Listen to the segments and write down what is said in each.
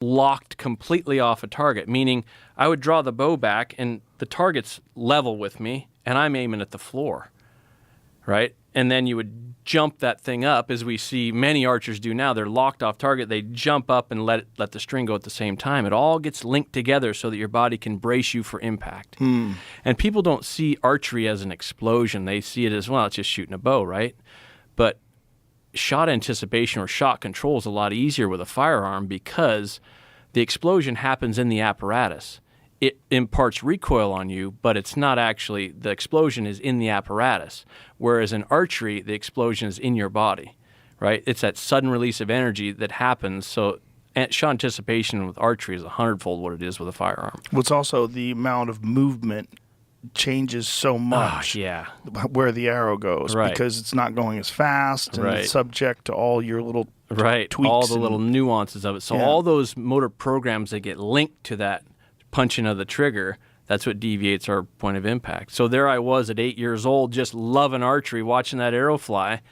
locked completely off a target, meaning I would draw the bow back and the target's level with me and I'm aiming at the floor, right? And then you would jump that thing up, as we see many archers do now. They're locked off target. They jump up and let the string go at the same time. It all gets linked together so that your body can brace you for impact. And people don't see archery as an explosion. They see it as, well, it's just shooting a bow, right? But shot anticipation or shot control is a lot easier with a firearm because the explosion happens in the apparatus. It imparts recoil on you, but it's not actually, the explosion is in the apparatus. Whereas in archery, the explosion is in your body, right? It's that sudden release of energy that happens. So shot anticipation with archery is 100-fold what it is with a firearm. What's also the amount of movement changes so much where the arrow goes, because it's not going as fast and it's subject to all your little tweaks. All the little nuances of it. So all those motor programs that get linked to that punching of the trigger, that's what deviates our point of impact. So there I was at 8 years old, just loving archery, watching that arrow fly,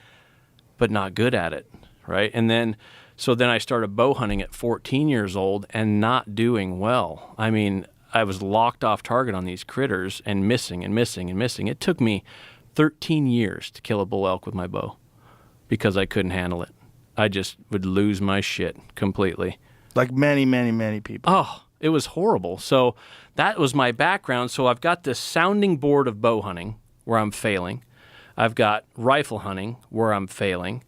but not good at it, right? And then I started bow hunting at 14 years old and not doing well. I mean, I was locked off target on these critters and missing and missing and missing. It took me 13 years to kill a bull elk with my bow because I couldn't handle it. I just would lose my shit completely. Like many, many, many people. Oh, it was horrible. So that was my background. So I've got this sounding board of bow hunting where I'm failing. I've got rifle hunting where I'm failing.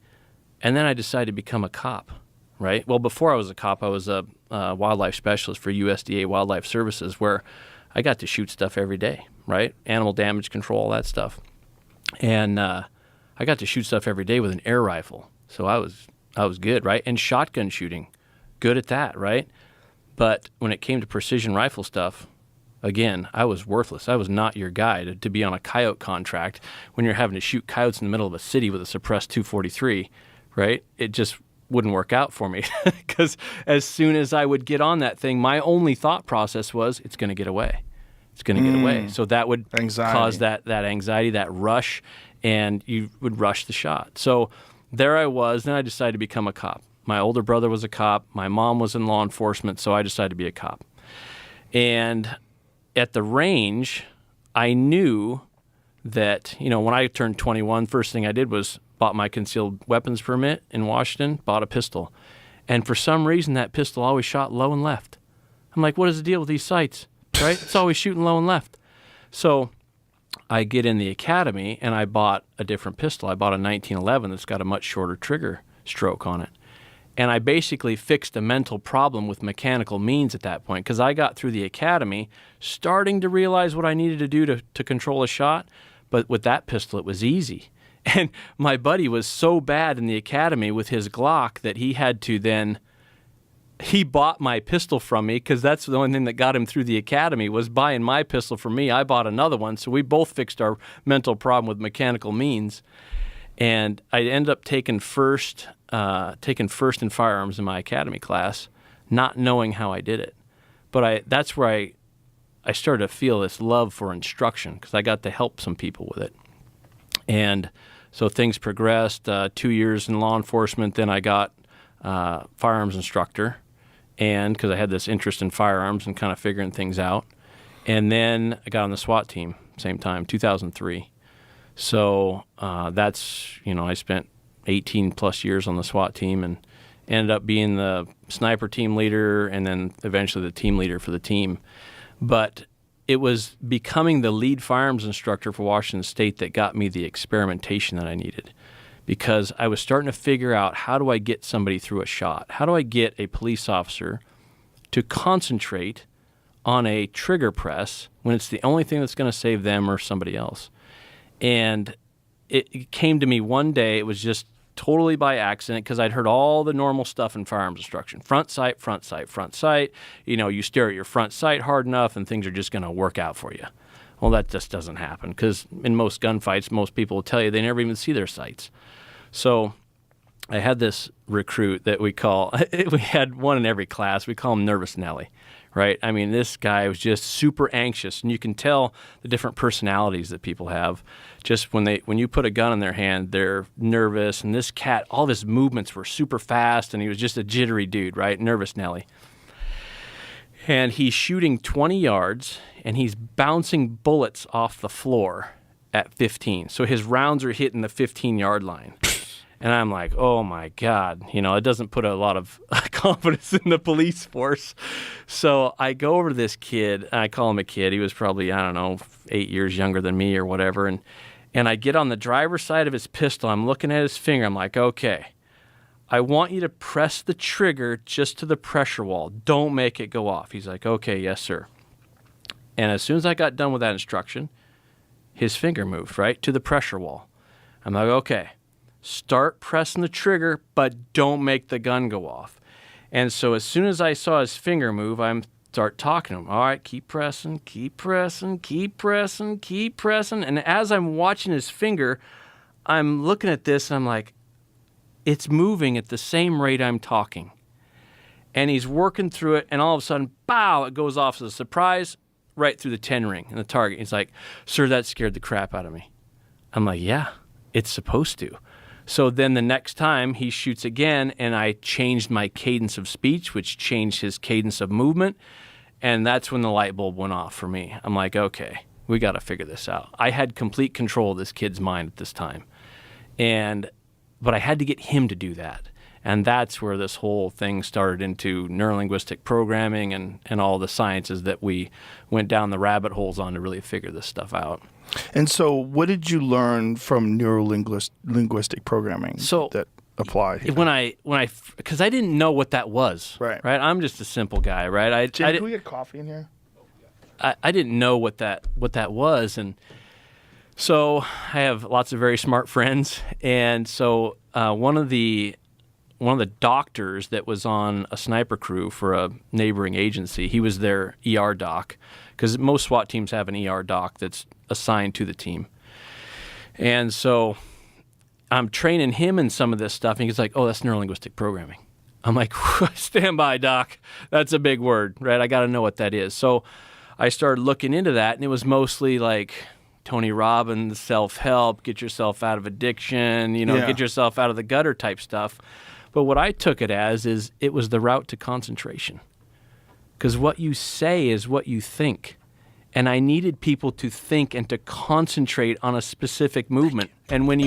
And then I decided to become a cop, right? Well, before I was a cop, I was a wildlife specialist for USDA Wildlife Services, where I got to shoot stuff every day, right? Animal damage control, all that stuff. And I got to shoot stuff every day with an air rifle. So I was good, right? And shotgun shooting, good at that, right? But when it came to precision rifle stuff, again, I was worthless. I was not your guy to be on a coyote contract when you're having to shoot coyotes in the middle of a city with a suppressed 243, right? It just wouldn't work out for me because as soon as I would get on that thing, my only thought process was, it's going to get away. It's going to get away. So that would cause that anxiety, that rush, and you would rush the shot. So there I was. Then I decided to become a cop. My older brother was a cop. My mom was in law enforcement, so I decided to be a cop. And at the range, I knew that, when I turned 21, first thing I did was bought my concealed weapons permit in Washington, bought a pistol. And for some reason, that pistol always shot low and left. I'm like, what is the deal with these sights, right? It's always shooting low and left. So I get in the academy, and I bought a different pistol. I bought a 1911 that's got a much shorter trigger stroke on it. And I basically fixed a mental problem with mechanical means at that point, because I got through the academy starting to realize what I needed to do to control a shot. But with that pistol, it was easy. And my buddy was so bad in the academy with his Glock that he had to then, he bought my pistol from me, because that's the only thing that got him through the academy was buying my pistol from me. I bought another one. So we both fixed our mental problem with mechanical means. And I ended up taking first in firearms in my academy class, not knowing how I did it. But that's where I started to feel this love for instruction, because I got to help some people with it. And so things progressed. 2 years in law enforcement, then I got firearms instructor, and because I had this interest in firearms and kind of figuring things out. And then I got on the SWAT team, same time, 2003. So that's, I spent 18 plus years on the SWAT team and ended up being the sniper team leader and then eventually the team leader for the team. But it was becoming the lead firearms instructor for Washington State that got me the experimentation that I needed, because I was starting to figure out, how do I get somebody through a shot? How do I get a police officer to concentrate on a trigger press when it's the only thing that's going to save them or somebody else? And it came to me one day. It was just totally by accident, because I'd heard all the normal stuff in firearms instruction. Front sight, front sight, front sight. You stare at your front sight hard enough and things are just going to work out for you. Well, that just doesn't happen, because in most gunfights, most people will tell you they never even see their sights. So I had this recruit that we had one in every class. We call him Nervous Nelly. Right? I mean, this guy was just super anxious, and you can tell the different personalities that people have. Just when you put a gun in their hand, they're nervous, and this cat, all of his movements were super fast, and he was just a jittery dude, right? Nervous Nelly. And he's shooting 20 yards, and he's bouncing bullets off the floor at 15. So his rounds are hitting the 15-yard line. And I'm like, oh, my God. You know, it doesn't put a lot of confidence in the police force. So I go over to this kid. And I call him a kid. He was probably, I don't know, 8 years younger than me or whatever. And I get on the driver's side of his pistol. I'm looking at his finger. I'm like, okay, I want you to press the trigger just to the pressure wall. Don't make it go off. He's like, okay, yes, sir. And as soon as I got done with that instruction, his finger moved, right, to the pressure wall. I'm like, okay. Start pressing the trigger, but don't make the gun go off. And so as soon as I saw his finger move, I start talking to him. All right, keep pressing, keep pressing, keep pressing, keep pressing. And as I'm watching his finger, I'm looking at this, and I'm like, it's moving at the same rate I'm talking. And he's working through it, and all of a sudden, bow, it goes off as a surprise right through the 10 ring and the target. He's like, sir, that scared the crap out of me. I'm like, yeah, it's supposed to. So then the next time he shoots again, and I changed my cadence of speech, which changed his cadence of movement, and that's when the light bulb went off for me. I'm like, okay, we got to figure this out. I had complete control of this kid's mind at this time, but I had to get him to do that. And that's where this whole thing started into neurolinguistic programming and all the sciences that we went down the rabbit holes on to really figure this stuff out. And so what did you learn from neurolinguistic programming that applied here? Because I didn't know what that was. Right. I'm just a simple guy, right? Jim, can we get coffee in here? I didn't know what that was, and so I have lots of very smart friends, and so one of the doctors that was on a sniper crew for a neighboring agency, he was their ER doc, because most SWAT teams have an ER doc that's assigned to the team. And so I'm training him in some of this stuff, and he's like, oh, that's neurolinguistic programming. I'm like, stand by, doc. That's a big word, right? I got to know what that is. So I started looking into that, and it was mostly like Tony Robbins, self-help, get yourself out of addiction, get yourself out of the gutter type stuff. But what I took it as is it was the route to concentration. Because what you say is what you think. And I needed people to think and to concentrate on a specific movement. And when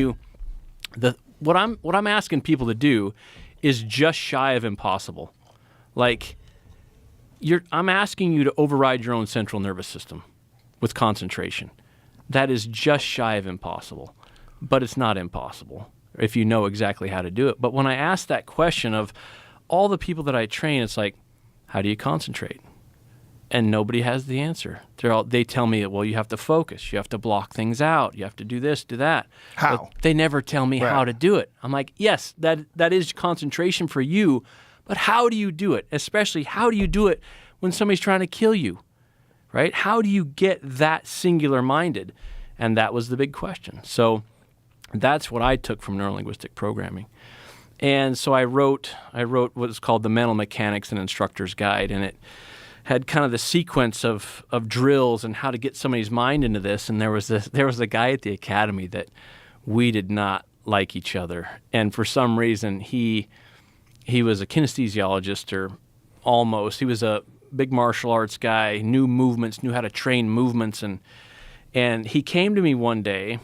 what I'm asking people to do is just shy of impossible. Like I'm asking you to override your own central nervous system with concentration. That is just shy of impossible. But it's not impossible if you know exactly how to do it. But when I ask that question of all the people that I train, it's like, how do you concentrate? And nobody has the answer. They tell me, well, you have to focus. You have to block things out. You have to do this, do that. How? But they never tell me how to do it. I'm like, yes, that is concentration for you, but how do you do it? Especially, how do you do it when somebody's trying to kill you, right? How do you get that singular-minded? And that was the big question. So that's what I took from neurolinguistic programming. And so I wrote what is called the Mental Mechanics and Instructor's Guide, and it had kind of the sequence of drills and how to get somebody's mind into this. And there was a guy at the academy that we did not like each other. And for some reason, he was a kinesthesiologist, or almost. He was a big martial arts guy, knew movements, knew how to train movements. And he came to me one day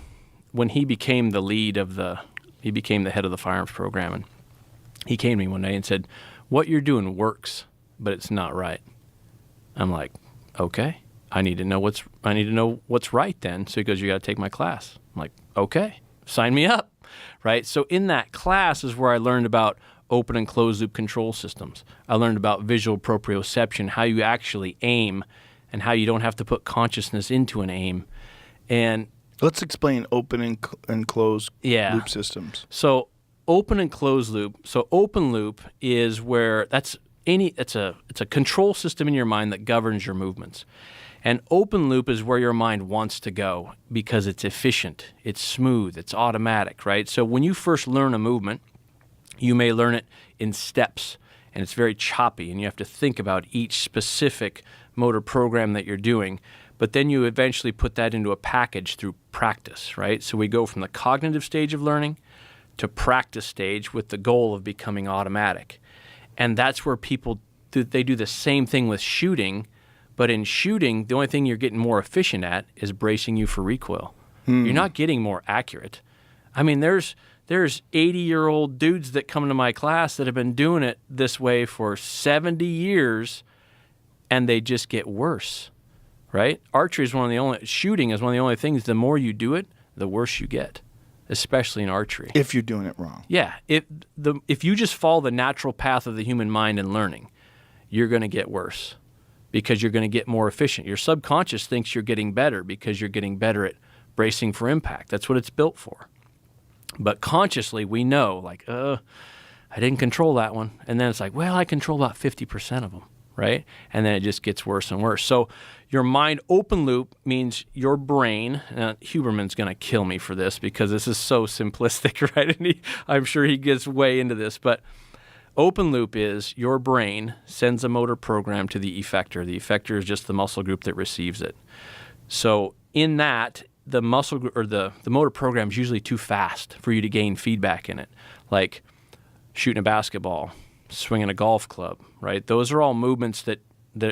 when he became the head of the firearms program. And he came to me one day and said, what you're doing works, but it's not right. I'm like, okay, I need to know what's right then. So he goes, you got to take my class. I'm like, okay, sign me up, right? So in that class is where I learned about open and closed loop control systems. I learned about visual proprioception, how you actually aim, and how you don't have to put consciousness into an aim. And let's explain open and closed loop systems. So open and closed loop. So open loop is where it's a control system in your mind that governs your movements. And open loop is where your mind wants to go because it's efficient, it's smooth, it's automatic, right? So when you first learn a movement, you may learn it in steps, and it's very choppy, and you have to think about each specific motor program that you're doing. But then you eventually put that into a package through practice, right? So we go from the cognitive stage of learning to practice stage with the goal of becoming automatic. And that's where people they do the same thing with shooting, but in shooting, the only thing you're getting more efficient at is bracing you for recoil. You're not getting more accurate. I mean, there's 80-year-old dudes that come to my class that have been doing it this way for 70 years, and they just get worse, right? Archery is shooting is one of the only things, the more you do it, the worse you get, especially in archery. If you're doing it wrong. Yeah. If you just follow the natural path of the human mind and learning, you're going to get worse because you're going to get more efficient. Your subconscious thinks you're getting better because you're getting better at bracing for impact. That's what it's built for. But consciously, we know, like, I didn't control that one. And then it's like, well, I control about 50% of them, right? And then it just gets worse and worse. So your mind open loop means your brain, Huberman's going to kill me for this because this is so simplistic, right? And I'm sure he gets way into this. But open loop is your brain sends a motor program to the effector. The effector is just the muscle group that receives it. So in that, the muscle or the motor program is usually too fast for you to gain feedback in it, like shooting a basketball, swinging a golf club, right? Those are all movements that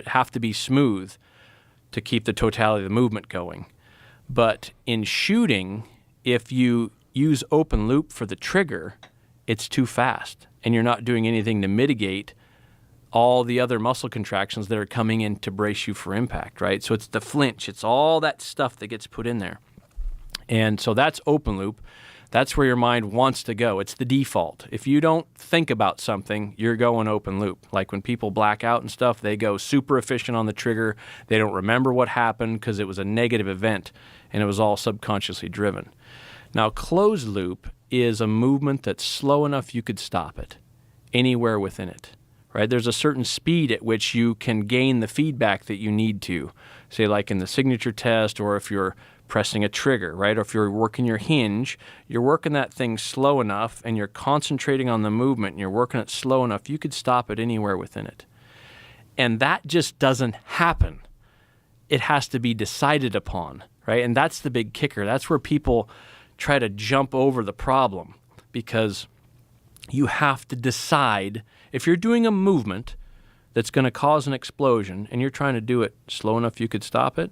have to be smooth to keep the totality of the movement going. But in shooting, if you use open loop for the trigger, it's too fast, and you're not doing anything to mitigate all the other muscle contractions that are coming in to brace you for impact, right? So it's the flinch. It's all that stuff that gets put in there. And so that's open loop. That's where your mind wants to go. It's the default. If you don't think about something, you're going open loop. Like when people black out and stuff, they go super efficient on the trigger. They don't remember what happened because it was a negative event, and it was all subconsciously driven. Now, closed loop is a movement that's slow enough you could stop it anywhere within it. Right? There's a certain speed at which you can gain the feedback that you need to, say like in the signature test, or if you're pressing a trigger, right? Or if you're working your hinge, you're working that thing slow enough and you're concentrating on the movement and you're working it slow enough, you could stop it anywhere within it. And that just doesn't happen. It has to be decided upon, right? And that's the big kicker. That's where people try to jump over the problem, because you have to decide. If you're doing a movement that's going to cause an explosion and you're trying to do it slow enough you could stop it,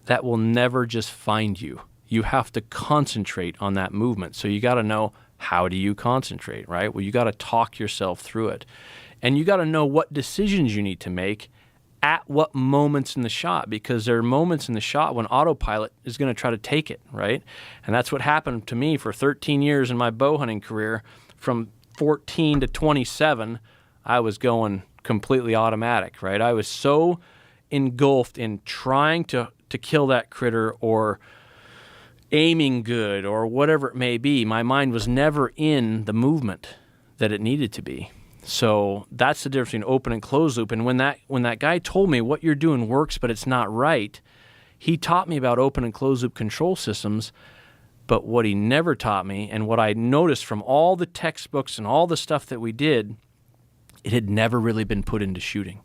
that will never just find you. You have to concentrate on that movement. So you got to know, how do you concentrate, right? Well, you got to talk yourself through it. And you got to know what decisions you need to make at what moments in the shot, because there are moments in the shot when autopilot is going to try to take it, right? And that's what happened to me for 13 years in my bow hunting career. From 14 to 27, I was going completely automatic, right? I was so engulfed in trying to kill that critter or aiming good or whatever it may be. My mind was never in the movement that it needed to be. So that's the difference between open and closed loop. And when that guy told me what you're doing works, but it's not right, he taught me about open and closed loop control systems. But what he never taught me, and what I noticed from all the textbooks and all the stuff that we did, it had never really been put into shooting.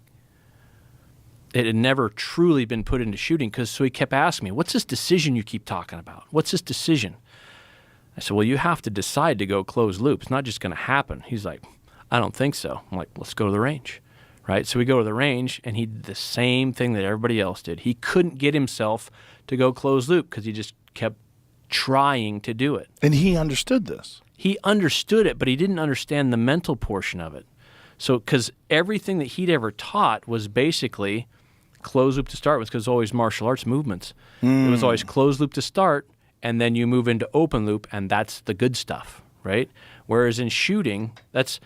It had never truly been put into shooting, so he kept asking me, what's this decision you keep talking about? What's this decision? I said, well, you have to decide to go closed loop. It's not just going to happen. He's like, I don't think so. I'm like, let's go to the range, right? So we go to the range, and he did the same thing that everybody else did. He couldn't get himself to go closed loop because he just kept trying to do it. And he understood this. He understood it, but he didn't understand the mental portion of it. So, because everything that he'd ever taught was basically closed loop to start with, because always martial arts movements. It was always closed loop to start, and then you move into open loop, and that's the good stuff, right? Whereas in shooting, that's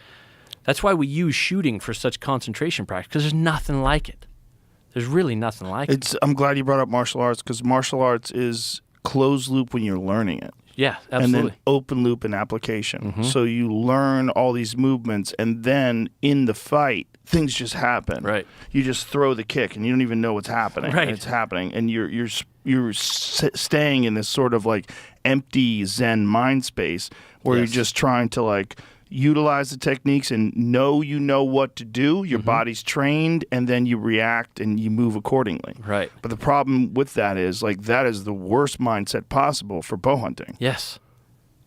why we use shooting for such concentration practice, because there's nothing like it. There's really nothing like it. I'm glad you brought up martial arts, because martial arts is closed loop when you're learning it. Yeah, absolutely. And then open loop in application. Mm-hmm. So you learn all these movements, and then in the fight, things just happen. Right. You just throw the kick, and you don't even know what's happening. Right. And it's happening, and you're staying in this sort of like empty Zen mind space where you're just trying to like utilize the techniques and you know what to do. Your body's trained, and then you react and you move accordingly. Right. But the problem with that is like that is the worst mindset possible for bow hunting. Yes.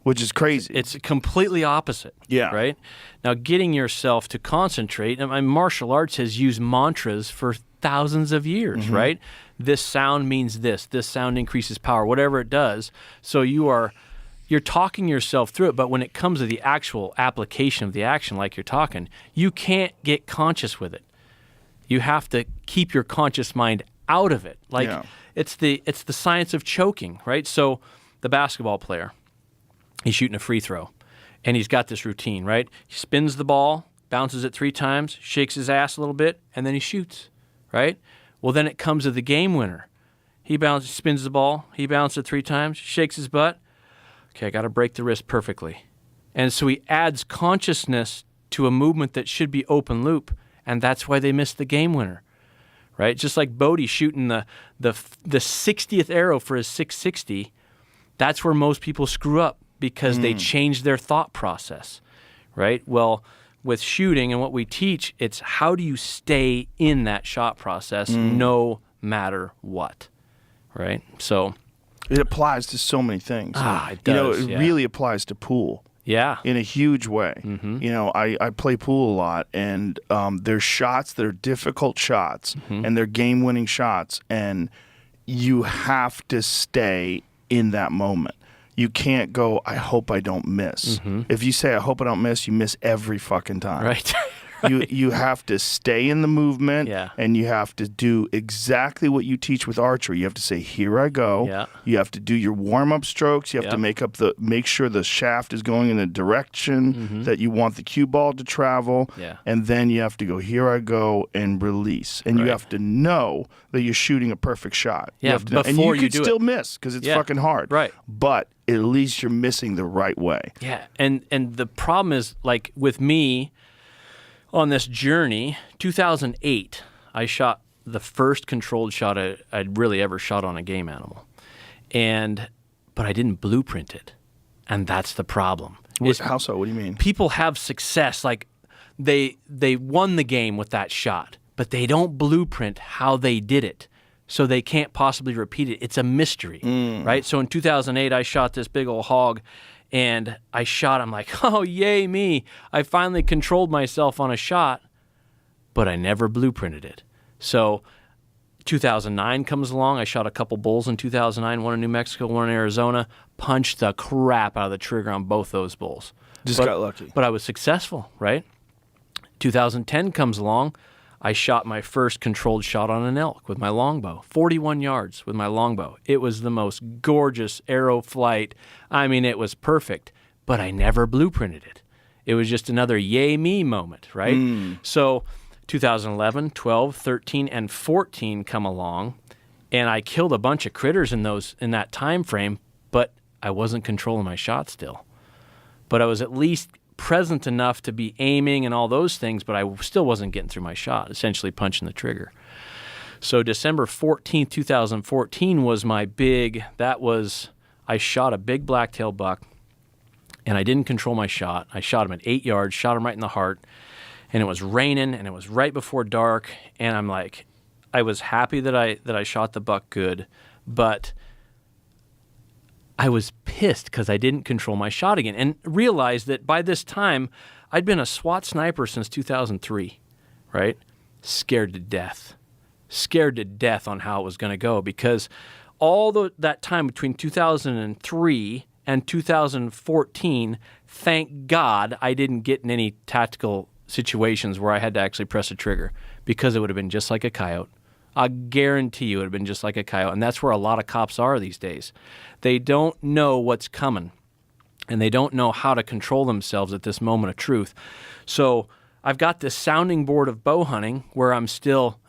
which is crazy. It's completely opposite. Yeah. Right? Now, getting yourself to concentrate, martial arts has used mantras for thousands of years, right? This sound means this sound increases power, whatever it does. So you're talking yourself through it, but when it comes to the actual application of the action, like you're talking, you can't get conscious with it. You have to keep your conscious mind out of it. Like it's the science of choking, right? So the basketball player, he's shooting a free throw, and he's got this routine, right? He spins the ball, bounces it 3 times, shakes his ass a little bit, and then he shoots, right? Well, then it comes to the game winner. He spins the ball, he bounces it 3 times, shakes his butt. Okay, I got to break the wrist perfectly. And so he adds consciousness to a movement that should be open loop, and that's why they missed the game winner, right? Just like Bodie shooting the 60th arrow for his 660, that's where most people screw up because they change their thought process, right? Well, with shooting and what we teach, it's how do you stay in that shot process no matter what, right? So it applies to so many things. It does. It really applies to pool. Yeah. In a huge way. I play pool a lot, and there's shots that are difficult shots, and they're game-winning shots, and you have to stay in that moment. You can't go, I hope I don't miss. If you say, I hope I don't miss, you miss every fucking time. Right. You have to stay in the movement, and you have to do exactly what you teach with archery. You have to say, here I go. Yeah. You have to do your warm-up strokes. You have to make sure the shaft is going in the direction that you want the cue ball to travel. Yeah. And then you have to go, here I go, and release. And you have to know that you're shooting a perfect shot. Yeah, you have to know. And you could still miss because it's fucking hard. Right. But at least you're missing the right way. Yeah. And the problem is, like with me, on this journey, 2008, I shot the first controlled shot I'd really ever shot on a game animal. But I didn't blueprint it. And that's the problem. How so? What do you mean? People have success, like they won the game with that shot, but they don't blueprint how they did it. So they can't possibly repeat it. It's a mystery, right? So in 2008, I shot this big old hog, and I'm like, oh, yay me. I finally controlled myself on a shot, but I never blueprinted it. So 2009 comes along. I shot a couple bulls in 2009, one in New Mexico, one in Arizona, punched the crap out of the trigger on both those bulls. Got lucky. But I was successful, right? 2010 comes along. I shot my first controlled shot on an elk with my longbow, 41 yards with my longbow. It was the most gorgeous arrow flight. I mean, it was perfect, but I never blueprinted it. It was just another yay me moment, right? So 2011, 12, 13, and 14 come along, and I killed a bunch of critters in that time frame, but I wasn't controlling my shot still. But I was at least present enough to be aiming and all those things, but I still wasn't getting through my shot, essentially punching the trigger. So December 14th, 2014 was I shot a big blacktail buck, and I didn't control my shot. I shot him at 8 yards, shot him right in the heart, and it was raining, and it was right before dark, and I'm like, I was happy that I shot the buck good, but I was pissed because I didn't control my shot again, and realized that by this time, I'd been a SWAT sniper since 2003, right? Scared to death on how it was going to go, because all that time between 2003 and 2014, thank God I didn't get in any tactical situations where I had to actually press a trigger, because it would have been just like a coyote. I guarantee you it would have been just like a coyote. And that's where a lot of cops are these days. They don't know what's coming, and they don't know how to control themselves at this moment of truth. So I've got this sounding board of bow hunting where I'm still,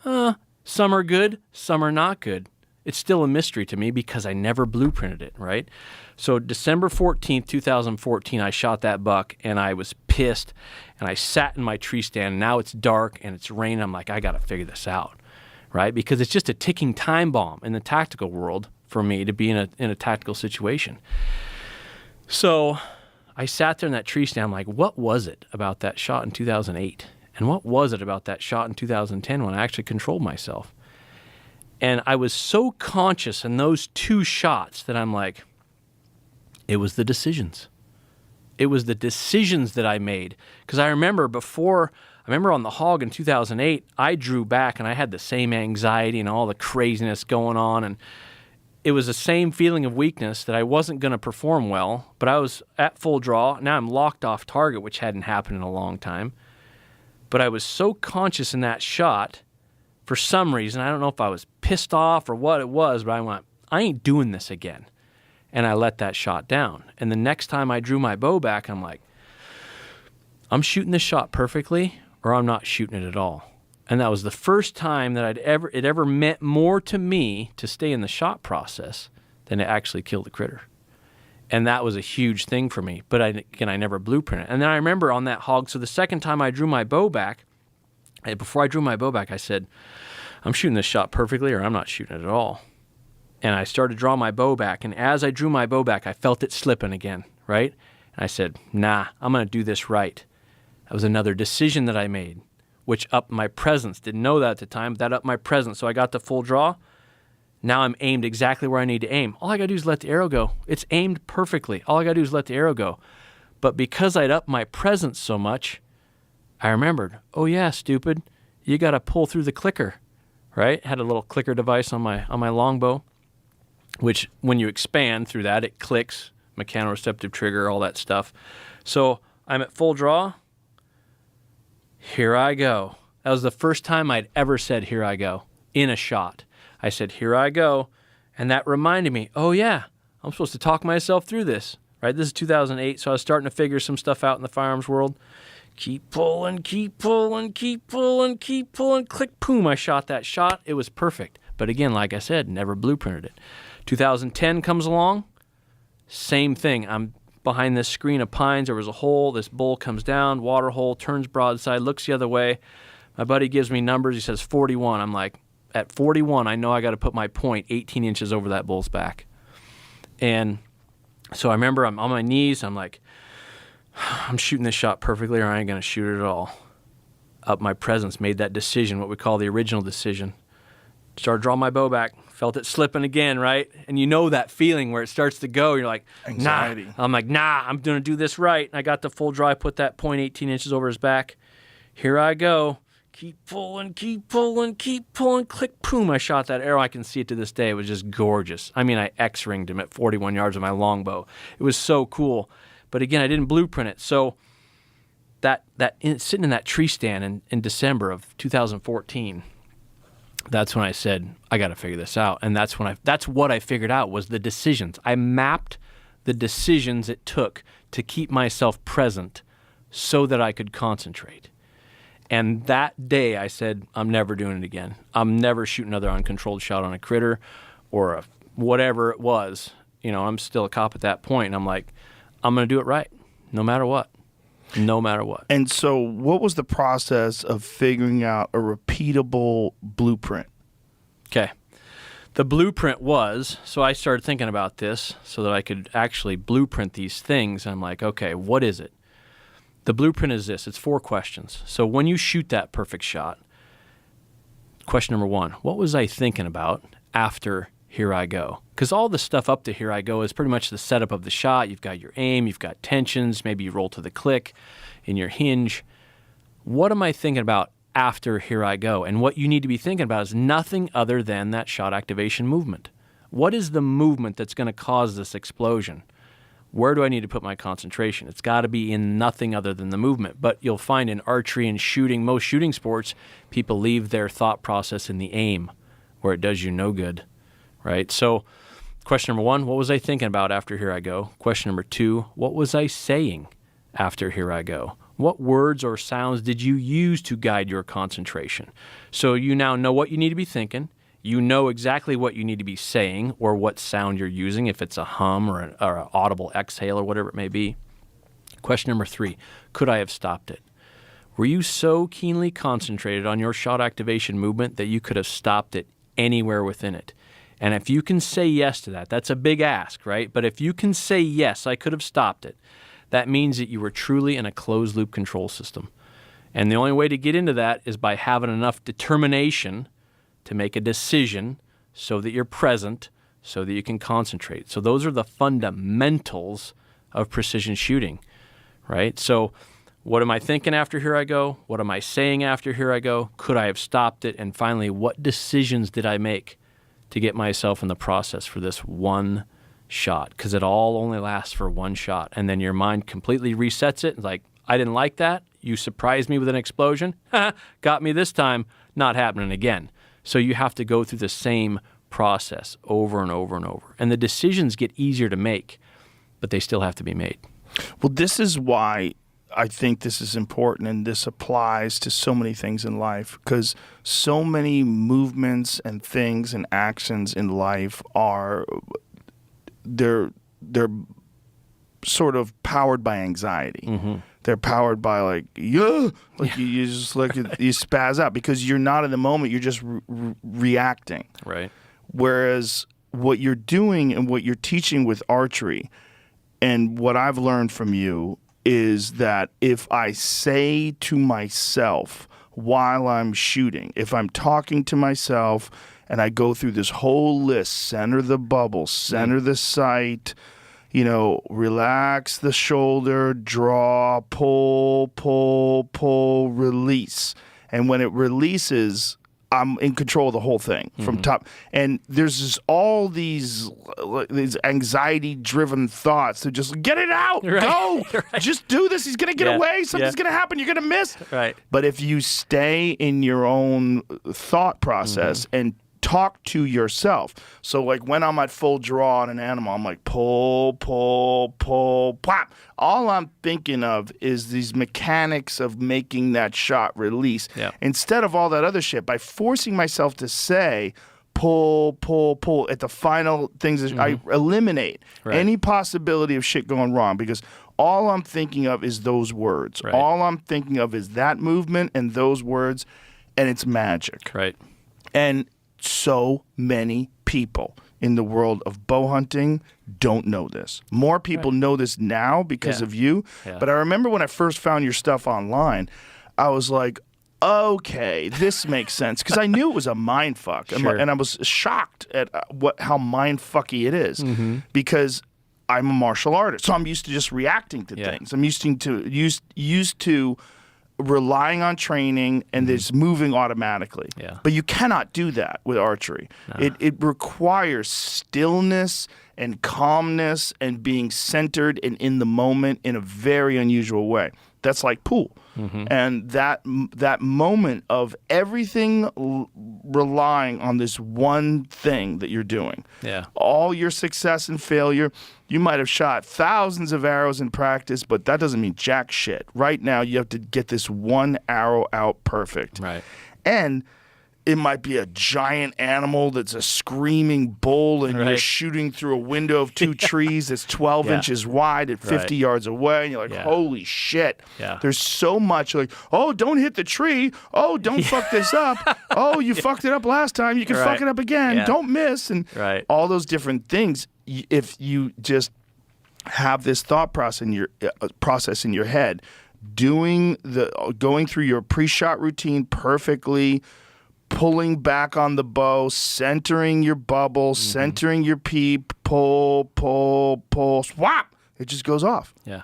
some are good, some are not good. It's still a mystery to me because I never blueprinted it, right? So December 14th, 2014, I shot that buck, and I was pissed, and I sat in my tree stand, and now it's dark, and it's raining. I'm like, I got to figure this out. Right? Because it's just a ticking time bomb in the tactical world for me to be in a tactical situation. So I sat there in that tree stand. I'm like, what was it about that shot in 2008? And what was it about that shot in 2010 when I actually controlled myself? And I was so conscious in those two shots that I'm like, it was the decisions. It was the decisions that I made. Because I remember on the hog in 2008, I drew back and I had the same anxiety and all the craziness going on. And it was the same feeling of weakness that I wasn't going to perform well, but I was at full draw. Now I'm locked off target, which hadn't happened in a long time. But I was so conscious in that shot, for some reason, I don't know if I was pissed off or what it was, but I went, I ain't doing this again. And I let that shot down. And the next time I drew my bow back, I'm like, I'm shooting this shot perfectly or I'm not shooting it at all. And that was the first time that it ever meant more to me to stay in the shot process than to actually kill the critter. And that was a huge thing for me. But I never blueprinted. And then I remember on that hog, so the second time I drew my bow back, before I drew my bow back, I said, I'm shooting this shot perfectly or I'm not shooting it at all. And I started to draw my bow back. And as I drew my bow back, I felt it slipping again, right? And I said, nah, I'm going to do this right. That was another decision that I made, which upped my presence. Didn't know that at the time, but that upped my presence. So I got the full draw. Now I'm aimed exactly where I need to aim. All I got to do is let the arrow go. It's aimed perfectly. All I got to do is let the arrow go. But because I'd upped my presence so much, I remembered, oh yeah, stupid, you got to pull through the clicker, right? Had a little clicker device on my longbow, which when you expand through that, it clicks, mechanoreceptive trigger, all that stuff. So I'm at full draw. Here I go. That was the first time I'd ever said, here I go, in a shot. I said, here I go. And that reminded me, oh yeah, I'm supposed to talk myself through this, right? This is 2008, so I was starting to figure some stuff out in the firearms world. Keep pulling, keep pulling, keep pulling, keep pulling, click, boom, I shot that shot. It was perfect. But again, like I said, never blueprinted it. 2010 comes along, same thing. I'm behind this screen of pines. There was a hole. This bull comes down, water hole, turns broadside, looks the other way. My buddy gives me numbers. He says 41. I'm like, at 41, I know I got to put my point 18 inches over that bull's back. And so I remember I'm on my knees. I'm like, I'm shooting this shot perfectly or I ain't going to shoot it at all. Up my presence, made that decision, what we call the original decision. Started drawing my bow back, felt it slipping again, right? And you know that feeling where it starts to go. You're like, anxiety. Nah. I'm like, nah, I'm going to do this right. I got the full draw. I put that point 18 inches over his back. Here I go. Keep pulling, keep pulling, keep pulling, click, boom. I shot that arrow. I can see it to this day. It was just gorgeous. I mean, I X-ringed him at 41 yards with my longbow. It was so cool. But again, I didn't blueprint it. So sitting in that tree stand in December of 2014, that's when I said, I got to figure this out. And that's what I figured out was the decisions. I mapped the decisions it took to keep myself present so that I could concentrate. And that day I said, I'm never doing it again. I'm never shooting another uncontrolled shot on a critter or whatever it was. You know, I'm still a cop at that point. And I'm like, I'm going to do it right, no matter what. No matter what. And so what was the process of figuring out a repeatable blueprint? Okay. The blueprint was, so I started thinking about this so that I could actually blueprint these things. And I'm like, okay, what is it? The blueprint is this. It's 4 questions. So when you shoot that perfect shot, question number 1, what was I thinking about after here I go? Because all the stuff up to here I go is pretty much the setup of the shot. You've got your aim, you've got tensions, maybe you roll to the click in your hinge. What am I thinking about after here I go? And what you need to be thinking about is nothing other than that shot activation movement. What is the movement that's going to cause this explosion? Where do I need to put my concentration? It's got to be in nothing other than the movement. But you'll find in archery and shooting, most shooting sports, people leave their thought process in the aim, where it does you no good, right? So question number 1, what was I thinking about after here I go? Question number 2, what was I saying after here I go? What words or sounds did you use to guide your concentration? So you now know what you need to be thinking. You know exactly what you need to be saying or what sound you're using, if it's a hum or an audible exhale or whatever it may be. Question number 3, could I have stopped it? Were you so keenly concentrated on your shot activation movement that you could have stopped it anywhere within it? And if you can say yes to that, that's a big ask, right? But if you can say yes, I could have stopped it, that means that you were truly in a closed-loop control system. And the only way to get into that is by having enough determination to make a decision so that you're present, so that you can concentrate. So those are the fundamentals of precision shooting. right? So what am I thinking after here I go? What am I saying after here I go? Could I have stopped it? And finally, what decisions did I make to get myself in the process for this one shot? Because it all only lasts for one shot. And then your mind completely resets it. It's like, I didn't like that. You surprised me with an explosion. Got me this time. Not happening again. So you have to go through the same process over and over and over. And the decisions get easier to make, but they still have to be made. Well, this is why I think this is important, and this applies to so many things in life, because so many movements and things and actions in life they're sort of powered by anxiety. Mm-hmm. They're powered by like you just look at, you spaz out because you're not in the moment. You're just reacting. Right. Whereas what you're doing and what you're teaching with archery, and what I've learned from you, is that if I say to myself while I'm shooting, if I'm talking to myself and I go through this whole list, center the bubble, center the sight, relax the shoulder, draw, pull, release. And when it releases, I'm in control of the whole thing from top. And there's all these anxiety-driven thoughts that just get it out, go, just do this. He's gonna get away. Something's gonna happen. You're gonna miss. Right. But if you stay in your own thought process and talk to yourself. So like when I'm at full draw on an animal, I'm like pull, plop. All I'm thinking of is these mechanics of making that shot release. Yeah. Instead of all that other shit, by forcing myself to say pull at the final things, I eliminate any possibility of shit going wrong, because all I'm thinking of is those words. Right. All I'm thinking of is that movement and those words, and it's magic. Right. And so many people in the world of bow hunting don't know this. More people know this now because of you. Yeah. But I remember when I first found your stuff online, I was like, okay, this makes sense. Because I knew it was a mind fuck. Sure. And I was shocked at how mind fucky it is. Because I'm a martial artist. So I'm used to just reacting to things. I'm used to relying on training and just moving automatically. Yeah. But you cannot do that with archery. No. It requires stillness and calmness and being centered and in the moment in a very unusual way. That's like pool. And that moment of everything relying on this one thing that you're doing. Yeah. All your success and failure, you might have shot thousands of arrows in practice, but that doesn't mean jack shit. Right now, you have to get this one arrow out perfect. Right. And it might be a giant animal that's a screaming bull, and you're shooting through a window of two trees that's 12 inches wide at 50 yards away, and you're like, holy shit. Yeah. There's so much like, oh, don't hit the tree. Oh, don't fuck this up. Oh, you fucked it up last time. You can fuck it up again. Yeah. Don't miss. And all those different things. If you just have this thought process in your head, going through your pre-shot routine perfectly, pulling back on the bow, centering your bubble, centering your peep, pull, swap. It just goes off. Yeah.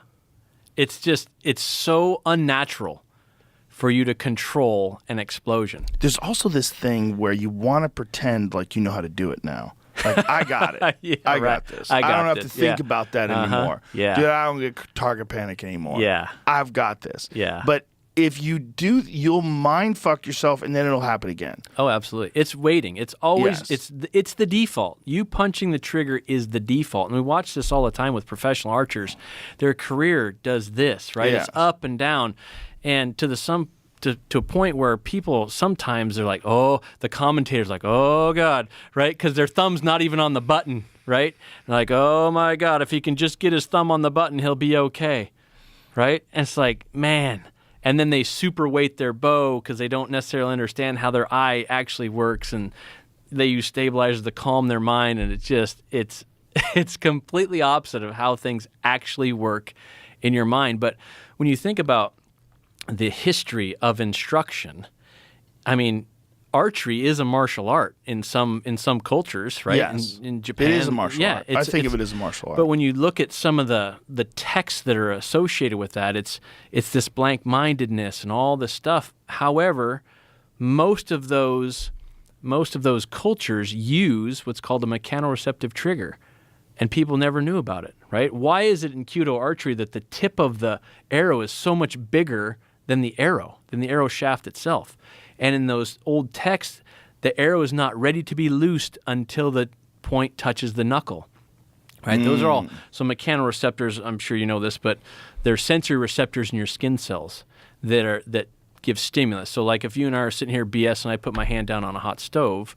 It's so unnatural for you to control an explosion. There's also this thing where you want to pretend like you know how to do it now. Like, I got it. I got this. I don't have to think about that anymore. Yeah. Dude, I don't get target panic anymore. Yeah. I've got this. Yeah. But if you do, you'll mind fuck yourself, and then it'll happen again. Oh, absolutely. It's waiting. It's always it's the default. You punching the trigger is the default. And we watch this all the time with professional archers. Their career does this, right? Yeah. It's up and down. And to a point where people sometimes they're like, oh, the commentator's like, oh God, right? Because their thumb's not even on the button, right? And like, oh my God, if he can just get his thumb on the button, he'll be okay, right? And it's like, man. And then they super weight their bow because they don't necessarily understand how their eye actually works, and they use stabilizers to calm their mind, and it's completely opposite of how things actually work in your mind. But when you think about the history of instruction, I mean, archery is a martial art in some cultures, right? Yes. In Japan, it is a martial art. I think of it as a martial art. But when you look at some of the texts that are associated with that, it's this blank-mindedness and all this stuff. However, most of those cultures use what's called a mechanoreceptive trigger, and people never knew about it, right? Why is it in Kyudo archery that the tip of the arrow is so much bigger than the arrow shaft itself? And in those old texts, the arrow is not ready to be loosed until the point touches the knuckle, right? Those are all, so mechanoreceptors, I'm sure you know this, but they're sensory receptors in your skin cells that give stimulus. So like if you and I are sitting here BS and I put my hand down on a hot stove,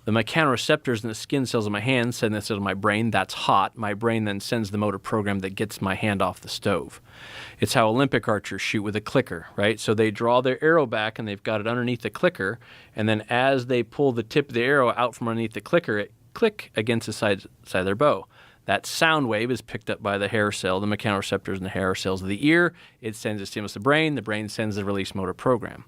the mechanoreceptors in the skin cells of my hand send this to my brain, that's hot. My brain then sends the motor program that gets my hand off the stove. It's how Olympic archers shoot with a clicker, right? So they draw their arrow back and they've got it underneath the clicker, and then as they pull the tip of the arrow out from underneath the clicker, it click against the side of their bow. That sound wave is picked up by the hair cell, the mechanoreceptors in the hair cells of the ear. It sends a stimulus to the brain sends the release motor program.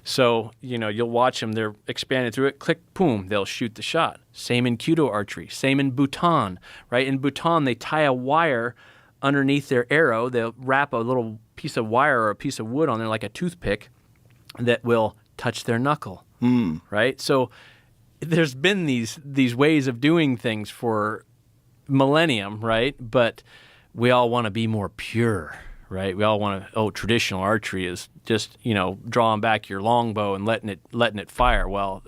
So, you'll watch them, they're expanded through it, click, boom, they'll shoot the shot. Same in Kyudo archery, same in Bhutan, right? In Bhutan, they tie a wire underneath their arrow. They'll wrap a little piece of wire or a piece of wood on there like a toothpick that will touch their knuckle, right? So there's been these ways of doing things for millennium, right? But we all want to be more pure, right? We all want to, traditional archery is just, drawing back your longbow and letting it fire. Well,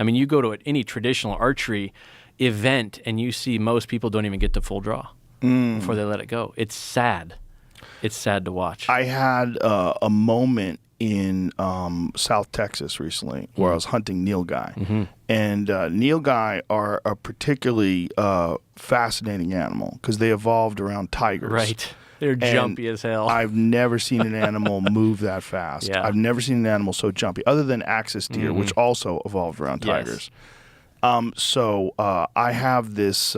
you go to any traditional archery event and you see most people don't even get to full draw before they let it go. It's sad. It's sad to watch. I had a moment in South Texas recently where I was hunting nilgai. And nilgai are a particularly fascinating animal because they evolved around tigers. Right. They're jumpy as hell. I've never seen an animal move that fast. Yeah. I've never seen an animal so jumpy, other than axis deer, which also evolved around tigers. So I have this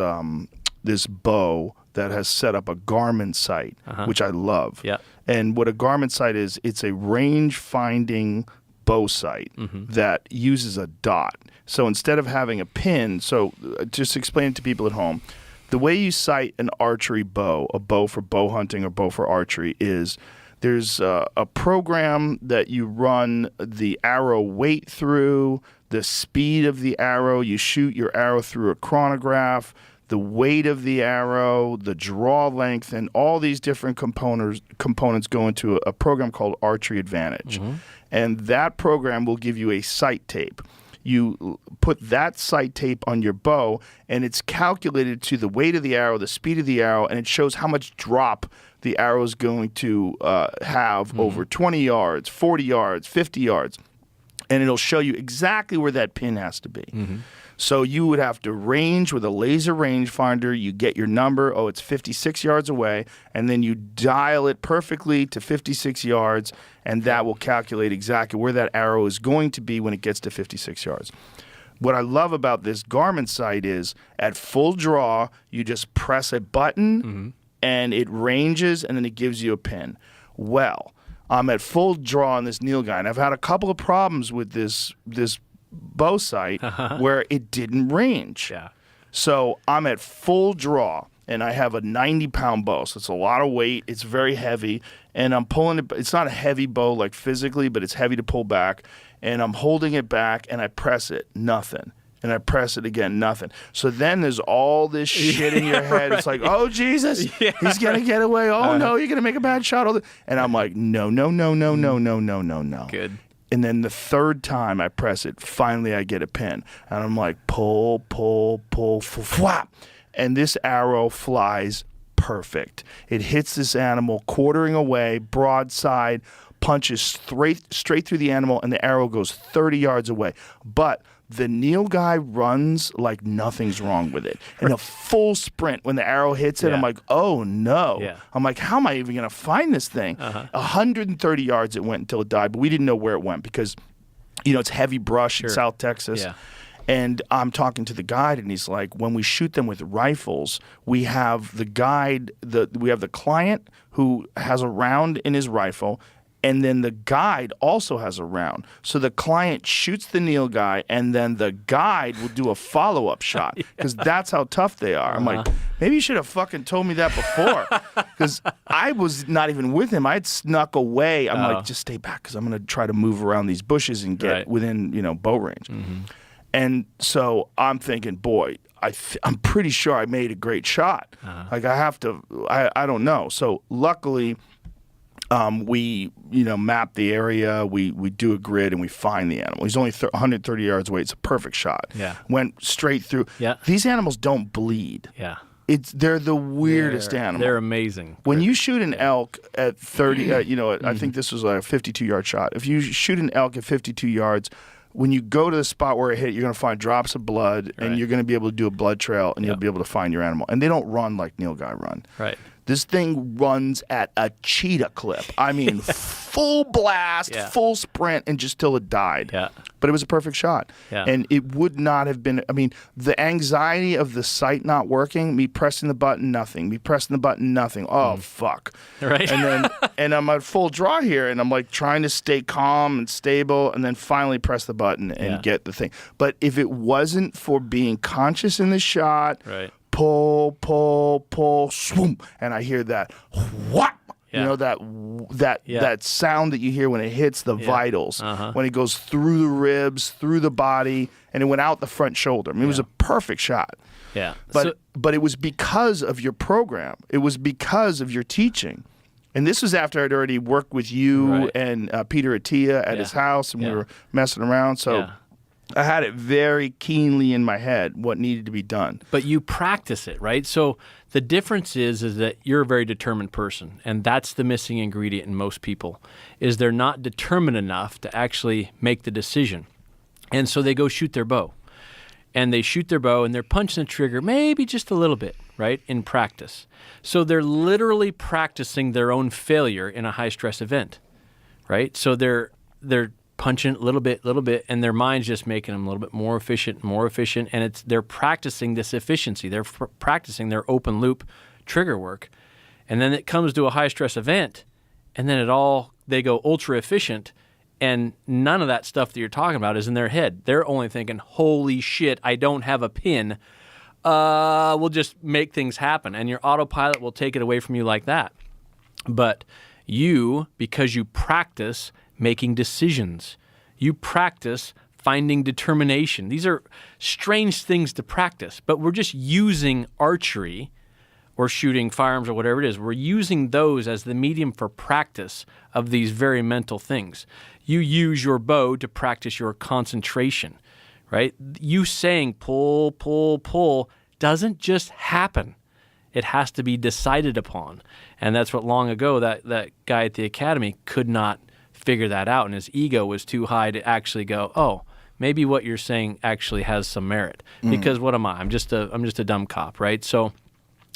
bow that has set up a Garmin sight, which I love. Yeah. And what a Garmin sight is, it's a range-finding bow sight that uses a dot. So instead of having a pin, just explain it to people at home, the way you sight an archery bow, a bow for bow hunting or bow for archery, is there's a program that you run the arrow weight through, the speed of the arrow. You shoot your arrow through a chronograph, the weight of the arrow, the draw length, and all these different components go into a program called Archery Advantage. And that program will give you a sight tape. You put that sight tape on your bow, and it's calculated to the weight of the arrow, the speed of the arrow, and it shows how much drop the arrow is going to have over 20 yards, 40 yards, 50 yards. And it'll show you exactly where that pin has to be. So you would have to range with a laser rangefinder. You get your number, it's 56 yards away, and then you dial it perfectly to 56 yards, and that will calculate exactly where that arrow is going to be when it gets to 56 yards. What I love about this Garmin sight is at full draw, you just press a button, and it ranges, and then it gives you a pin. Well, I'm at full draw on this nilgai, and I've had a couple of problems with this bow sight where it didn't range. So I'm at full draw, and I have a 90-pound bow, so it's a lot of weight. It's very heavy, and I'm pulling it. It's not a heavy bow like physically, but it's heavy to pull back, and I'm holding it back, and I press it, nothing. And I press it again, nothing. So then there's all this shit in your head. It's like, oh, Jesus, he's going to get away. Oh, no, you're going to make a bad shot. And I'm like, no. Good. And then the third time I press it, finally I get a pin. And I'm like, pull, flap. And this arrow flies perfect. It hits this animal quartering away, broadside, punches straight through the animal, and the arrow goes 30 yards away. But the nilgai runs like nothing's wrong with it. In a full sprint, when the arrow hits it, I'm like, oh, no. I'm like, how am I even going to find this thing? 130 yards it went until it died, but we didn't know where it went because, it's heavy brush in South Texas. And I'm talking to the guide, and he's like, when we shoot them with rifles, we have the guide, we have the client who has a round in his rifle, And then the guide also has a round. So the client shoots the Neil guy, and then the guide will do a follow-up shot because that's how tough they are. I'm like, maybe you should have fucking told me that before, because I was not even with him. I had snuck away. I'm like, just stay back because I'm going to try to move around these bushes and get within, bow range. Mm-hmm. And so I'm thinking, boy, I'm pretty sure I made a great shot. Like I have to, I don't know. So luckily, we map the area, we do a grid, and we find the animal. He's only 130 yards away. It's a perfect shot. Yeah. Went straight through. Yeah. These animals don't bleed. Yeah. They're the weirdest animal. They're amazing. When you shoot an elk at 30, I think this was like a 52-yard shot. If you shoot an elk at 52 yards, when you go to the spot where it hit, you're going to find drops of blood, and you're going to be able to do a blood trail, and you'll be able to find your animal. And they don't run like Neil Guy run. Right. This thing runs at a cheetah clip. I mean, full blast, full sprint, and just till it died. Yeah. But it was a perfect shot. Yeah. And it would not have been, the anxiety of the sight not working, me pressing the button, nothing. Me pressing the button, nothing. Oh, fuck. Right. And I'm at full draw here, and I'm like trying to stay calm and stable, and then finally press the button and get the thing. But if it wasn't for being conscious in the shot, pull, swoom, and I hear that what? That sound that you hear when it hits the vitals, when it goes through the ribs, through the body, and it went out the front shoulder. It was a perfect shot. Yeah. But it was because of your program. It was because of your teaching. And this was after I'd already worked with you and Peter Attia at his house, and we were messing around. So I had it very keenly in my head what needed to be done. But you practice it, right? So the difference is that you're a very determined person, and that's the missing ingredient in most people, is they're not determined enough to actually make the decision. And so they go shoot their bow. And they shoot their bow, and they're punching the trigger maybe just a little bit, right, in practice. So they're literally practicing their own failure in a high-stress event, right? So they're punching a little bit, and their mind's just making them a little bit more efficient, and they're practicing this efficiency. They're practicing their open loop trigger work. And then it comes to a high-stress event, and then they go ultra efficient, and none of that stuff that you're talking about is in their head. They're only thinking, holy shit, I don't have a pin. We'll just make things happen, and your autopilot will take it away from you like that. But you, because you practice making decisions, you practice finding determination. These are strange things to practice, but we're just using archery or shooting firearms or whatever it is. We're using those as the medium for practice of these very mental things. You use your bow to practice your concentration, right? You saying pull, pull, pull doesn't just happen. It has to be decided upon. And that's what long ago that guy at the academy could not figure that out, and his ego was too high to actually go, oh, maybe what you're saying actually has some merit. Because what am I? I'm just a dumb cop, right? So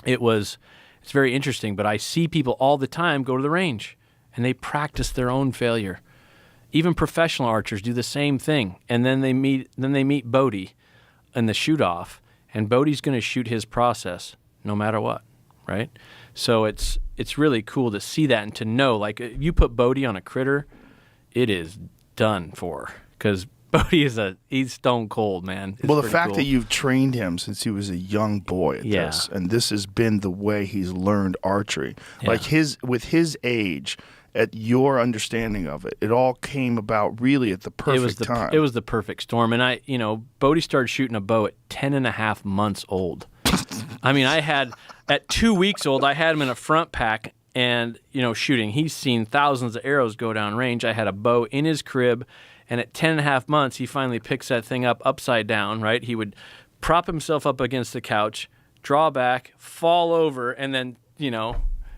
it's very interesting, but I see people all the time go to the range and they practice their own failure. Even professional archers do the same thing, and then they meet Bodie in the shoot-off, and Bodie's going to shoot his process no matter what, right? So it's really cool to see that and to know, like, if you put Bodie on a critter, it is done for, because Bodie he's stone cold, man. It's the fact that you've trained him since he was a young boy at this, and this has been the way he's learned archery. Yeah. Like with his age, at your understanding of it, it all came about really at the perfect time. It was the perfect storm. And Bodie started shooting a bow at 10.5 months old. I mean, at 2 weeks old, I had him in a front pack and, shooting. He's seen thousands of arrows go down range. I had a bow in his crib, and at 10.5 months, he finally picks that thing up upside down, right? He would prop himself up against the couch, draw back, fall over, and then,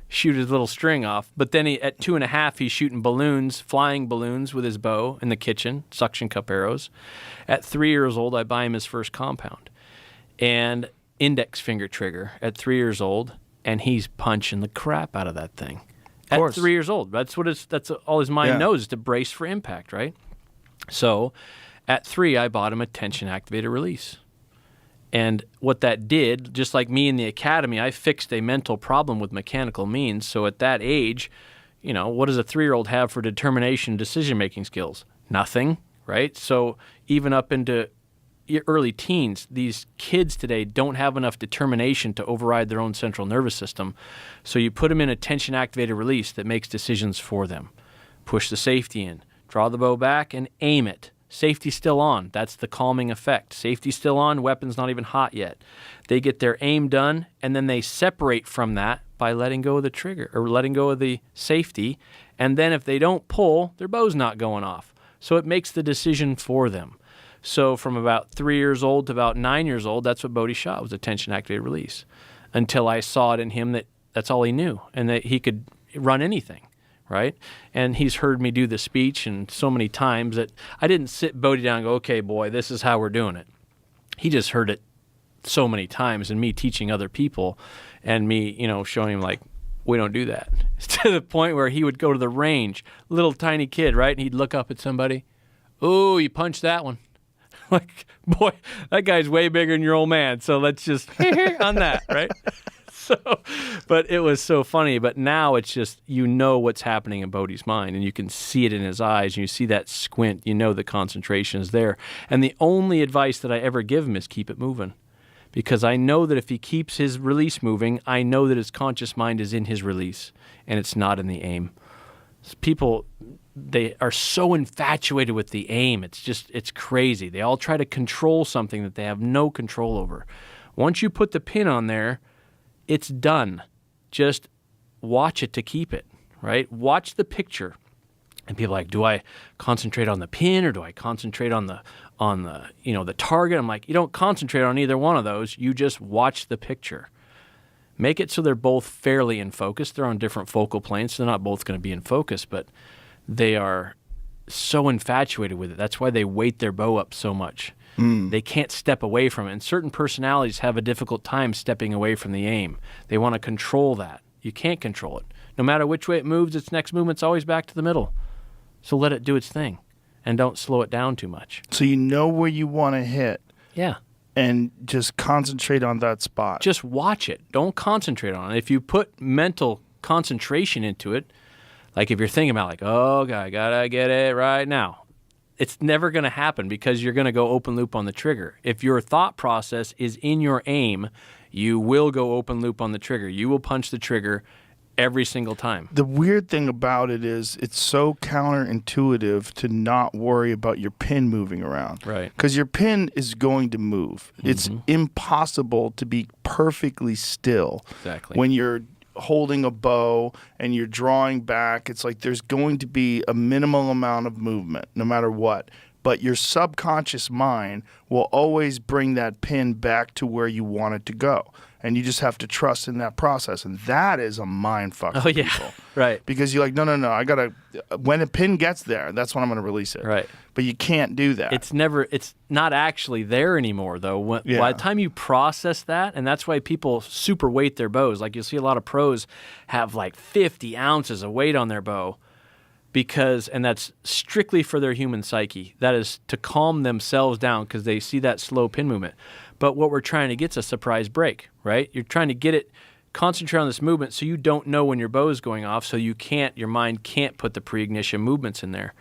shoot his little string off. But then at 2.5, he's shooting balloons, flying balloons with his bow in the kitchen, suction cup arrows. At 3 years old, I buy him his first compound. And index finger trigger at 3 years old, and he's punching the crap out of that thing. At 3 years old. That's all his mind knows, is to brace for impact, right? So at 3, I bought him a tension activated release. And what that did, just like me in the academy, I fixed a mental problem with mechanical means. So at that age, what does a 3-year-old have for determination, decision-making skills? Nothing, right? So even up into early teens, these kids today don't have enough determination to override their own central nervous system. So you put them in a tension-activated release that makes decisions for them. Push the safety in, draw the bow back, and aim it. Safety still on. That's the calming effect. Safety still on, weapon's not even hot yet. They get their aim done, and then they separate from that by letting go of the trigger or letting go of the safety. And then if they don't pull, their bow's not going off. So it makes the decision for them. So from about 3 years old to about 9 years old, that's what Bodhi shot, was a tension-activated release. Until I saw it in him that that's all he knew and that he could run anything, right? And he's heard me do the speech and so many times that I didn't sit Bodhi down and go, okay, boy, this is how we're doing it. He just heard it so many times and me teaching other people and me, showing him like, we don't do that. To the point where he would go to the range, little tiny kid, right? And he'd look up at somebody. Oh, you punched that one. Like, boy, that guy's way bigger than your old man. So let's just on that, right? So, but it was so funny. But now it's just, what's happening in Bodhi's mind, and you can see it in his eyes, and you see that squint. The concentration is there. And the only advice that I ever give him is keep it moving. Because I know that if he keeps his release moving, I know that his conscious mind is in his release, and it's not in the aim. People, they are so infatuated with the aim. It's crazy. They all try to control something that they have no control over. Once you put the pin on there, it's done. Just watch it to keep it, right? Watch the picture. And people are like, do I concentrate on the pin or do I concentrate on the the target? I'm like, you don't concentrate on either one of those. You just watch the picture. Make it so they're both fairly in focus. They're on different focal planes, so they're not both going to be in focus, but they are so infatuated with it. That's why they weight their bow up so much. They can't step away from it. And certain personalities have a difficult time stepping away from the aim. They want to control that. You can't control it. No matter which way it moves, its next movement's always back to the middle. So let it do its thing and don't slow it down too much. So you know where you want to hit. Yeah. And just concentrate on that spot. Just watch it. Don't concentrate on it. If you put mental concentration into it, like if you're thinking about like, oh, God, I gotta get it right now, it's never going to happen because you're going to go open loop on the trigger. If your thought process is in your aim, you will go open loop on the trigger. You will punch the trigger every single time. The weird thing about it is it's so counterintuitive to not worry about your pin moving around. Right. Because your pin is going to move. Mm-hmm. It's impossible to be perfectly still. Exactly. When you're holding a bow and you're drawing back, it's like there's going to be a minimal amount of movement no matter what. But your subconscious mind will always bring that pin back to where you want it to go. And you just have to trust in that process. And that is a mind fuck for people. Right. Because you're like, no, I got to, when a pin gets there, that's when I'm going to release it. Right. But you can't do that. It's not actually there anymore, though. By the time you process that, and that's why people super weight their bows. Like you'll see a lot of pros have like 50 ounces of weight on their bow. And that's strictly for their human psyche. That is to calm themselves down because they see that slow pin movement. But what we're trying to get is a surprise break, right? You're trying to get it, concentrate on this movement so you don't know when your bow is going off, so your mind can't put the pre-ignition movements in there.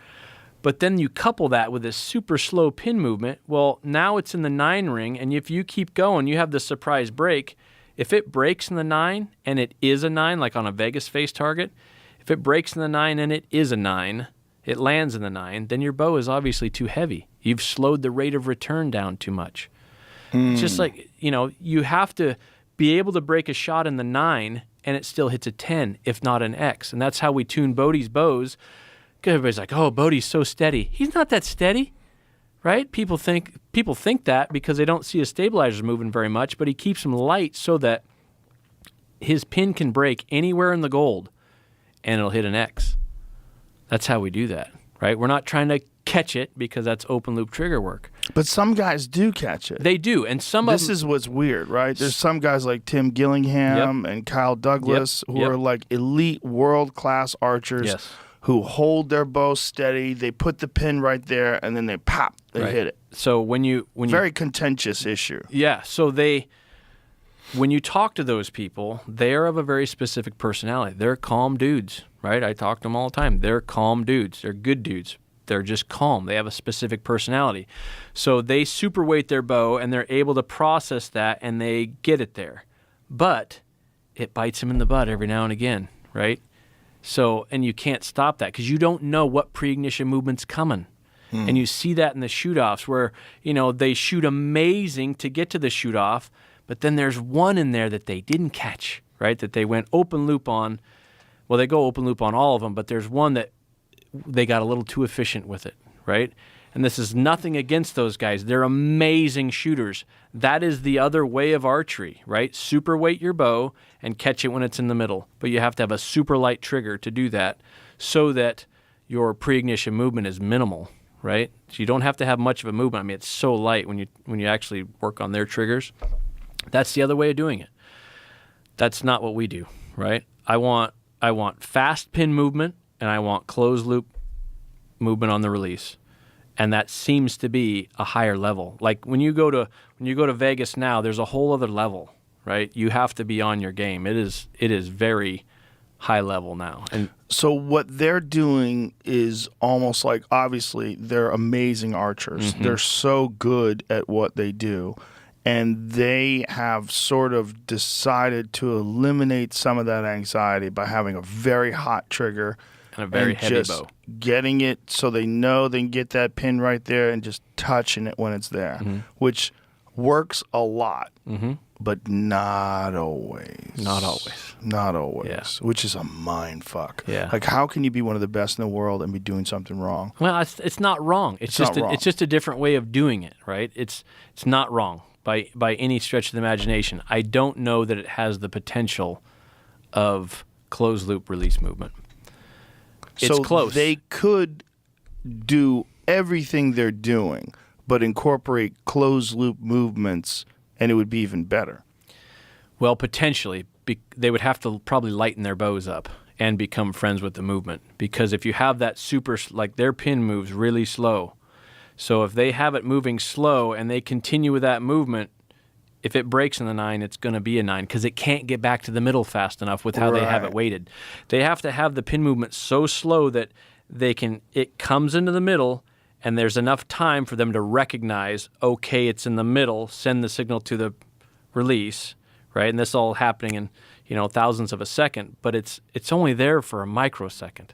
But then you couple that with this super slow pin movement. Well, now it's in the 9 ring, and if you keep going, you have the surprise break. If it breaks in the 9 and it is a 9, like on a Vegas face target, if it breaks in the 9 and it is a 9, it lands in the 9, then your bow is obviously too heavy. You've slowed the rate of return down too much. It's just like, you have to be able to break a shot in the 9 and it still hits a 10, if not an X. And that's how we tune Bodhi's bows. Because everybody's like, oh, Bodhi's so steady. He's not that steady, right? People think that because they don't see his stabilizers moving very much, but he keeps them light so that his pin can break anywhere in the gold and it'll hit an X. That's how we do that, right? We're not trying to catch it because that's open loop trigger work. But some guys do catch it. They do, and This is what's weird, right? There's some guys like Tim Gillingham and Kyle Douglas who are like elite world-class archers who hold their bow steady. They put the pin right there, and then they pop, they hit it. So when you very contentious issue. Yeah, so when you talk to those people, they're of a very specific personality. They're calm dudes, right? I talk to them all the time. They're calm dudes. They're good dudes. They're just calm. They have a specific personality. So they superweight their bow, and they're able to process that, and they get it there. But it bites them in the butt every now and again, right? So, and you can't stop that because you don't know what pre-ignition movement's coming. And you see that in the shoot-offs where, they shoot amazing to get to the shoot-off, but then there's one in there that they didn't catch, right? That they went open loop on. Well, they go open loop on all of them, but there's one that they got a little too efficient with it, right? And this is nothing against those guys. They're amazing shooters. That is the other way of archery, right? Superweight your bow and catch it when it's in the middle. But you have to have a super light trigger to do that so that your pre-ignition movement is minimal, right? So you don't have to have much of a movement. I mean, it's so light when you actually work on their triggers. That's the other way of doing it. That's not what we do, right? I want fast pin movement, and I want closed loop movement on the release. And that seems to be a higher level. Like when you go to Vegas now, there's a whole other level, right? You have to be on your game. It is very high level now. And so what they're doing is almost like, obviously they're amazing archers. Mm-hmm. They're so good at what they do. And they have sort of decided to eliminate some of that anxiety by having a very hot trigger and a very heavy just bow. Getting it so they know they can get that pin right there and just touching it when it's there, which works a lot, but not always. Not always. Not always, yeah. Which is a mind fuck. Yeah. Like, how can you be one of the best in the world and be doing something wrong? Well, it's not wrong. It's just a different way of doing it, right? It's not wrong by any stretch of the imagination. I don't know that it has the potential of closed loop release movement. It's close. They could do everything they're doing, but incorporate closed loop movements, and it would be even better. Well, potentially. They would have to probably lighten their bows up and become friends with the movement. Because if you have that like their pin moves really slow. So if they have it moving slow and they continue with that movement, if it breaks in the 9, it's going to be a 9 because it can't get back to the middle fast enough with how they have it weighted. They have to have the pin movement so slow that it comes into the middle and there's enough time for them to recognize, okay, it's in the middle, send the signal to the release, right? And this all happening in thousandths of a second, but it's only there for a microsecond,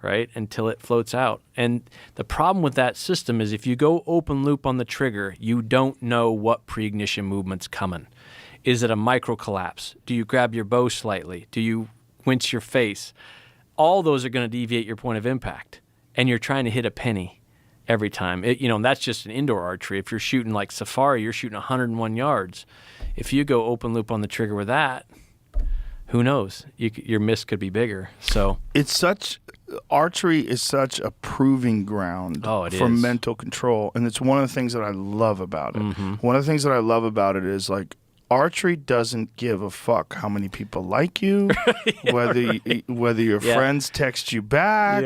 right, until it floats out. And the problem with that system is if you go open loop on the trigger, you don't know what pre-ignition movement's coming. Is it a micro collapse? Do you grab your bow slightly? Do you winch your face? All those are going to deviate your point of impact, and you're trying to hit a penny every time. And that's just an indoor archery. If you're shooting like safari, you're shooting 101 yards. If you go open loop on the trigger with that, who knows? Your miss could be bigger. So archery is such a proving ground for mental control, and it's one of the things that I love about it. One of the things that I love about it is like archery doesn't give a fuck how many people like you, whether your friends text you back,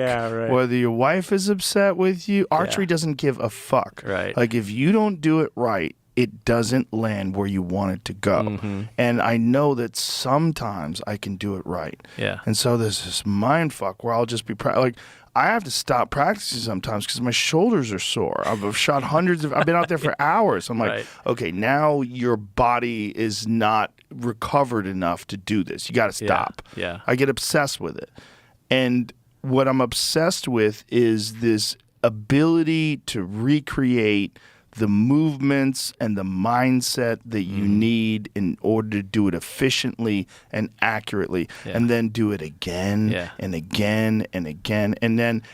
whether your wife is upset with you. Archery doesn't give a fuck. Right. Like if you don't do it right, it doesn't land where you want it to go. And I know that sometimes I can do it right. Yeah. And so there's this mind fuck where I'll just be like, I have to stop practicing sometimes because my shoulders are sore. I've shot I've been out there for hours. I'm like, okay, now your body is not recovered enough to do this. You got to stop. Yeah. I get obsessed with it. And what I'm obsessed with is this ability to recreate the movements and the mindset that you need in order to do it efficiently and accurately, and then do it again and again and again. And then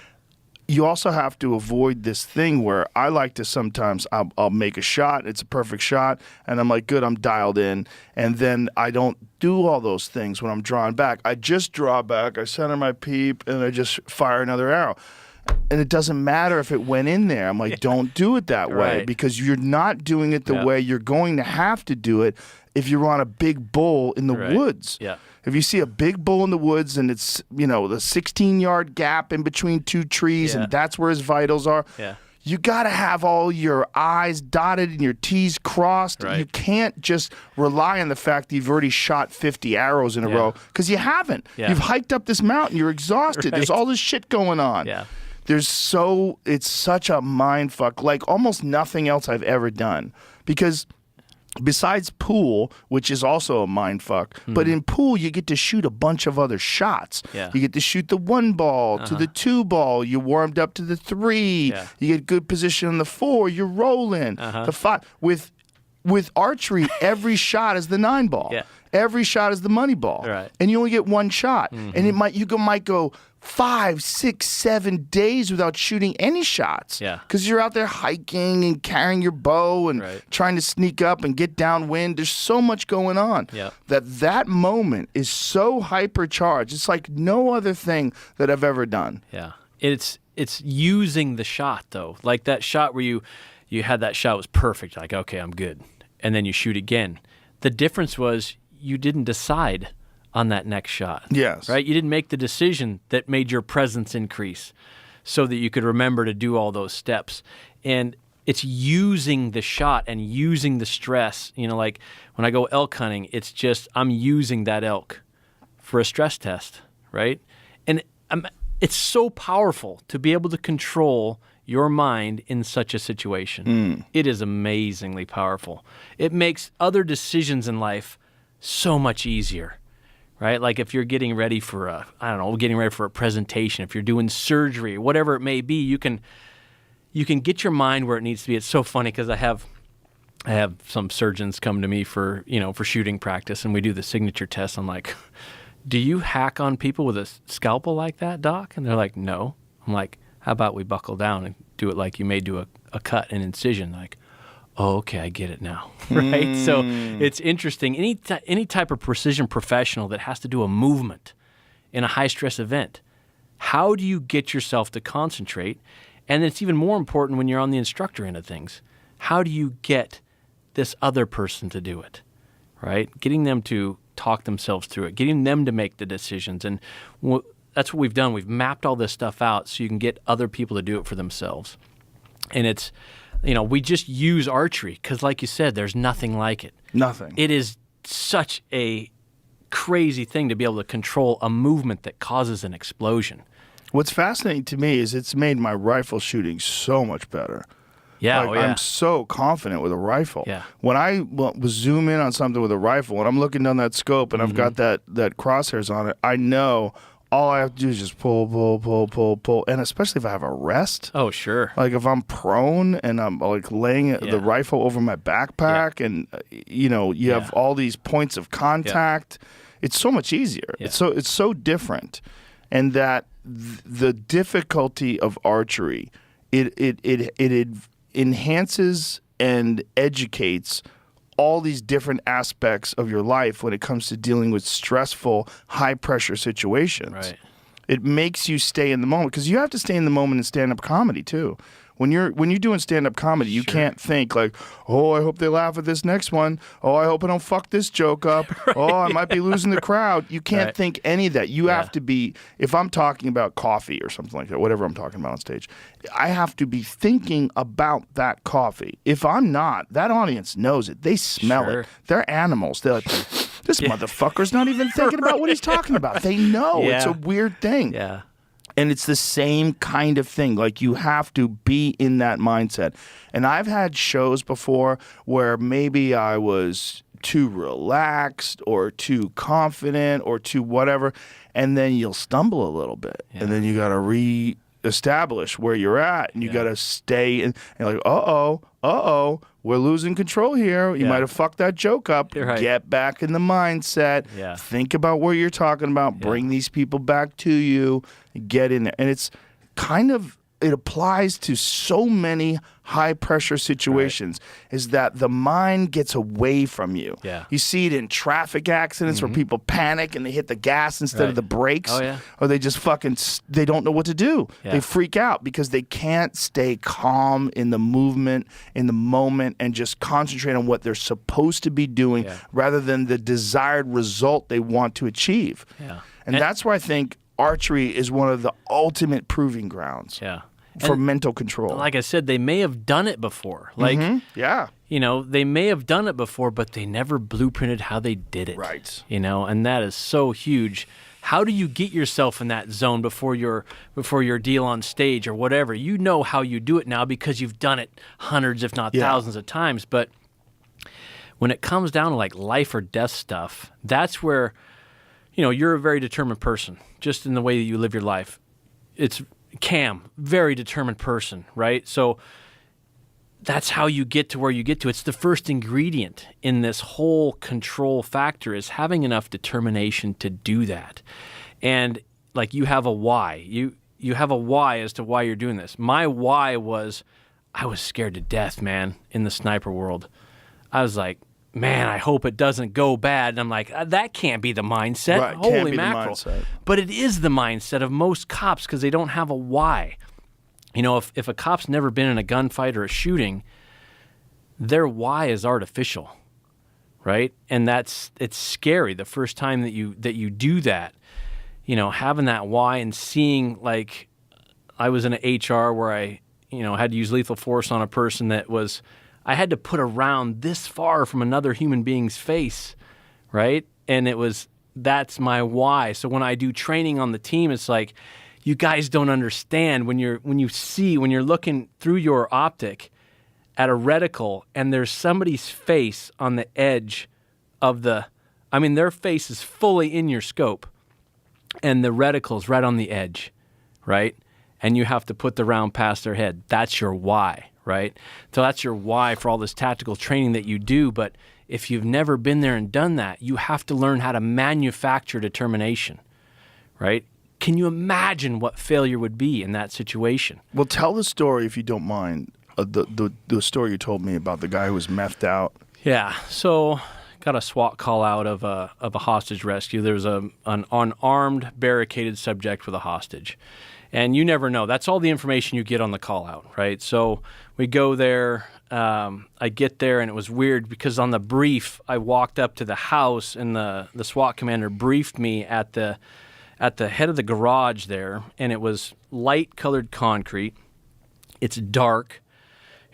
you also have to avoid this thing where I like to sometimes I'll make a shot, it's a perfect shot, and I'm like, good, I'm dialed in. And then I don't do all those things when I'm drawing back. I just draw back, I center my peep, and I just fire another arrow. And it doesn't matter if it went in there. I'm like, don't do it that way because you're not doing it the way you're going to have to do it if you're on a big bull in the woods. Yeah. If you see a big bull in the woods and it's, the 16-yard gap in between two trees and that's where his vitals are, you got to have all your I's dotted and your T's crossed. Right. You can't just rely on the fact that you've already shot 50 arrows in a row, because you haven't. Yeah. You've hiked up this mountain. You're exhausted. Right. There's all this shit going on. Yeah. It's such a mind fuck, like almost nothing else I've ever done, because besides pool, which is also a mind fuck, but in pool you get to shoot a bunch of other shots. Yeah. You get to shoot the 1 ball to the 2 ball. You warmed up to the 3. Yeah. You get good position on the 4. You're rolling the 5. With archery, every shot is the 9 ball. Yeah. Every shot is the money ball. Right. And you only get 1 shot, and you might go 5, 6, 7 days without shooting any shots. Yeah. Because you're out there hiking and carrying your bow and trying to sneak up and get downwind. There's so much going on. Yeah. That moment is so hypercharged. It's like no other thing that I've ever done. Yeah. It's using the shot, though. Like that shot where you had that shot was perfect. Like, okay, I'm good. And then you shoot again. The difference was you didn't decide on that next shot. Yes. Right? You didn't make the decision that made your presence increase so that you could remember to do all those steps. And it's using the shot and using the stress. You know, like when I go elk hunting, it's just I'm using that elk for a stress test, right? And it's so powerful to be able to control your mind in such a situation. It is amazingly powerful. It makes other decisions in life so much easier. Right? Like if you're getting ready for a presentation, if you're doing surgery, whatever it may be, you can get your mind where it needs to be. It's so funny because I have some surgeons come to me for shooting practice, and we do the signature test. I'm like, do you hack on people with a scalpel like that, Doc? And they're like, no. I'm like, how about we buckle down and do it like you may do a cut, an incision? Like, oh, okay, I get it now, right? So it's interesting. Any type of precision professional that has to do a movement in a high-stress event, how do you get yourself to concentrate? And it's even more important when you're on the instructor end of things. How do you get this other person to do it, right? Getting them to talk themselves through it, getting them to make the decisions. And that's what we've done. We've mapped all this stuff out so you can get other people to do it for themselves. And it's... we just use archery because, like you said, there's nothing like it. Nothing. It is such a crazy thing to be able to control a movement that causes an explosion. What's fascinating to me is it's made my rifle shooting so much better. Yeah, I'm so confident with a rifle. Yeah. When I zoom in on something with a rifle, when I'm looking down that scope and I've got that crosshairs on it, I know all I have to do is just pull, and especially if I have a rest. Oh, sure. Like if I'm prone and I'm like laying the rifle over my backpack, and you have all these points of contact. It's so much easier. Yeah. It's so different, and that the difficulty of archery, it enhances and educates all these different aspects of your life when it comes to dealing with stressful, high-pressure situations. Right. It makes you stay in the moment, because you have to stay in the moment in stand-up comedy, too. When you're doing stand-up comedy, you can't think like, oh, I hope they laugh at this next one. Oh, I hope I don't fuck this joke up. Oh, I might be losing the crowd. You can't think any of that. You have to be, if I'm talking about coffee or something like that, whatever I'm talking about on stage, I have to be thinking about that coffee. If I'm not, that audience knows it. They smell it. They're animals. They're like, this motherfucker's not even thinking about what he's talking about. They know. It's a weird thing. Yeah. And it's the same kind of thing. Like, you have to be in that mindset. And I've had shows before where maybe I was too relaxed or too confident or too whatever, and then you'll stumble a little bit. Yeah. And then you got to reestablish where you're at, and you got to stay in. And like, uh-oh, we're losing control here. You might have fucked that joke up. Right. Get back in the mindset. Yeah. Think about what you're talking about. Bring these people back to you. Get in there. And it's kind of, it applies to so many high pressure situations, is that the mind gets away from you. Yeah. You see it in traffic accidents where people panic and they hit the gas instead of the brakes. Oh, yeah. Or they just they don't know what to do. Yeah. They freak out because they can't stay calm in the movement, in the moment, and just concentrate on what they're supposed to be doing rather than the desired result they want to achieve. Yeah. And that's why I think archery is one of the ultimate proving grounds. Yeah. for mental control. Like I said, they may have done it before. Like, yeah. They may have done it before, but they never blueprinted how they did it. Right. And that is so huge. How do you get yourself in that zone before your deal on stage or whatever? You know how you do it now because you've done it hundreds, if not thousands of times. But when it comes down to like life or death stuff, that's where, you're a very determined person, just in the way that you live your life. It's Cam, very determined person, right? So that's how you get to where you get to. It's the first ingredient in this whole control factor is having enough determination to do that. And like you have a why. You have a why as to why you're doing this. My why was I was scared to death, man, in the sniper world. I was like, man, I hope it doesn't go bad. And I'm like, that can't be the mindset. Right, Holy can't be mackerel. the mindset. But it is the mindset of most cops because they don't have a why. If a cop's never been in a gunfight or a shooting, their why is artificial, right? And it's scary the first time that you do that. Having that why and seeing, like, I was in an HR where I, had to use lethal force on a person that was, I had to put a round this far from another human being's face, right? And that's my why. So when I do training on the team, it's like, you guys don't understand when you're looking through your optic at a reticle and there's somebody's face on the edge of their face is fully in your scope and the reticle's right on the edge, right? And you have to put the round past their head. That's your why, right? So that's your why for all this tactical training that you do. But if you've never been there and done that, you have to learn how to manufacture determination, right? Can you imagine what failure would be in that situation? Well, tell the story, if you don't mind, the story you told me about the guy who was methed out. Yeah, so got a SWAT call out of a hostage rescue. There was an unarmed, barricaded subject with a hostage. And you never know. That's all the information you get on the call out, right? So we go there. I get there, and it was weird because on the brief, I walked up to the house, and the SWAT commander briefed me at the head of the garage there, and it was light-colored concrete. It's dark.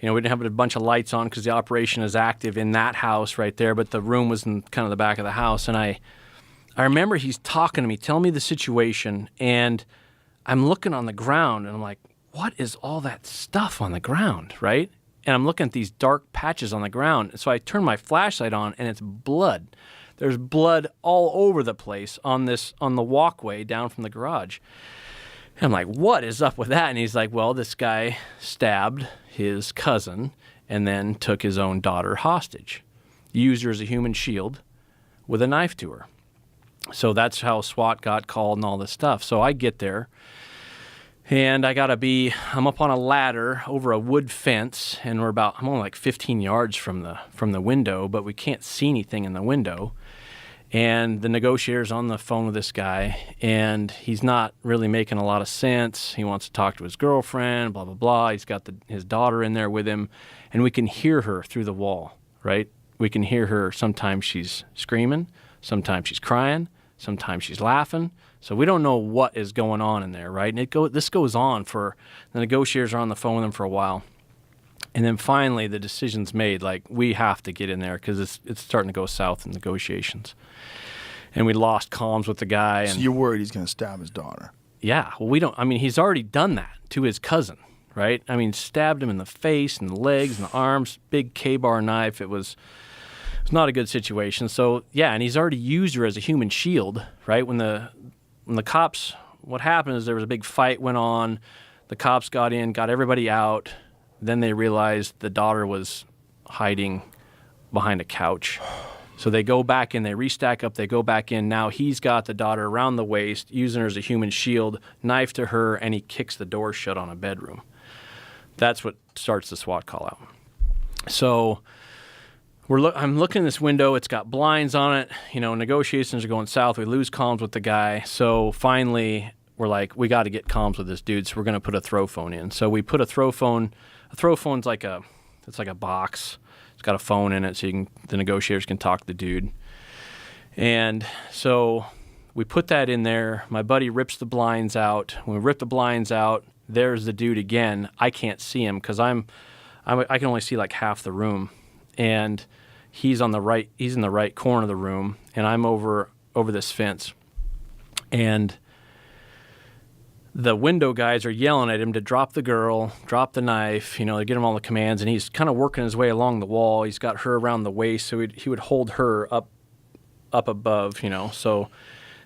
We didn't have a bunch of lights on because the operation is active in that house right there, but the room was in kind of the back of the house. And I remember he's talking to me, telling me the situation, and I'm looking on the ground, and I'm like, what is all that stuff on the ground, right? And I'm looking at these dark patches on the ground. So I turn my flashlight on, and it's blood. There's blood all over the place on the walkway down from the garage. And I'm like, what is up with that? And he's like, well, this guy stabbed his cousin and then took his own daughter hostage, used her as a human shield with a knife to her. So that's how SWAT got called and all this stuff. So I get there, and I'm up on a ladder over a wood fence, and I'm only like 15 yards from the window, but we can't see anything in the window. And the negotiator's on the phone with this guy, and he's not really making a lot of sense. He wants to talk to his girlfriend, blah, blah, blah. He's got his daughter in there with him, and we can hear her through the wall, right? We can hear her. Sometimes she's screaming, sometimes she's crying, sometimes she's laughing. So we don't know what is going on in there, right? And this goes on the negotiators are on the phone with him for a while. And then finally the decision's made, like, we have to get in there because it's starting to go south in negotiations. And we lost comms with the guy. And so you're worried he's going to stab his daughter? Yeah. Well, he's already done that to his cousin, right? Stabbed him in the face and the legs and the arms, big K-bar knife. It was not a good situation. So, yeah, and he's already used her as a human shield, right? When the cops, what happened is there was a big fight went on. The cops got in, got everybody out. Then they realized the daughter was hiding behind a couch. So they go back in, they restack up, they go back in. Now he's got the daughter around the waist, using her as a human shield, knife to her, and he kicks the door shut on a bedroom. That's what starts the SWAT call out. So I'm looking in this window. It's got blinds on it. Negotiations are going south. We lose comms with the guy. So finally, we're like, we got to get comms with this dude. So we're going to put a throw phone in. So we put a throw phone. A throw phone's like a box. It's got a phone in it, so the negotiators can talk to the dude. And so we put that in there. My buddy rips the blinds out. When we rip the blinds out, there's the dude again. I can't see him because I can only see like half the room, and he's in the right corner of the room, and I'm over this fence, and the window guys are yelling at him to drop the girl, drop the knife, they get him all the commands, and he's kind of working his way along the wall. He's got her around the waist, so he would hold her up above, so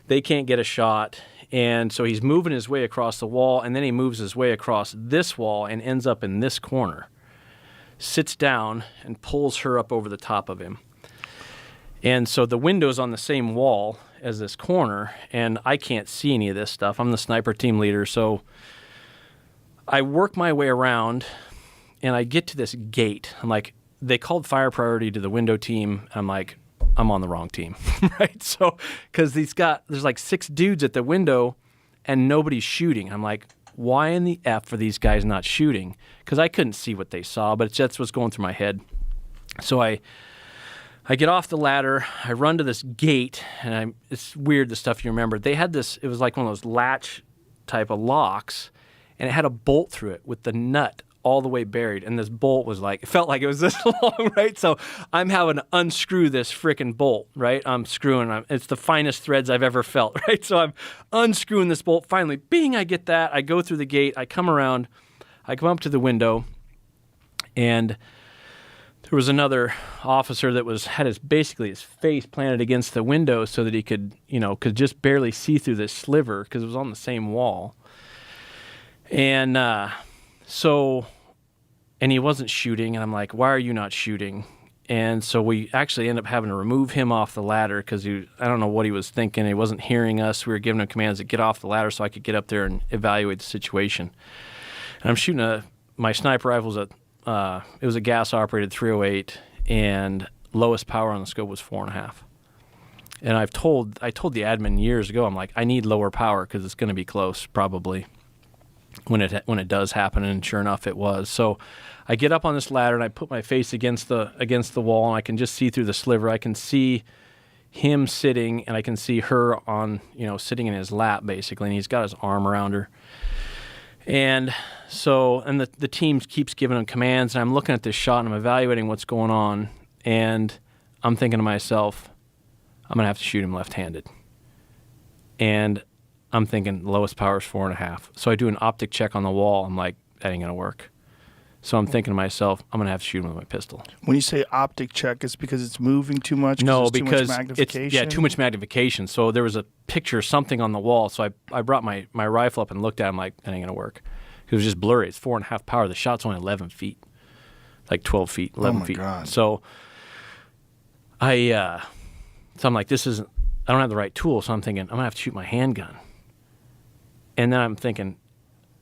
they can't get a shot. And so he's moving his way across the wall, and then he moves his way across this wall and ends up in this corner, sits down and pulls her up over the top of him. And so the window's on the same wall as this corner, and I can't see any of this stuff. I'm the sniper team leader, so I work my way around, and I get to this gate. I'm like, they called fire priority to the window team. I'm like, I'm on the wrong team, right? So, because there's like 6 dudes at the window, and nobody's shooting. I'm like, why in the F are these guys not shooting? Because I couldn't see what they saw, but that's what's going through my head. So I get off the ladder, I run to this gate, and it's weird, the stuff you remember. They had this, it was like one of those latch type of locks, and it had a bolt through it with the nut all the way buried, and this bolt was like, it felt like it was this long, right? So I'm having to unscrew this freaking bolt, right? I'm screwing, it's the finest threads I've ever felt, right? So I'm unscrewing this bolt. Finally, bing, I get that. I go through the gate, I come around, I come up to the window, and there was another officer that had basically his face planted against the window so that he could just barely see through this sliver because it was on the same wall. And and he wasn't shooting, and I'm like, why are you not shooting? And so we actually end up having to remove him off the ladder because I don't know what he was thinking. He wasn't hearing us. We were giving him commands to get off the ladder so I could get up there and evaluate the situation. And I'm shooting my sniper rifle's it was a gas-operated 308, and lowest power on the scope was 4.5. And I told the admin years ago, I'm like, I need lower power because it's going to be close probably when it does happen, and sure enough, it was. So I get up on this ladder and I put my face against the wall, and I can just see through the sliver. I can see him sitting, and I can see her on sitting in his lap basically, and he's got his arm around her. And so, and the team keeps giving him commands, and I'm looking at this shot, and I'm evaluating what's going on, and I'm thinking to myself, I'm going to have to shoot him left-handed. And I'm thinking lowest power is 4.5. So I do an optic check on the wall. I'm like, that ain't going to work. So I'm thinking to myself, I'm going to have to shoot him with my pistol. When you say optic check, it's because it's moving too much? No, there's because too much magnification? too much magnification. So there was a picture, something on the wall. So I brought my rifle up and looked at it. I'm like, that ain't going to work. It was just blurry. It's 4.5 power. The shot's only 11 feet, like 12 feet, 11 feet. Oh, my God. So I'm like, I don't have the right tool. So I'm thinking, I'm going to have to shoot my handgun. And then I'm thinking,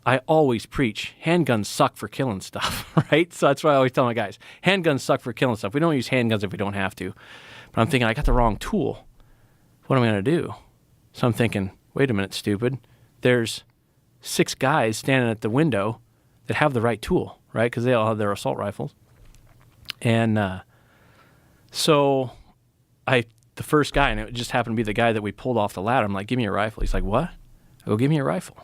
I always preach, handguns suck for killing stuff, right? So that's why I always tell my guys, handguns suck for killing stuff. We don't use handguns if we don't have to. But I'm thinking, I got the wrong tool. What am I going to do? So I'm thinking, wait a minute, stupid. There's 6 guys standing at the window that have the right tool, right? Because they all have their assault rifles. And so the first guy, and it just happened to be the guy that we pulled off the ladder, I'm like, give me your rifle. He's like, what? I go, give me your rifle.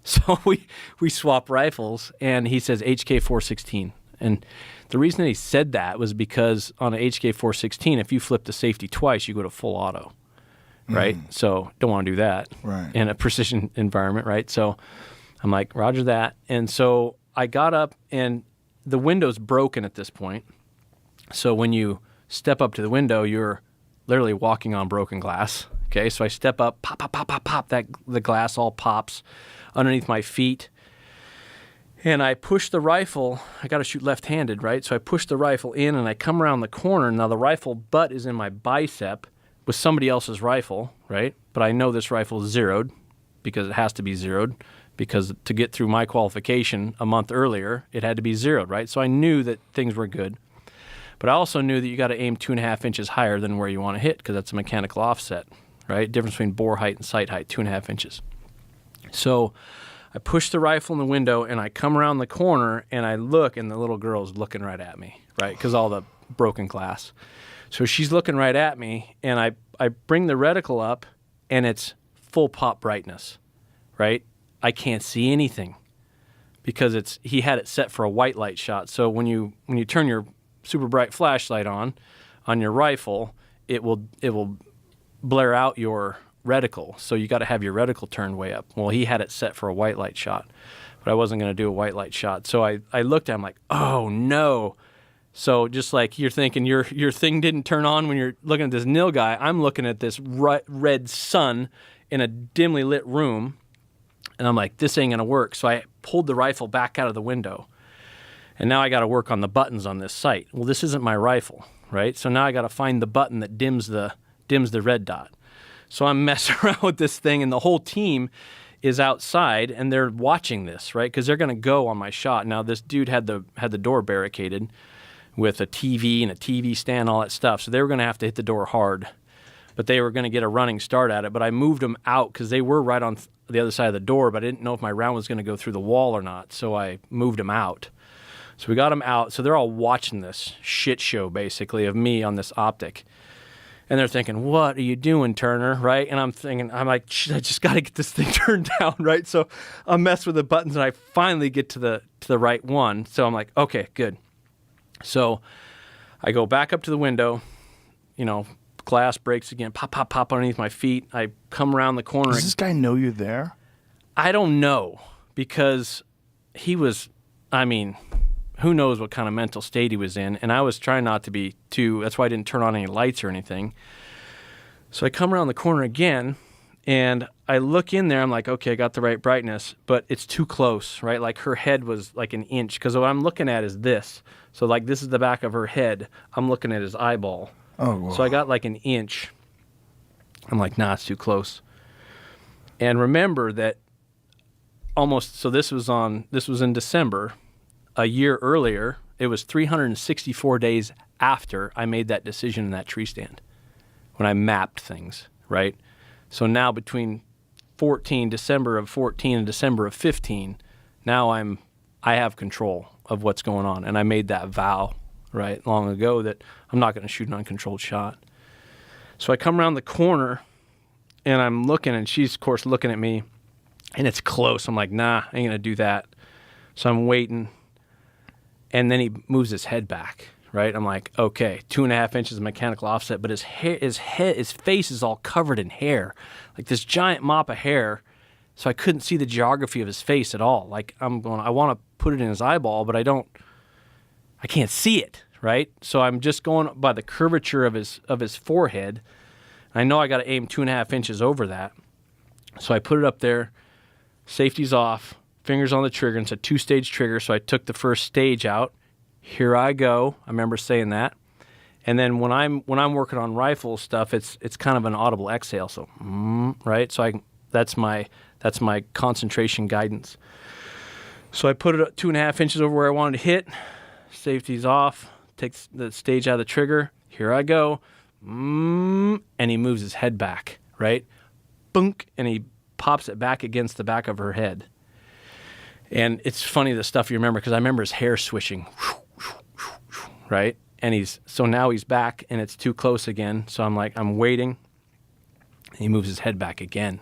So we swap rifles, and he says HK 416. And the reason that he said that was because on an HK 416, if you flip the safety twice, you go to full auto, right? So don't want to do that in a precision environment, right? So I'm like, roger that. And so I got up, and the window's broken at this point. So when you step up to the window, you're literally walking on broken glass. Okay, so I step up, pop, pop, pop, pop, pop. The glass all pops underneath my feet. And I push the rifle. I got to shoot left-handed, right? So I push the rifle in, and I come around the corner. Now the rifle butt is in my bicep with somebody else's rifle, right? But I know this rifle is zeroed because it has to be zeroed, because to get through my qualification a month earlier, it had to be zeroed, right? So I knew that things were good. But I also knew that you got to aim 2.5 inches higher than where you want to hit, because that's a mechanical offset, right? Difference between bore height and sight height, 2.5 inches. So I push the rifle in the window, and I come around the corner, and I look, and the little girl's looking right at me, right? Because all the broken glass. So she's looking right at me, and I bring the reticle up, and it's full pop brightness, right? I can't see anything. because he had it set for a white light shot. So when you turn your super bright flashlight on your rifle, it will blare out your reticle. So you got to have your reticle turned way up. Well, he had it set for a white light shot, but I wasn't going to do a white light shot. So I looked at him like, oh no. So just like you're thinking your thing didn't turn on when you're looking at this nil guy, I'm looking at this red sun in a dimly lit room, and I'm like, this ain't going to work. So I pulled the rifle back out of the window, and now I got to work on the buttons on this sight. Well, this isn't my rifle, right? So now I got to find the button that dims the red dot. So I'm messing around with this thing, and the whole team is outside, and they're watching this, right? Because they're going to go on my shot. Now this dude had the door barricaded with a TV and a TV stand, all that stuff. So they were going to have to hit the door hard, but they were going to get a running start at it. But I moved them out because they were right on the other side of the door, but I didn't know if my round was going to go through the wall or not. So I moved them out. So we got them out. So they're all watching this shit show, basically, of me on this optic. And they're thinking, what are you doing, Turner, right? And I'm thinking, I'm like, I just got to get this thing turned down, right? So I mess with the buttons, and I finally get to the right one. So I'm like, okay, good. So I go back up to the window, glass breaks again, pop, pop, pop underneath my feet. I come around the corner. Does this guy know you're there? I don't know, because he was, who knows what kind of mental state he was in. And I was trying not to be that's why I didn't turn on any lights or anything. So I come around the corner again, and I look in there. I'm like, okay, I got the right brightness, but it's too close, right? Like her head was like an inch, because what I'm looking at is this. So like this is the back of her head. I'm looking at his eyeball. Oh, wow. So I got like an inch. I'm like, nah, it's too close. And remember that this was in December. A year earlier, it was 364 days after I made that decision in that tree stand when I mapped things, right? So now between December of 14 and December of 15, now I have control of what's going on. And I made that vow, right, long ago that I'm not going to shoot an uncontrolled shot. So I come around the corner, and I'm looking, and she's, of course, looking at me, and it's close. I'm like, nah, I ain't going to do that. So I'm waiting, and then he moves his head back, right? I'm like, okay, 2.5 inches of mechanical offset, but his face is all covered in hair, like this giant mop of hair. So I couldn't see the geography of his face at all. Like I want to put it in his eyeball, but I can't see it, right? So I'm just going by the curvature of his forehead. I know I got to aim 2.5 inches over that. So I put it up there, safety's off, fingers on the trigger. It's a 2-stage trigger, so I took the first stage out. Here I go. I remember saying that. And then when I'm working on rifle stuff, it's kind of an audible exhale. So right. So that's my concentration guidance. So I put it 2.5 inches over where I wanted to hit. Safety's off. Takes the stage out of the trigger. Here I go. And he moves his head back. Right. Bunk, and he pops it back against the back of her head. And it's funny, the stuff you remember, because I remember his hair swishing, right? And now he's back, and it's too close again. So I'm waiting. He moves his head back again.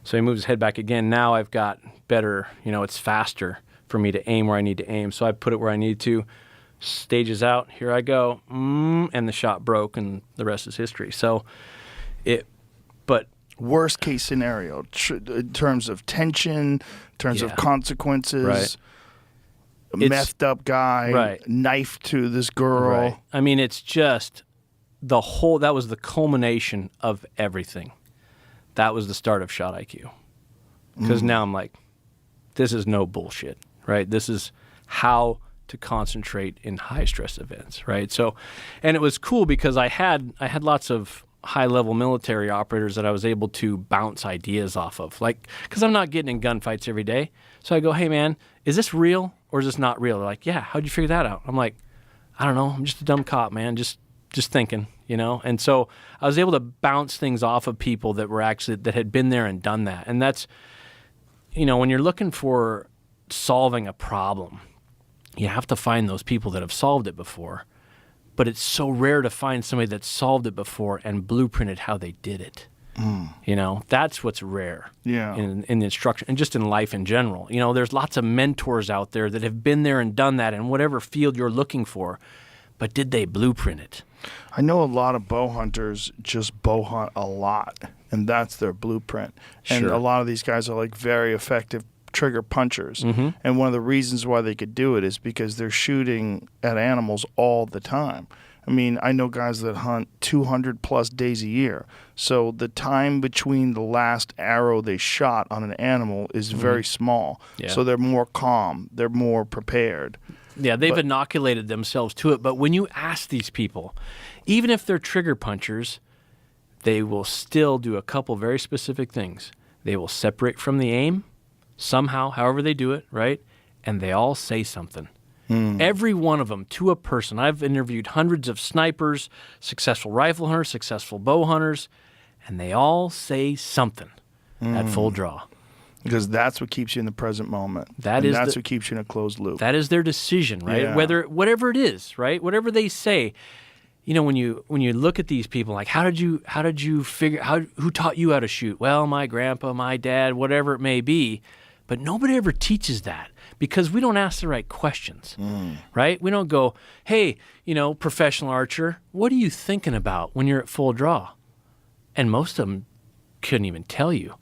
So he moves his head back again. Now I've got better, it's faster for me to aim where I need to aim. So I put it where I need to. Stages out. Here I go. And the shot broke, and the rest is history. So but worst case scenario in terms of tension, in terms of consequences. Right. Methed up guy, right. Knife to this girl. Right. I mean, it's just that was the culmination of everything. That was the start of Shot IQ. Because now I'm like, this is no bullshit, right? This is how to concentrate in high stress events, right? So, and it was cool because I had lots of high-level military operators that I was able to bounce ideas off of. Like, because I'm not getting in gunfights every day. So I go, hey, man, is this real or is this not real? They're like, yeah, how'd you figure that out? I'm like, I don't know. I'm just a dumb cop, man. Just thinking, And so I was able to bounce things off of people that had been there and done that. And that's, when you're looking for solving a problem, you have to find those people that have solved it before. But it's so rare to find somebody that solved it before and blueprinted how they did it. You know, that's what's rare Yeah. in the instruction and just in life in general. You know, there's lots of mentors out there that have been there and done that in whatever field you're looking for, but did they blueprint it? I know a lot of bow hunters just bow hunt a lot, and that's their blueprint. And Sure. a lot of these guys are like very effective trigger punchers. And one of the reasons why they could do it is because they're shooting at animals all the time. I mean, I know guys that hunt 200 plus days a year. So the time between the last arrow they shot on an animal is very small. Yeah. So they're more calm. They're more prepared. Yeah, they've inoculated themselves to it. But when you ask these people, even if they're trigger punchers, they will still do a couple very specific things. They will separate from the aim somehow, however they do it, right? And they all say something. Every one of them to a person. I've interviewed hundreds of snipers, successful rifle hunters, successful bow hunters, and they all say something at full draw. Because that's what keeps you in the present moment. That's what keeps you in a closed loop. That is their decision, right? Yeah. Whatever it is, right? Whatever they say. You know, when you look at these people, like how did you figure who taught you how to shoot? Well, my grandpa, my dad, whatever it may be. But nobody ever teaches that because we don't ask the right questions, right? We don't go, hey, you know, professional archer, what are you thinking about when you're at full draw? And most of them couldn't even tell you.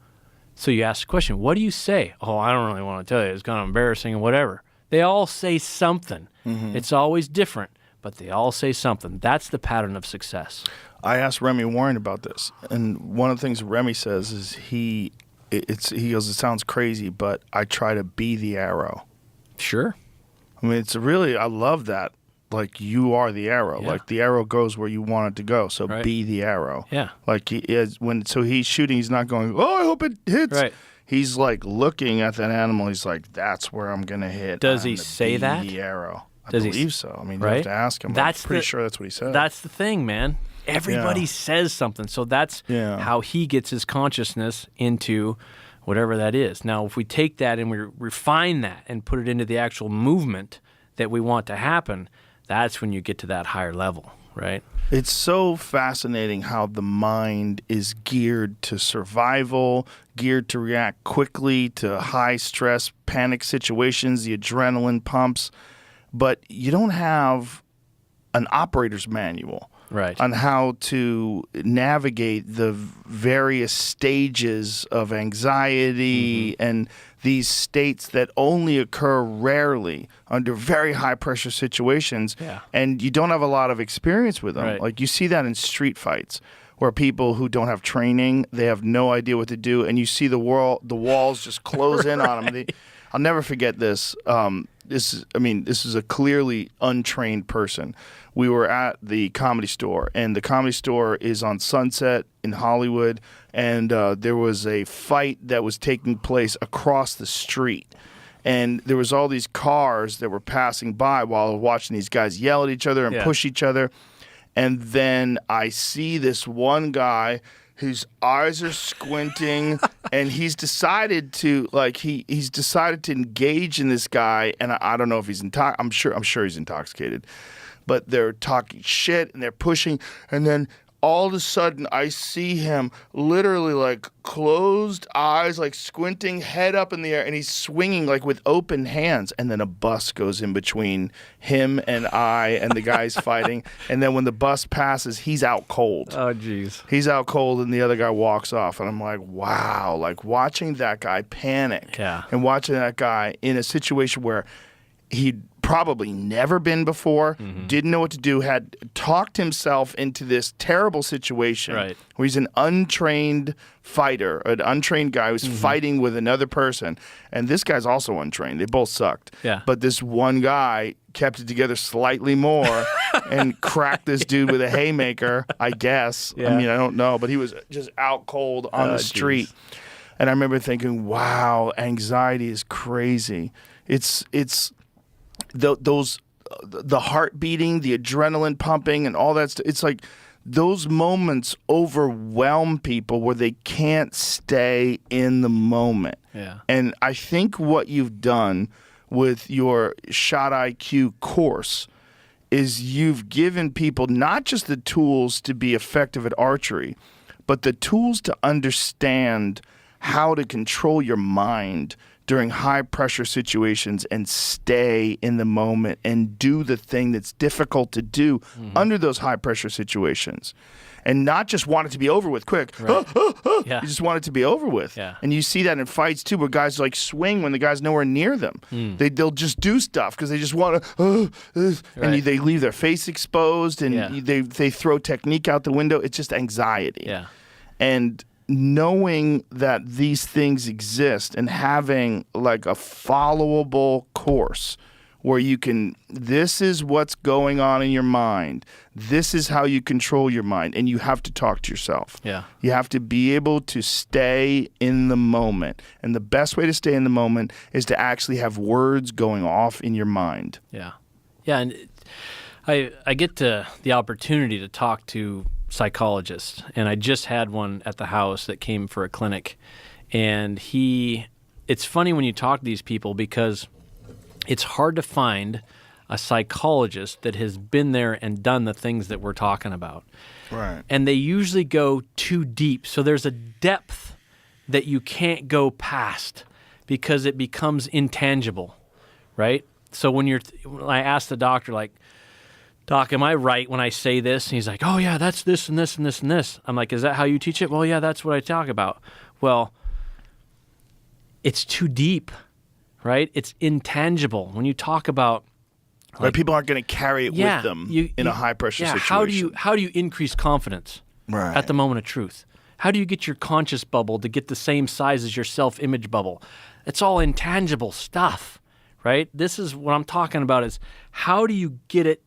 So you ask the question, what do you say? Oh, I don't really want to tell you. It's kind of embarrassing and whatever. They all say something. It's always different, but they all say something. That's the pattern of success. I asked Remy Warren about this, and one of the things Remy says is he goes, it sounds crazy, but I try to be the arrow. Sure. I mean, I love that. Like, you are the arrow. Yeah. Like, the arrow goes where you want it to go, so Right. be the arrow. Yeah. Like, so he's shooting, he's not going, oh, I hope it hits. Right. He's, like, looking at that animal, he's like, that's where I'm going to hit. Does I'm he gonna say be that? the arrow. I Does he believe so. I mean, you right? have to ask him. That's I'm pretty the- sure that's what he said. That's the thing, man. Everybody Yeah. says something. So that's Yeah. how he gets his consciousness into whatever that is. Now, if we take that and we refine that and put it into the actual movement that we want to happen, that's when you get to that higher level, right? It's so fascinating how the mind is geared to survival, geared to react quickly to high stress, panic situations, the adrenaline pumps, but you don't have an operator's manual Right. on how to navigate the various stages of anxiety and these states that only occur rarely under very high pressure situations. Yeah. And you don't have a lot of experience with them. Right. Like, you see that in street fights where people who don't have training, they have no idea what to do, and you see the walls just close in on them. I'll never forget this. This is a clearly untrained person. We were at the Comedy Store, and the Comedy Store is on Sunset in Hollywood, and there was a fight that was taking place across the street. And there was all these cars that were passing by while I was watching these guys yell at each other and Yeah. push each other. And then I see this one guy whose eyes are squinting, and he's decided to he's decided to engage in this guy. And I don't know if he's I'm sure he's intoxicated, but they're talking shit and they're pushing, and then all of a sudden I see him literally like closed eyes, like squinting, head up in the air, and he's swinging like with open hands, and then a bus goes in between him and the guys fighting, and then when the bus passes, he's out cold. Oh, geez. He's out cold, and the other guy walks off, and I'm like, wow, like watching that guy panic, Yeah. and watching that guy in a situation where he'd probably never been before, didn't know what to do, had talked himself into this terrible situation Right. where he's an untrained fighter, an untrained guy who's fighting with another person, and this guy's also untrained. They both sucked. Yeah. But this one guy kept it together slightly more and cracked this dude with a haymaker, I guess. Yeah. I mean, I don't know, but he was just out cold on the street. Geez. And I remember thinking, wow, anxiety is crazy. It's the heart beating, the adrenaline pumping, and all that stuff. It's like those moments overwhelm people where they can't stay in the moment. Yeah. And I think what you've done with your Shot IQ course is you've given people not just the tools to be effective at archery, but the tools to understand how to control your mind during high pressure situations and stay in the moment and do the thing that's difficult to do under those high pressure situations. And not just want it to be over with quick. Right. You just want it to be over with. Yeah. And you see that in fights too, where guys like swing when the guy's nowhere near them. They'll just do stuff because they just want to, and they leave their face exposed, and they throw technique out the window. It's just anxiety. Yeah. And knowing that these things exist and having like a followable course where you can, this is what's going on in your mind. This is how you control your mind. And you have to talk to yourself. Yeah. You have to be able to stay in the moment. And the best way to stay in the moment is to actually have words going off in your mind. Yeah. Yeah. And I get the opportunity to talk to psychologists. And I just had one at the house that came for a clinic. And it's funny when you talk to these people because it's hard to find a psychologist that has been there and done the things that we're talking about. Right. And they usually go too deep. So there's a depth that you can't go past because it becomes intangible, right? So when I asked the doctor, like, Doc, am I right when I say this? And he's like, oh, yeah, that's this and this and this and this. I'm like, is that how you teach it? Well, yeah, that's what I talk about. Well, it's too deep. Right? It's intangible. When you talk about right, people aren't going to carry it with them in a high pressure situation. How do you increase confidence at the moment of truth? How do you get your conscious bubble to get the same size as your self-image bubble? It's all intangible stuff, right? This is what I'm talking about is how do you get it?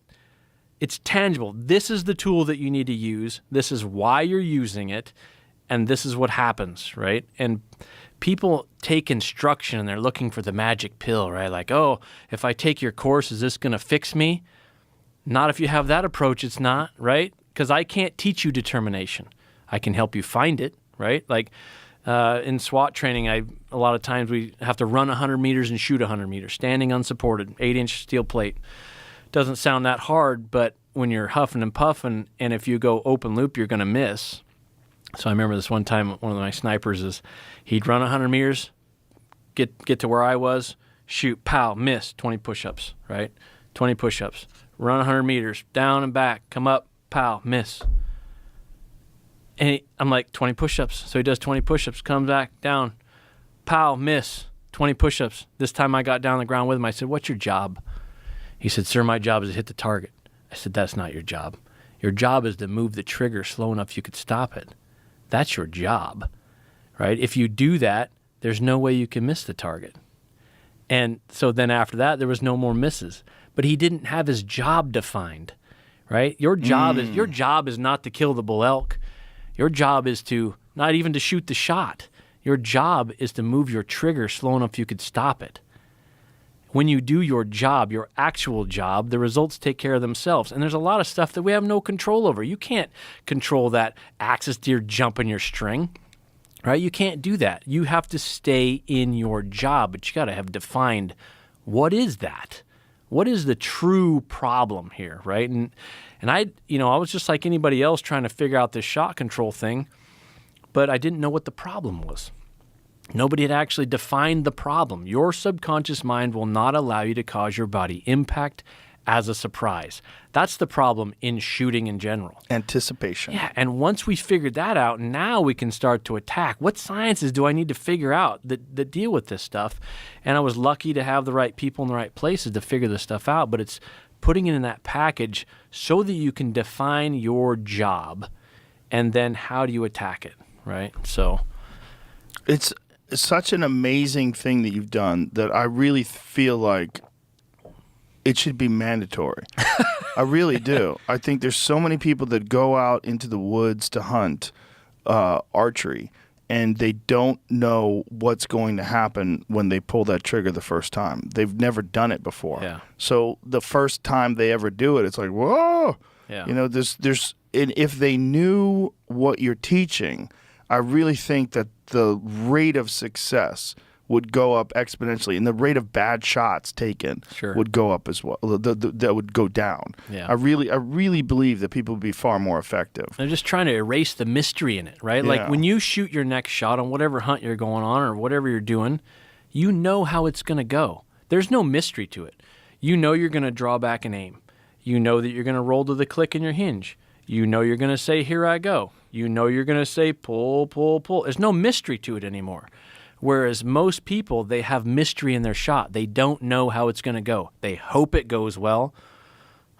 It's tangible. This is the tool that you need to use. This is why you're using it. And this is what happens, right? And people take instruction and they're looking for the magic pill, right? Like, oh, if I take your course, is this going to fix me? Not if you have that approach, it's not, right? Because I can't teach you determination. I can help you find it, right? Like in SWAT training, a lot of times we have to run 100 meters and shoot 100 meters, standing unsupported, 8-inch steel plate. Doesn't sound that hard, but when you're huffing and puffing, and if you go open loop, you're going to miss. So I remember this one time, one of my snipers he'd run 100 meters, get to where I was, shoot, pow, miss, 20 push-ups, right? 20 push-ups. Run 100 meters, down and back, come up, pow, miss. And I'm like, 20 push-ups. So he does 20 push-ups, comes back, down, pow, miss, 20 push-ups. This time I got down on the ground with him. I said, what's your job? He said, sir, my job is to hit the target. I said, that's not your job. Your job is to move the trigger slow enough you could stop it. That's your job, right? If you do that, there's no way you can miss the target. And so then after that, there was no more misses. But he didn't have his job defined, right? Your job is not to kill the bull elk. Your job is to not even to shoot the shot. Your job is to move your trigger slow enough you could stop it. When you do your job, your actual job, the results take care of themselves. And there's a lot of stuff that we have no control over. You can't control that axis deer jump in your string, right? You can't do that. You have to stay in your job, but you got to have defined what is that? What is the true problem here, right? And I was just like anybody else trying to figure out this shot control thing, but I didn't know what the problem was. Nobody had actually defined the problem. Your subconscious mind will not allow you to cause your body impact as a surprise. That's the problem in shooting in general. Anticipation. Yeah, and once we figured that out, now we can start to attack. What sciences do I need to figure out that deal with this stuff? And I was lucky to have the right people in the right places to figure this stuff out, but it's putting it in that package so that you can define your job and then how do you attack it, right? So it's such an amazing thing that you've done that I really feel like it should be mandatory. I really do. I think there's so many people that go out into the woods to hunt archery, and they don't know what's going to happen when they pull that trigger the first time. They've never done it before. Yeah. So the first time they ever do it, it's like, whoa. Yeah. And if they knew what you're teaching, I really think that the rate of success would go up exponentially, and the rate of bad shots taken would go up as well. That would go down. Yeah. I really believe that people would be far more effective. They're just trying to erase the mystery in it, right? Yeah. Like when you shoot your next shot on whatever hunt you're going on or whatever you're doing, you know how it's going to go. There's no mystery to it. You know you're going to draw back and aim. You know that you're going to roll to the click in your hinge. You know you're going to say, here I go. You know you're going to say, pull, pull, pull. There's no mystery to it anymore. Whereas most people, they have mystery in their shot. They don't know how it's going to go. They hope it goes well.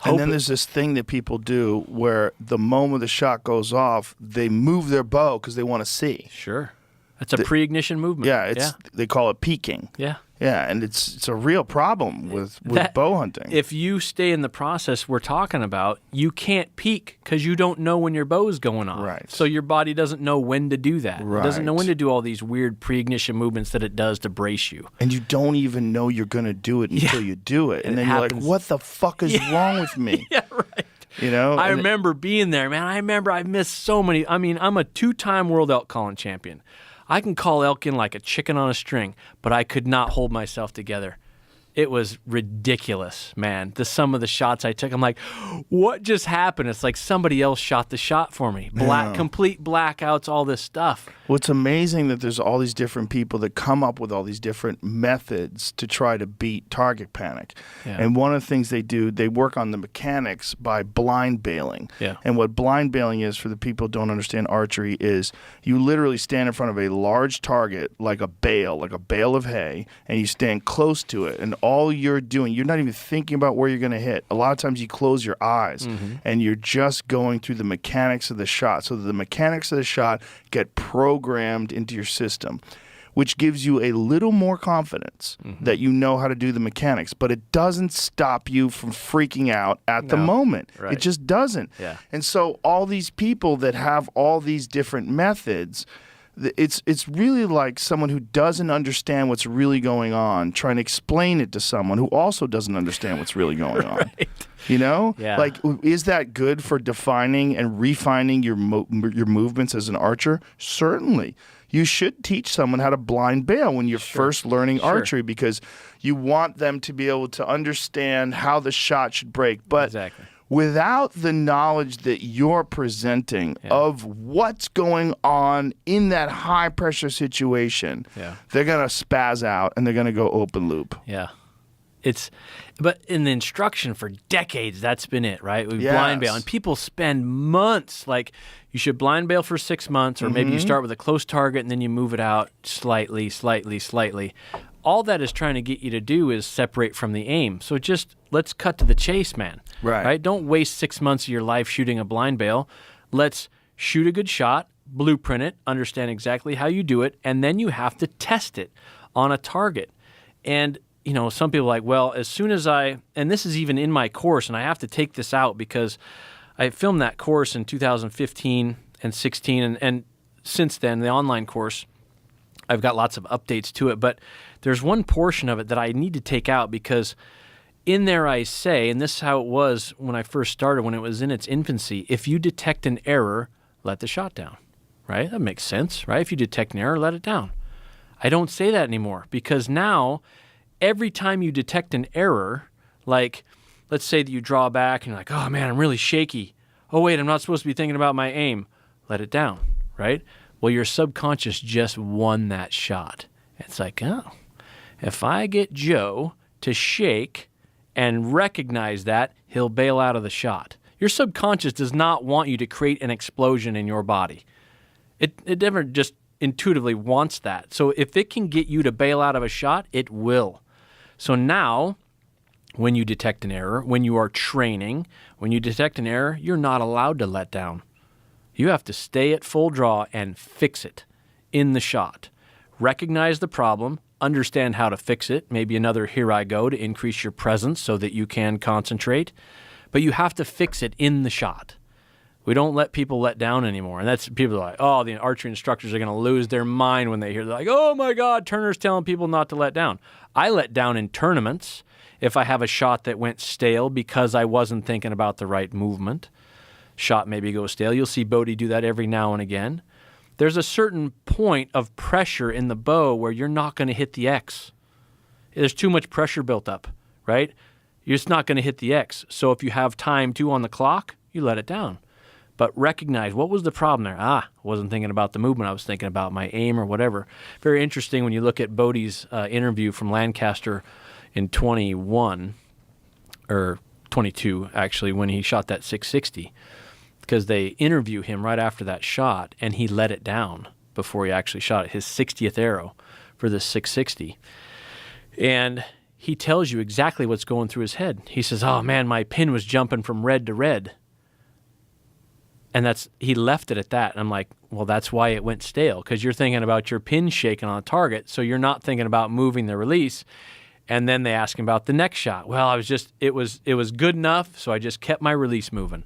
And then there's this thing that people do where the moment the shot goes off, they move their bow because they want to see. Sure. That's a pre-ignition movement. Yeah, they call it peaking. Yeah. Yeah, and it's a real problem with bow hunting. If you stay in the process we're talking about, you can't peak because you don't know when your bow is going off. Right. So your body doesn't know when to do that. Right. It doesn't know when to do all these weird pre-ignition movements that it does to brace you. And you don't even know you're going to do it until you do it. And then you're like, what the fuck is wrong with me? Yeah, right. You know? I remember being there, man. I remember I missed so many. I mean, I'm a 2-time world elk calling champion. I can call elk in like a chicken on a string, but I could not hold myself together. It was ridiculous, man. Some of the shots I took, I'm like, what just happened? It's like somebody else shot the shot for me. Complete blackouts, all this stuff. Well, it's amazing that there's all these different people that come up with all these different methods to try to beat target panic. Yeah. And one of the things they do, they work on the mechanics by blind bailing. Yeah. And what blind bailing is, for the people who don't understand archery, is you literally stand in front of a large target like a bale of hay, and you stand close to it. And all you're doing, you're not even thinking about where you're going to hit. A lot of times you close your eyes and you're just going through the mechanics of the shot. So that the mechanics of the shot get programmed into your system, which gives you a little more confidence that you know how to do the mechanics. But it doesn't stop you from freaking out at the moment. Right. It just doesn't. Yeah. And so all these people that have all these different methods, it's really like someone who doesn't understand what's really going on trying to explain it to someone who also doesn't understand what's really going on. You know? Yeah. Like, is that good for defining and refining your movements as an archer? Certainly. You should teach someone how to blind bail when you're first learning archery, because you want them to be able to understand how the shot should break. But without the knowledge that you're presenting of what's going on in that high-pressure situation, they're going to spaz out and they're going to go open loop. Yeah. But in the instruction for decades, that's been it, right? We blind bail. And people spend months, like, you should blind bail for 6 months, or maybe you start with a close target and then you move it out slightly. All that is trying to get you to do is separate from the aim. So just let's cut to the chase, man. Right? Don't waste 6 months of your life shooting a blind bail. Let's shoot a good shot, blueprint it, understand exactly how you do it, and then you have to test it on a target. And you know, some people are like, well, as soon as and this is even in my course, and I have to take this out because I filmed that course in 2015 and 16, and since then, the online course, I've got lots of updates to it, but there's one portion of it that I need to take out because in there I say, and this is how it was when I first started, when it was in its infancy, if you detect an error, let the shot down, right? That makes sense, right? If you detect an error, let it down. I don't say that anymore because now every time you detect an error, like let's say that you draw back and you're like, oh man, I'm really shaky. Oh wait, I'm not supposed to be thinking about my aim. Let it down, right? Well, your subconscious just won that shot. It's like, oh, if I get Joe to shake and recognize that, he'll bail out of the shot. Your subconscious does not want you to create an explosion in your body. It never just intuitively wants that. So if it can get you to bail out of a shot, it will. So now, when you detect an error, when you are training, when you detect an error, you're not allowed to let down. You have to stay at full draw and fix it in the shot. Recognize the problem, understand how to fix it, maybe another here I go to increase your presence so that you can concentrate, but you have to fix it in the shot. We don't let people let down anymore. And that's people are like, oh, the archery instructors are going to lose their mind when they hear, they're like, oh my God, Turner's telling people not to let down. I let down in tournaments if I have a shot that went stale because I wasn't thinking about the right movement. Shot maybe goes stale. You'll see Bodie do that every now and again. there's a certain point of pressure in the bow where you're not going to hit the X. There's too much pressure built up, right? You're just not going to hit the X. So if you have time too on the clock, you let it down. But recognize, what was the problem there? I wasn't thinking about the movement. I was thinking about my aim or whatever. Very interesting when you look at Bodie's interview from Lancaster in 21, or 22, actually, when he shot that 660. Because they interview him right after that shot, and he let it down before he actually shot it, his 60th arrow for the 660. And he tells you exactly what's going through his head. He says, oh, man, my pin was jumping from red to red. And he left it at that. And I'm like, well, that's why it went stale, because you're thinking about your pin shaking on a target, so you're not thinking about moving the release. And then they ask him about the next shot. Well, it was good enough, so I just kept my release moving.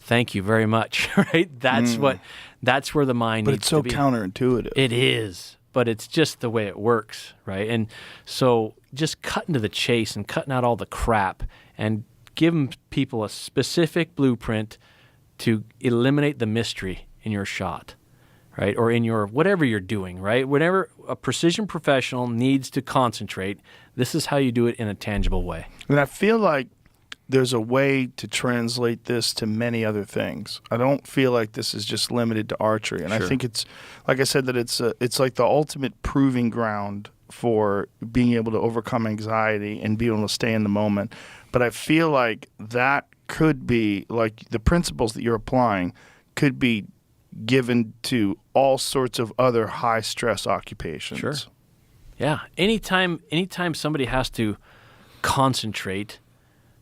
Thank you very much, right? That's where the mind needs to be. But it's so counterintuitive. It is, but it's just the way it works, right? And so just cutting to the chase and cutting out all the crap and giving people a specific blueprint to eliminate the mystery in your shot, right? Or in your whatever you're doing, right? Whenever a precision professional needs to concentrate, this is how you do it in a tangible way. And I feel like there's a way to translate this to many other things. I don't feel like this is just limited to archery. And Sure. I think it's, like I said, that it's like the ultimate proving ground for being able to overcome anxiety and be able to stay in the moment. But I feel like that could be, like, the principles that you're applying could be given to all sorts of other high-stress occupations. Sure. Yeah. Anytime somebody has to concentrate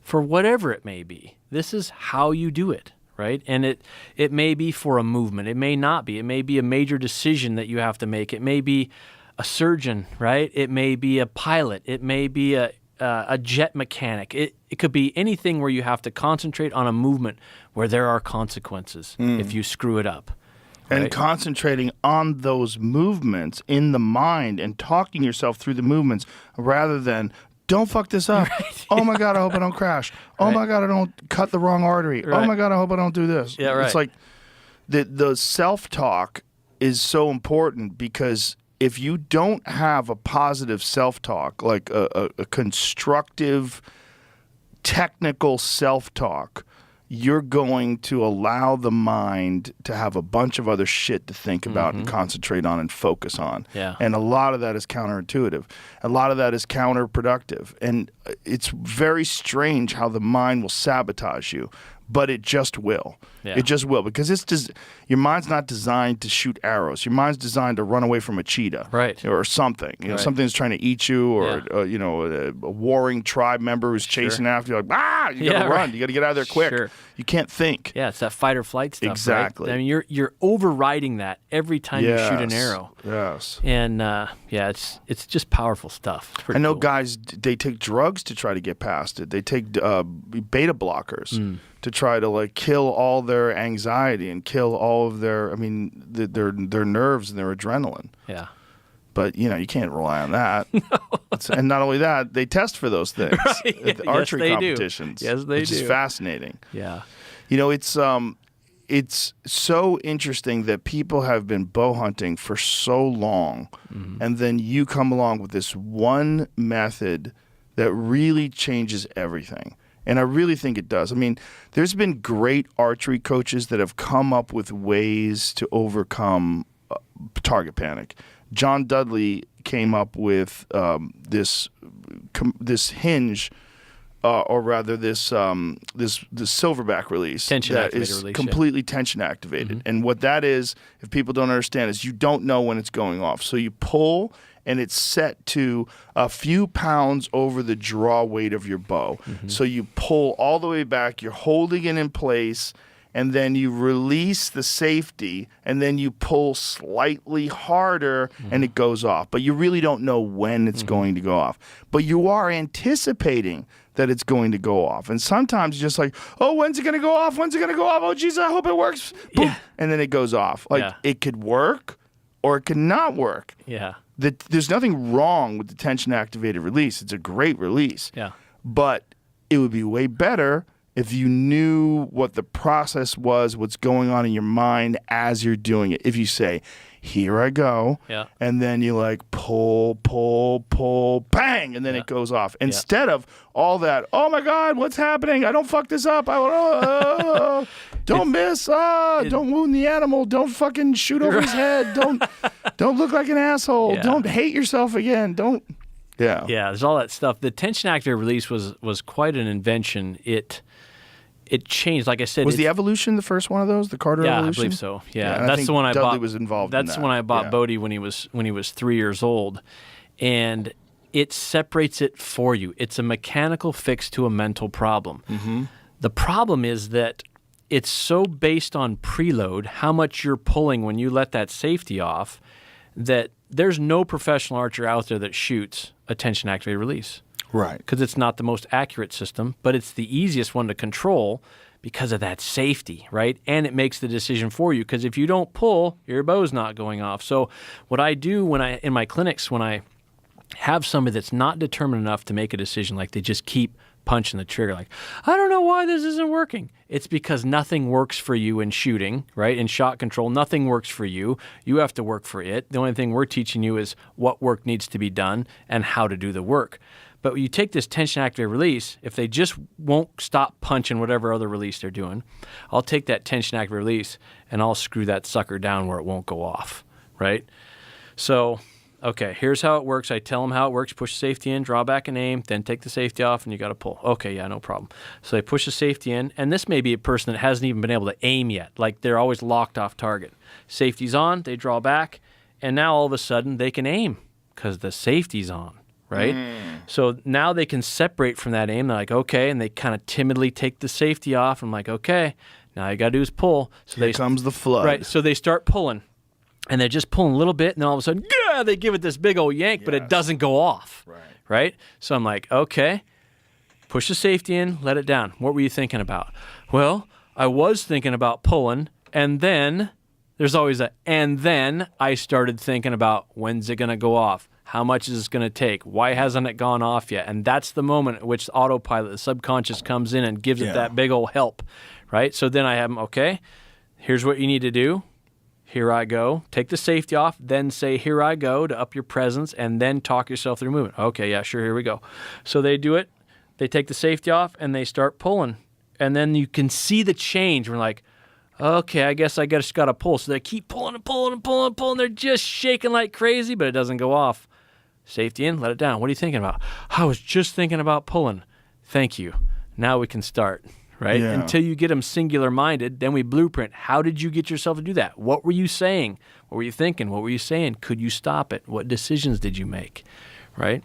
for whatever it may be, this is how you do it, right? And it may be for a movement. It may not be. It may be a major decision that you have to make. It may be a surgeon, right? It may be a pilot. It may be a jet mechanic. It could be anything where you have to concentrate on a movement where there are consequences if you screw it up. And right? concentrating on those movements in the mind and talking yourself through the movements rather than, don't fuck this up. Right. Oh, my God, I hope I don't crash. Oh, Right. my God, I don't cut the wrong artery. Right. Oh, my God, I hope I don't do this. Yeah, right. It's like the self-talk is so important, because if you don't have a positive self-talk, like a constructive, technical self-talk, you're going to allow the mind to have a bunch of other shit to think about and concentrate on and focus on. Yeah. And a lot of that is counterintuitive. A lot of that is counterproductive. And it's very strange how the mind will sabotage you, but it just will. Yeah. It just will, because your mind's not designed to shoot arrows. Your mind's designed to run away from a cheetah, Right. or something. You know, Right. something that's trying to eat you, or a warring tribe member who's chasing after you. Like, you got to run. Right. You got to get out of there quick. Sure. You can't think. Yeah, it's that fight or flight stuff. Exactly. Right? I mean, you're overriding that every time you shoot an arrow. Yes. And it's just powerful stuff. It's pretty I know cool. guys, they take drugs to try to get past it. They take beta blockers to try to, like, kill all their anxiety and kill all of their nerves and their adrenaline. Yeah. But, you can't rely on that. And not only that, they test for those things at the archery Yes, they do. competitions. Yes, they which do. is fascinating. Yeah. It's so interesting that people have been bow hunting for so long, and then you come along with this one method that really changes everything. And I really think it does. I mean, there's been great archery coaches that have come up with ways to overcome target panic. John Dudley came up with this hinge, or rather this silverback release Tension that activated is release, completely tension activated. And what that is, if people don't understand, is you don't know when it's going off. So you pull, and it's set to a few pounds over the draw weight of your bow. So you pull all the way back, you're holding it in place, and then you release the safety, and then you pull slightly harder, and it goes off. But you really don't know when it's going to go off. But you are anticipating that it's going to go off. And sometimes you're just like, oh, when's it going to go off? When's it going to go off? Oh, geez, I hope it works. Boom. Yeah. And then it goes off. Like, it could work or it could not work. Yeah. There's nothing wrong with the tension activated release. It's a great release. Yeah. But it would be way better if you knew what the process was, what's going on in your mind as you're doing it. If you say, here I go, and then you like pull, bang, and then it goes off. Instead of all that, oh my God, what's happening? I don't fuck this up. Don't miss. Don't wound the animal. Don't fucking shoot over his head. Don't look like an asshole. Don't hate yourself again. Don't. Yeah. Yeah, there's all that stuff. The tension activated release was quite an invention. It changed, like I said. Was the Evolution the first one of those? The Carter Evolution? Yeah, I believe so. Yeah, that's the one I bought. Dudley was involved in that. That's the one I bought Bodie when he was 3 years old, and it separates it for you. It's a mechanical fix to a mental problem. Mm-hmm. The problem is that it's so based on preload, how much you're pulling when you let that safety off, that there's no professional archer out there that shoots a tension activated release. Right. Because it's not the most accurate system, but it's the easiest one to control because of that safety, right? And it makes the decision for you, because if you don't pull, your bow's not going off. So what I do in my clinics, when I have somebody that's not determined enough to make a decision, like they just keep punching the trigger, like, I don't know why this isn't working. It's because nothing works for you in shooting, right? In shot control, nothing works for you. You have to work for it. The only thing we're teaching you is what work needs to be done and how to do the work. But when you take this tension activated release, if they just won't stop punching whatever other release they're doing, I'll take that tension activated release and I'll screw that sucker down where it won't go off, right? So, okay, here's how it works. I tell them how it works. Push the safety in, draw back and aim, then take the safety off, and you got to pull. Okay, yeah, no problem. So they push the safety in, and this may be a person that hasn't even been able to aim yet. Like they're always locked off target. Safety's on, they draw back, and now all of a sudden they can aim because the safety's on. Right? So now they can separate from that aim. They're like, okay, and they kind of timidly take the safety off. I'm like, okay, now you got to do is pull. So Here comes the flood. Right. So they start pulling, and they're just pulling a little bit, and then all of a sudden, they give it this big old yank, but it doesn't go off. Right? So I'm like, okay, push the safety in, let it down. What were you thinking about? Well, I was thinking about pulling, and then there's always and then I started thinking about, when's it going to go off? How much is this going to take? Why hasn't it gone off yet? And that's the moment at which the autopilot, the subconscious, comes in and gives it that big old help, right? So then I have them, okay, here's what you need to do. Here I go. Take the safety off, then say, here I go, to up your presence, and then talk yourself through movement. Okay, yeah, sure, here we go. So they do it. They take the safety off, and they start pulling. And then you can see the change. We're like, okay, I guess I just got to pull. So they keep pulling and pulling and pulling and pulling. They're just shaking like crazy, but it doesn't go off. Safety in, let it down. What are you thinking about? I was just thinking about pulling. Thank you. Now we can start, right? Yeah. Until you get them singular-minded, then we blueprint. How did you get yourself to do that? What were you saying? What were you thinking? What were you saying? Could you stop it? What decisions did you make, right?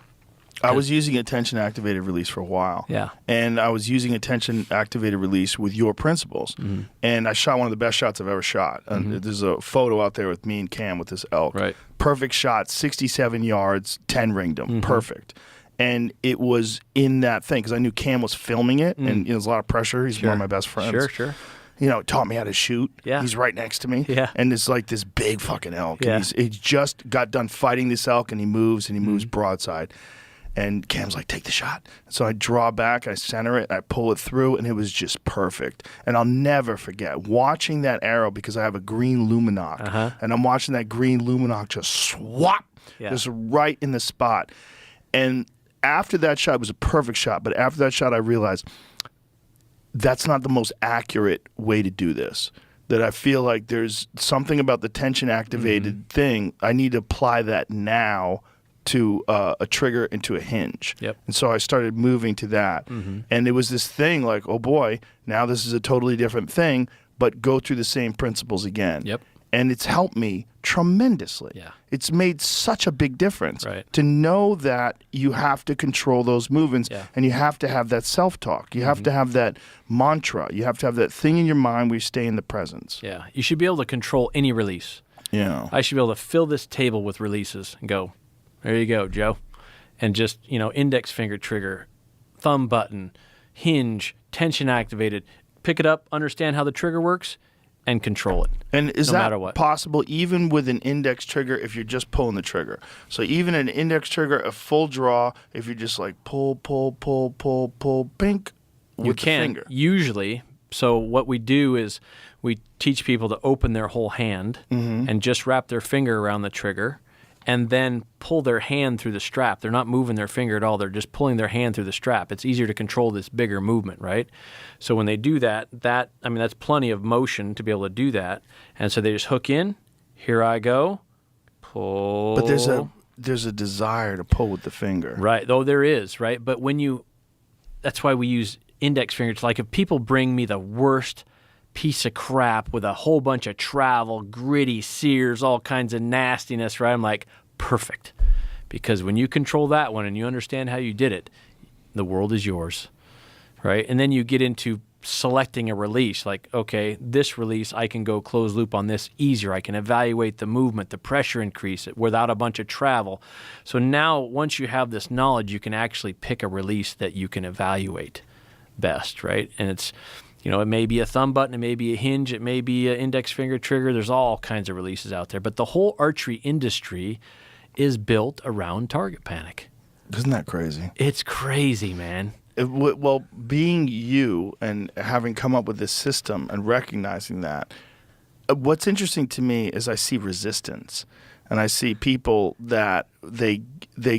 I was using a tension activated release for a while. Yeah. And I was using a tension activated release with your principles. Mm-hmm. And I shot one of the best shots I've ever shot. And there's a photo out there with me and Cam with this elk. Right. Perfect shot, 67 yards, 10 ringed him. Perfect. And it was in that thing because I knew Cam was filming it, and there's a lot of pressure. He's one of my best friends. Sure. You know, taught me how to shoot. Yeah. He's right next to me. Yeah. And it's like this big fucking elk. Yeah. And he just got done fighting this elk, and he moves broadside. And Cam's like, take the shot. So I draw back, I center it, I pull it through, and it was just perfect. And I'll never forget watching that arrow because I have a green Luminoc. And I'm watching that green Luminoc just swap, just right in the spot. And after that shot, it was a perfect shot. But after that shot, I realized that's not the most accurate way to do this. That I feel like there's something about the tension activated thing. I need to apply that now to a trigger and to a hinge. Yep. And so I started moving to that. And it was this thing like, oh boy, now this is a totally different thing, but go through the same principles again. Yep. And it's helped me tremendously. Yeah. It's made such a big difference Right. to know that you have to control those movements and you have to have that self-talk. You have to have that mantra. You have to have that thing in your mind where you stay in the presence. Yeah. You should be able to control any release. Yeah. I should be able to fill this table with releases and go, there you go, Joe. And just, index finger trigger, thumb button, hinge, tension activated. Pick it up, understand how the trigger works, and control it. And is no that matter what. possible even with an index trigger if you're just pulling the trigger? So even an index trigger, a full draw, if you're just like pull, pink, with the finger. Usually. So what we do is we teach people to open their whole hand and just wrap their finger around the trigger and then pull their hand through the strap. They're not moving their finger at all. They're just pulling their hand through the strap. It's easier to control this bigger movement, right? So when they do that, that's plenty of motion to be able to do that. And so they just hook in. Here I go. Pull. But there's a desire to pull with the finger. Right. Though there is, right? But that's why we use index fingers. Like if people bring me the worst piece of crap with a whole bunch of travel, gritty sears, all kinds of nastiness, right? I'm like, perfect. Because when you control that one and you understand how you did it, the world is yours, right? And then you get into selecting a release. Like, okay, this release, I can go closed loop on this easier. I can evaluate the movement, the pressure increase it without a bunch of travel. So now, once you have this knowledge, you can actually pick a release that you can evaluate best, right? And it's, it may be a thumb button, it may be a hinge, it may be an index finger trigger. There's all kinds of releases out there. But the whole archery industry is built around target panic. Isn't that crazy? It's crazy, man. Well, being you and having come up with this system and recognizing that, what's interesting to me is I see resistance. And I see people that they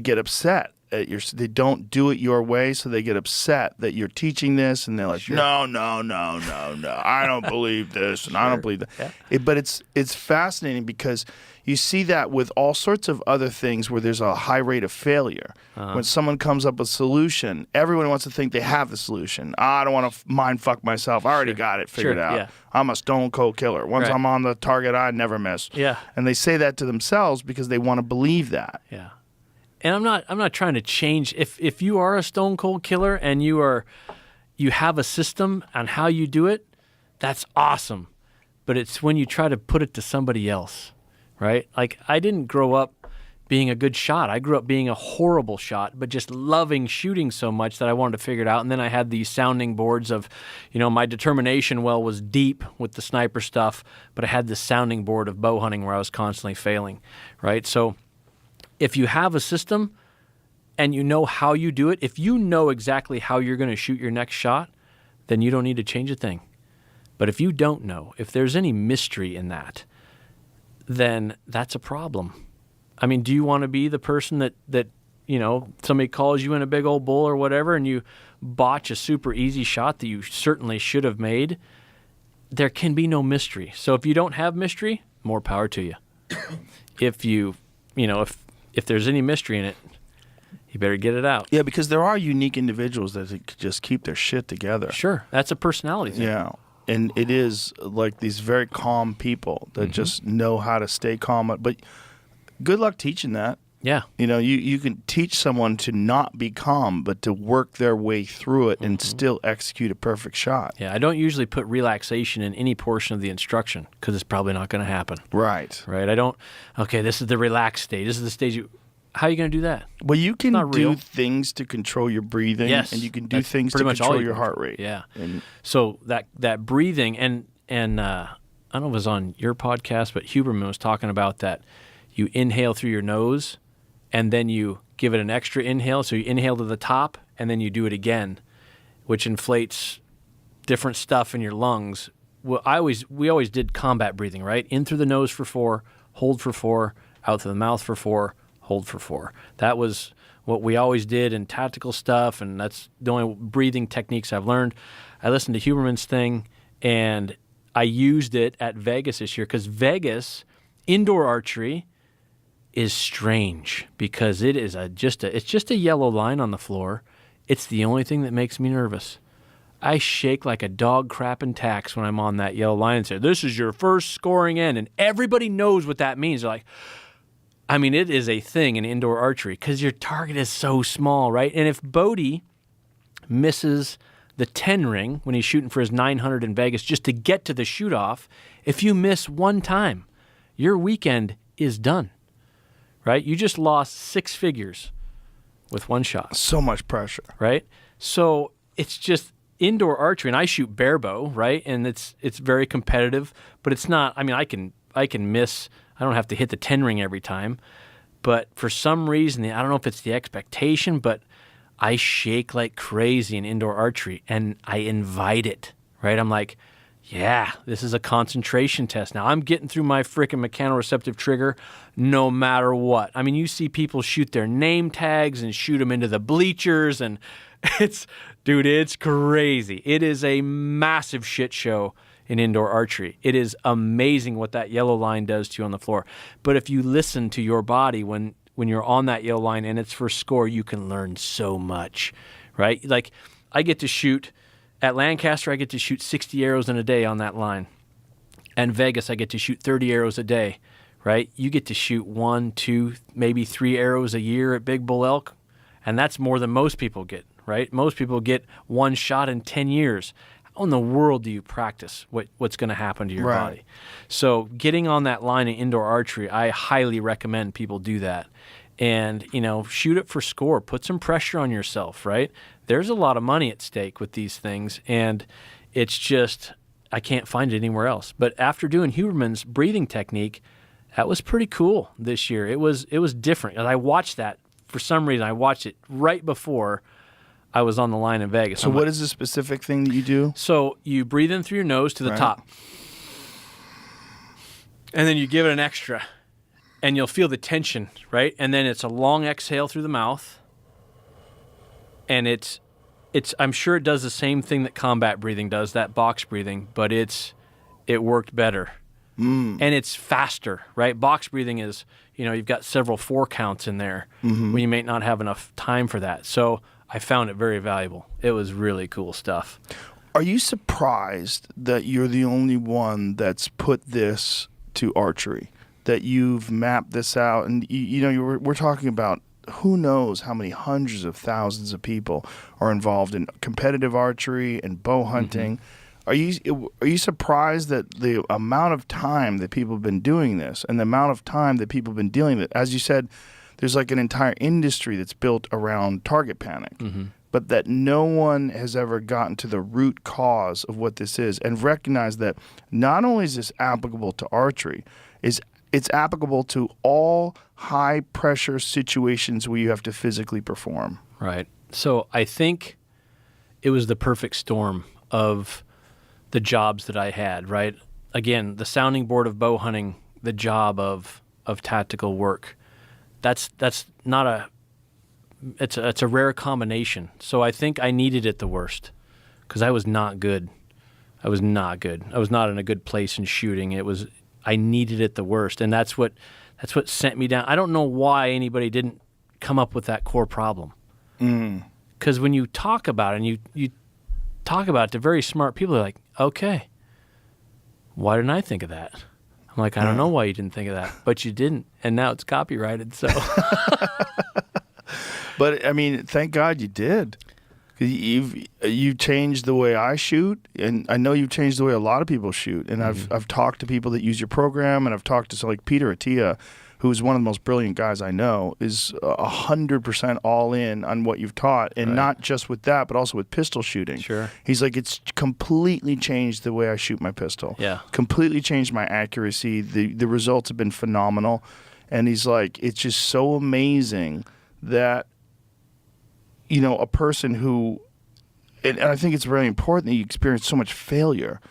get upset they don't do it your way, so they get upset that you're teaching this, and they're like, no, I don't believe this, and I don't believe that. Yeah. But it's fascinating because you see that with all sorts of other things where there's a high rate of failure. When someone comes up with a solution, everyone wants to think they have the solution. I don't want to mind fuck myself. I already got it figured out. Yeah. I'm a stone cold killer. Once I'm on the target, I never miss. Yeah. And they say that to themselves because they want to believe that. Yeah. And I'm not trying to change. If you are a stone cold killer and you have a system on how you do it, that's awesome. But it's when you try to put it to somebody else, right? Like I didn't grow up being a good shot. I grew up being a horrible shot, but just loving shooting so much that I wanted to figure it out. And then I had these sounding boards of, my determination well was deep with the sniper stuff, but I had this sounding board of bow hunting where I was constantly failing, right? So if you have a system and you know how you do it, if you know exactly how you're going to shoot your next shot, then you don't need to change a thing. But if you don't know, if there's any mystery in that, then that's a problem. I mean, do you want to be the person that somebody calls you in a big old bull or whatever and you botch a super easy shot that you certainly should have made? There can be no mystery. So if you don't have mystery, more power to you. If there's any mystery in it, you better get it out. Yeah, because there are unique individuals that just keep their shit together. Sure. That's a personality thing. Yeah. And it is like these very calm people that just know how to stay calm. But good luck teaching that. Yeah. You can teach someone to not be calm, but to work their way through it and still execute a perfect shot. Yeah, I don't usually put relaxation in any portion of the instruction because it's probably not going to happen. Right. Right? I don't, okay, this is the relaxed stage. This is the stage how are you going to do that? Well, you can do things to control your breathing. Yes. And you can do things to control your heart rate. Yeah. And so that breathing, and I don't know if it was on your podcast, but Huberman was talking about that you inhale through your nose, and then you give it an extra inhale. So you inhale to the top, and then you do it again, which inflates different stuff in your lungs. Well, we always did combat breathing, right? In through the nose for 4, hold for 4, out through the mouth for 4, hold for 4. That was what we always did in tactical stuff, and that's the only breathing techniques I've learned. I listened to Huberman's thing, and I used it at Vegas this year because Vegas, indoor archery, is strange because it is it's just a yellow line on the floor. It's the only thing that makes me nervous. I shake like a dog crapping tax when I'm on that yellow line and say, this is your first scoring end. And everybody knows what that means. They're like, I mean, it is a thing in indoor archery because your target is so small, right? And if Bodie misses the 10 ring when he's shooting for his 900 in Vegas just to get to the shoot-off, if you miss one time, your weekend is done. Right? You just lost 6 figures with one shot. So much pressure. Right? So it's just indoor archery, and I shoot bare bow, right? And it's very competitive, but it's not, I mean, I can miss, I don't have to hit the 10 ring every time, but for some reason, I don't know if it's the expectation, but I shake like crazy in indoor archery, and I invite it, right? I'm like, yeah, this is a concentration test. Now I'm getting through my freaking mechanoreceptive trigger no matter what. I mean, you see people shoot their name tags and shoot them into the bleachers, and dude, it's crazy. It is a massive shit show in indoor archery. It is amazing what that yellow line does to you on the floor. But if you listen to your body when you're on that yellow line and it's for score, you can learn so much, right? Like I get to shoot at Lancaster, I get to shoot 60 arrows in a day on that line. And Vegas, I get to shoot 30 arrows a day, right? You get to shoot 1, 2, maybe 3 arrows a year at Big Bull Elk, and that's more than most people get, right? Most people get 1 shot in 10 years. How in the world do you practice what's going to happen to your body? So getting on that line in indoor archery, I highly recommend people do that. And, shoot it for score. Put some pressure on yourself, right? There's a lot of money at stake with these things, and it's just, I can't find it anywhere else. But after doing Huberman's breathing technique, that was pretty cool this year. It was different. And I watched that, for some reason, I watched it right before I was on the line in Vegas. So what is the specific thing that you do? So you breathe in through your nose to the top, and then you give it an extra. And you'll feel the tension, right? And then it's a long exhale through the mouth. And it's I'm sure it does the same thing that combat breathing does, that box breathing, but it worked better. And it's faster, right? Box breathing is, you've got several 4 counts in there when you may not have enough time for that. So I found it very valuable. It was really cool stuff. Are you surprised that you're the only one that's put this to archery? That you've mapped this out, and we're talking about who knows how many hundreds of thousands of people are involved in competitive archery and bow hunting. Are you surprised that the amount of time that people have been doing this and the amount of time that people have been dealing with it? As you said, there's like an entire industry that's built around target panic, but that no one has ever gotten to the root cause of what this is and recognized that not only is this applicable to archery, it's applicable to all high-pressure situations where you have to physically perform. Right. So I think it was the perfect storm of the jobs that I had, right? Again, the sounding board of bow hunting, the job of tactical work. It's a rare combination. So I think I needed it the worst because I was not good. I was not in a good place in shooting. I needed it the worst, and that's what sent me down. I don't know why anybody didn't come up with that core problem. Because when you talk about it, and you talk about it to very smart people, they're like, okay, why didn't I think of that? I'm like, I don't know why you didn't think of that, but you didn't, and now it's copyrighted, so. But, I mean, thank God you did. You've changed the way I shoot, and I know you've changed the way a lot of people shoot. And I've talked to people that use your program, and I've talked to like Peter Attia, who's one of the most brilliant guys I know, is 100% all in on what you've taught, and not just with that, but also with pistol shooting. Sure. He's like, it's completely changed the way I shoot my pistol. Yeah. Completely changed my accuracy. The results have been phenomenal, and he's like, it's just so amazing that a person who, and I think it's really important that you experienced so much failure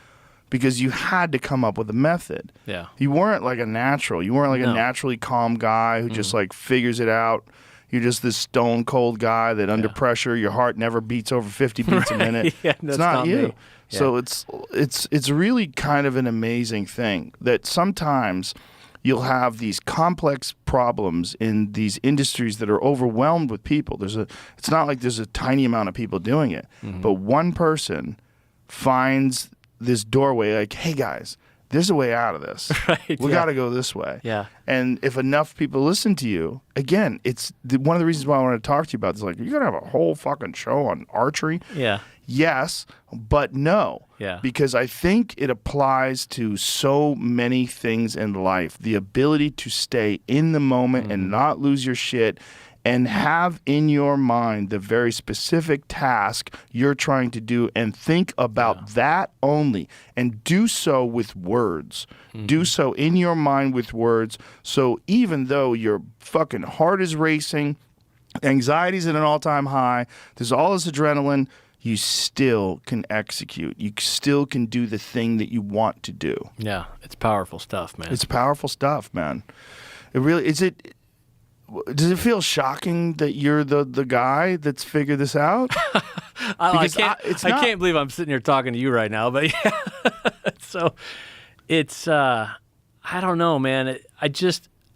because you had to come up with a method. Yeah. You weren't like a natural. You weren't like a naturally calm guy who just like figures it out. You're just this stone cold guy that under pressure, your heart never beats over 50 beats a minute. It's not you. Yeah. So it's really kind of an amazing thing that sometimes you'll have these complex problems in these industries that are overwhelmed with people. It's not like there's a tiny amount of people doing it, but one person finds this doorway like, hey guys, there's a way out of this. We got to go this way. Yeah. And if enough people listen to you, again, it's one of the reasons why I want to talk to you about this. Like, you're going to have a whole fucking show on archery. Yeah. Yes, but no. Yeah. Because I think it applies to so many things in life. The ability to stay in the moment and not lose your shit and have in your mind the very specific task you're trying to do and think about that only, and do so with words. Do so in your mind with words. So even though your fucking heart is racing, Anxiety's at an all-time high. There's all this adrenaline. You still can execute. You still can do the thing that you want to do. Yeah, it's powerful stuff, man. It's powerful stuff, man. It really is. Does it feel shocking that you're the guy that's figured this out? I can't believe I'm sitting here talking to you right now, but yeah. So it's I don't know, man.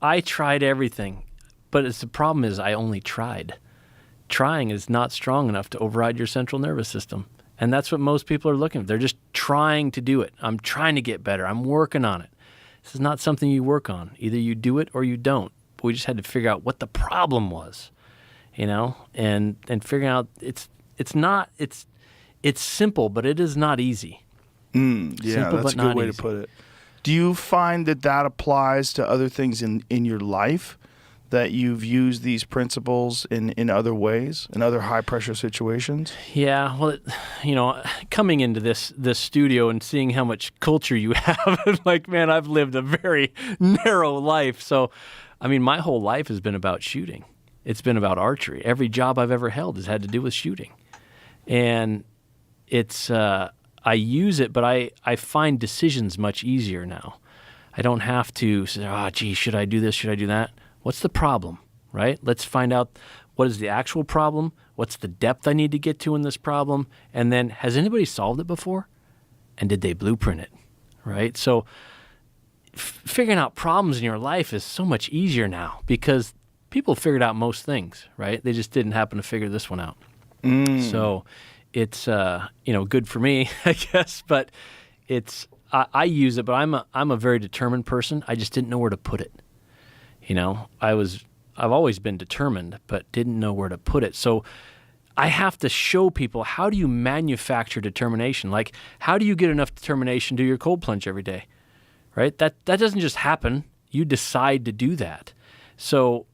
I tried everything, but the problem is I only tried. Trying is not strong enough to override your central nervous system. And that's what most people are looking for. They're just trying to do it. I'm trying to get better. I'm working on it. This is not something you work on. Either you do it or you don't. But we just had to figure out what the problem was, and figuring out it's simple, but it is not easy. Yeah, simple, that's but a good not way easy. to put it. Do you find that applies to other things in your life? That you've used these principles in other ways, in other high-pressure situations? Yeah, well, coming into this studio and seeing how much culture you have, like, man, I've lived a very narrow life. So, I mean, my whole life has been about shooting. It's been about archery. Every job I've ever held has had to do with shooting. And it's, I use it, but I find decisions much easier now. I don't have to say, should I do this? Should I do that? What's the problem, right? Let's find out what is the actual problem, what's the depth I need to get to in this problem, and then has anybody solved it before? And did they blueprint it, right? So figuring out problems in your life is so much easier now because people figured out most things, right? They just didn't happen to figure this one out. So it's good for me, I guess, but I use it, but I'm a very determined person. I just didn't know where to put it. I've always been determined, but didn't know where to put it. So I have to show people, how do you manufacture determination? Like, how do you get enough determination to do your cold plunge every day, right? That doesn't just happen. You decide to do that. So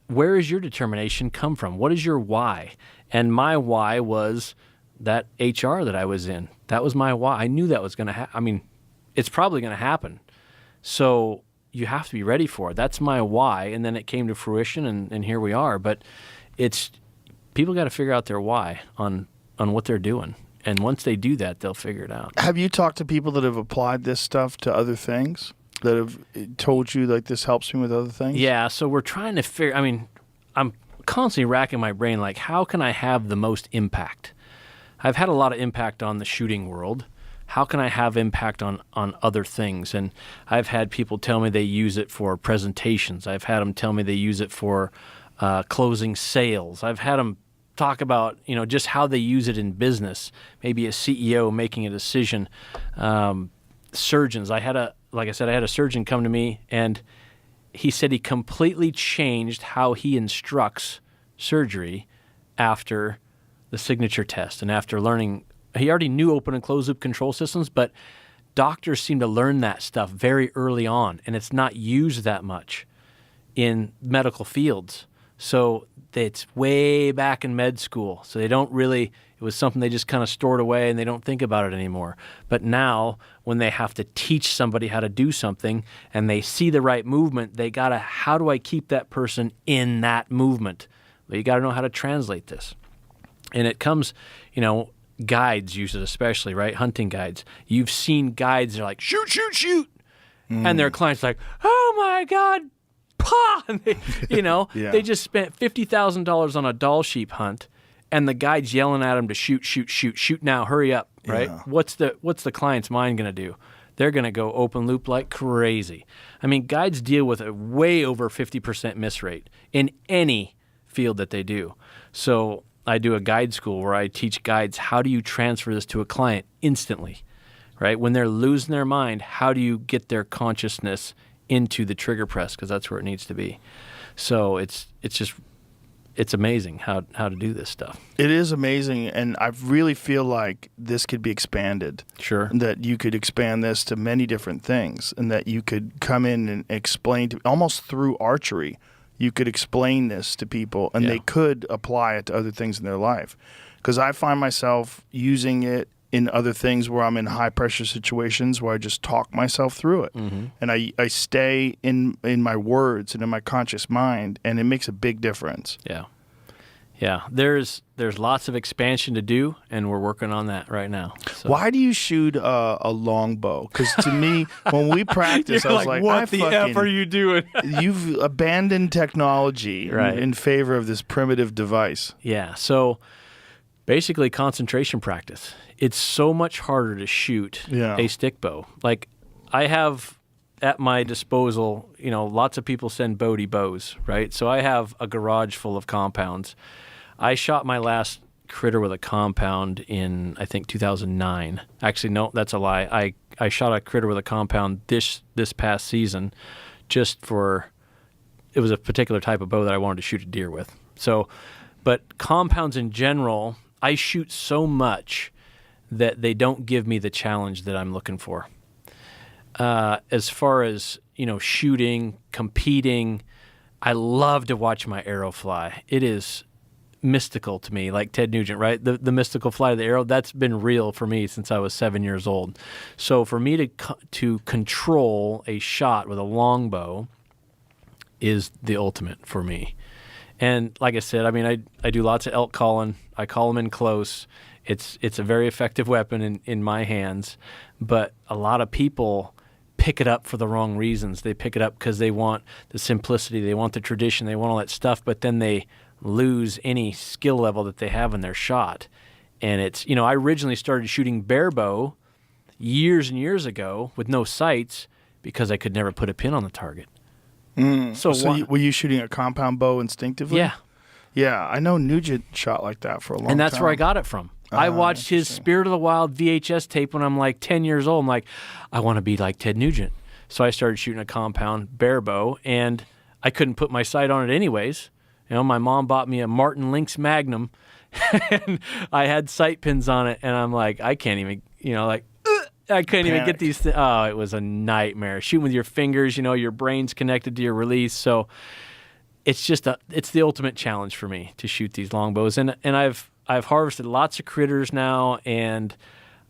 where is your determination come from? What is your why? And my why was that HR that I was in. That was my why. I knew that was going to happen. I mean, it's probably going to happen. So you have to be ready for it. That's my why, and then it came to fruition, and here we are. But it's people got to figure out their why on what they're doing, and once they do that, they'll figure it out. Have you talked to people that have applied this stuff to other things, that have told you, like, this helps me with other things? Yeah, so we're trying to figure, I mean, I'm constantly racking my brain, like, how can I have the most impact? I've had a lot of impact on the shooting world. How can I have impact on other things? And I've had people tell me they use it for presentations. I've had them tell me they use it for closing sales. I've had them talk about, just how they use it in business. Maybe a CEO making a decision. Surgeons. Like I said, I had a surgeon come to me, and he said he completely changed how he instructs surgery after the signature test and after learning. He already knew open and closed loop control systems, but doctors seem to learn that stuff very early on, and it's not used that much in medical fields. So it's way back in med school. So they don't really, it was something they just kind of stored away and they don't think about it anymore. But now when they have to teach somebody how to do something and they see the right movement, they got to, how do I keep that person in that movement? Well, you got to know how to translate this. And it comes, guides use it especially, right? Hunting guides. You've seen guides that are like, shoot, shoot, shoot. And their client's like, oh my God, pah! And they, they just spent $50,000 on a doll sheep hunt, and the guide's yelling at them to shoot, shoot, shoot, shoot now, hurry up, right? Yeah. What's the client's mind going to do? They're going to go open loop like crazy. I mean, guides deal with a way over 50% miss rate in any field that they do. So I do a guide school where I teach guides, how do you transfer this to a client instantly, right? When they're losing their mind, how do you get their consciousness into the trigger press? Because that's where it needs to be. So it's amazing how to do this stuff. It is amazing, and I really feel like this could be expanded. Sure. That you could expand this to many different things, and that you could come in and explain to, almost through archery, you could explain this to people, and they could apply it to other things in their life. Because I find myself using it in other things where I'm in high pressure situations where I just talk myself through it. And I stay in my words and in my conscious mind, and it makes a big difference. Yeah. Yeah, there's lots of expansion to do, and we're working on that right now. So. Why do you shoot a longbow? Because to me, when we practice, I was like, what the F are you doing? You've abandoned technology in favor of this primitive device. Yeah, so basically concentration practice. It's so much harder to shoot a stick bow. Like, I have at my disposal, lots of people send Bodie bows, right? So I have a garage full of compounds. I shot my last critter with a compound in, I think, 2009. Actually, no, that's a lie. I shot a critter with a compound this past season just for, it was a particular type of bow that I wanted to shoot a deer with. So, but compounds in general, I shoot so much that they don't give me the challenge that I'm looking for. As far as, shooting, competing, I love to watch my arrow fly. It is mystical to me, like Ted Nugent, right? The mystical flight of the arrow, that's been real for me since I was 7 years old. So for me to control a shot with a longbow is the ultimate for me. And like I said, I mean, I do lots of elk calling. I call them in close. It's a very effective weapon in my hands, but a lot of people pick it up for the wrong reasons. They pick it up because they want the simplicity, they want the tradition, they want all that stuff, but then they lose any skill level that they have in their shot. And it's, I originally started shooting bare bow years and years ago with no sights because I could never put a pin on the target. So were you shooting a compound bow instinctively? Yeah. Yeah, I know Nugent shot like that for a long time. And that's where I got it from. I watched his Spirit of the Wild VHS tape when I'm like 10 years old. I'm like, I want to be like Ted Nugent. So I started shooting a compound bare bow, and I couldn't put my sight on it anyways. My mom bought me a Martin Lynx Magnum, and I had sight pins on it, and I'm like, I can't even, I couldn't even get these things. Oh, it was a nightmare. Shooting with your fingers, your brain's connected to your release. So it's just it's the ultimate challenge for me to shoot these longbows. And I've harvested lots of critters now, and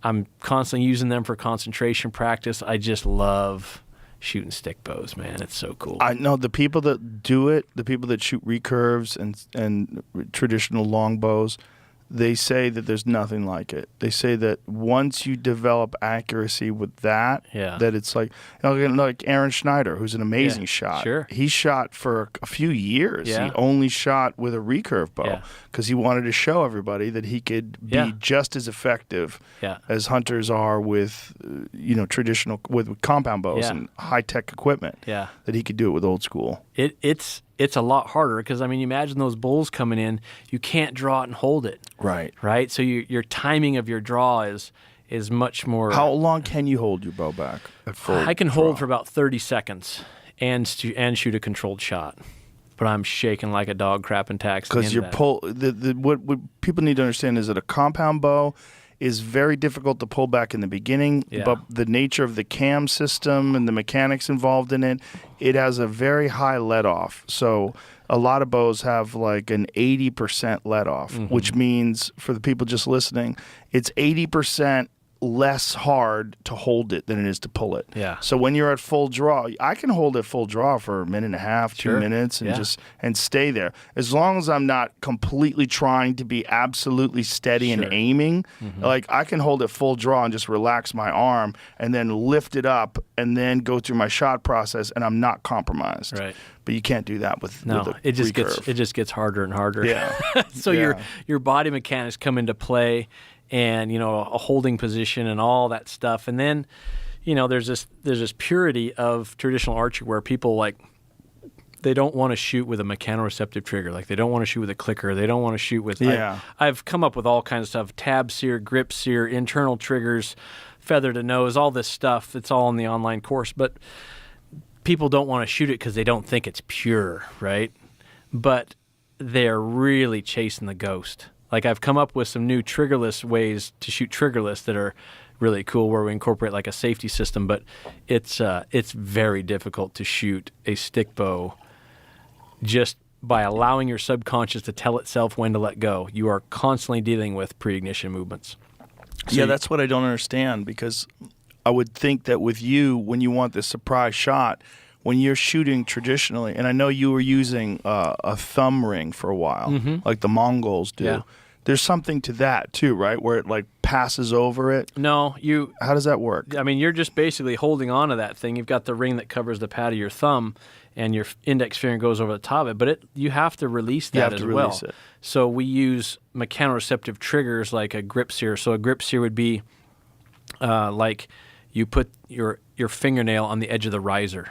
I'm constantly using them for concentration practice. I just love shooting stick bows, man. It's so cool. I know the people that do it, the people that shoot recurves and traditional longbows, they say that there's nothing like it. They say that once you develop accuracy with that, that it's like Aaron Schneider, who's an amazing shot. Sure. He shot for a few years. Yeah. He only shot with a recurve bow because he wanted to show everybody that he could be just as effective as hunters are with traditional with compound bows and high tech equipment. Yeah. That he could do it with old school. It's a lot harder because, you imagine those bulls coming in, you can't draw it and hold it. Right. Right? So your timing of your draw is much more... How long can you hold your bow back at full I can draw? hold for about 30 seconds and shoot a controlled shot. But I'm shaking like a dog crapping tacks. Because what people need to understand is that a compound bow is very difficult to pull back in the beginning, but the nature of the cam system and the mechanics involved in it, it has a very high let-off. So a lot of bows have like an 80% let-off, which means, for the people just listening, it's 80% less hard to hold it than it is to pull it. Yeah. So when you're at full draw, I can hold it full draw for a minute and a half, 2 minutes, and stay there. As long as I'm not completely trying to be absolutely steady and aiming, like I can hold it full draw and just relax my arm and then lift it up and then go through my shot process, and I'm not compromised. Right. But you can't do that with it just gets harder and harder. Yeah. So your body mechanics come into play, and a holding position and all that stuff. And then there's this purity of traditional archery where people they don't want to shoot with a mechanoreceptive trigger. Like, they don't want to shoot with a clicker. They don't want to shoot with I've come up with all kinds of stuff: tab sear, grip sear, internal triggers, feather to nose, all this stuff. It's all in the online course. But people don't want to shoot it because they don't think it's pure, right? But they're really chasing the ghost. Like, I've come up with some new triggerless ways to shoot triggerless that are really cool, where we incorporate like a safety system, but it's very difficult to shoot a stick bow just by allowing your subconscious to tell itself when to let go. You are constantly dealing with pre-ignition movements. Yeah, that's what I don't understand, because I would think that with you, when you want the surprise shot, when you're shooting traditionally, and I know you were using a thumb ring for a while, like the Mongols do. Yeah. There's something to that too, right? Where it like passes over it. No, How does that work? I mean, you're just basically holding on to that thing. You've got the ring that covers the pad of your thumb, and your index finger goes over the top of it. But you have to release that as well. Release it. So we use mechanoreceptive triggers like a grip sear. So a grip sear would be like you put your fingernail on the edge of the riser.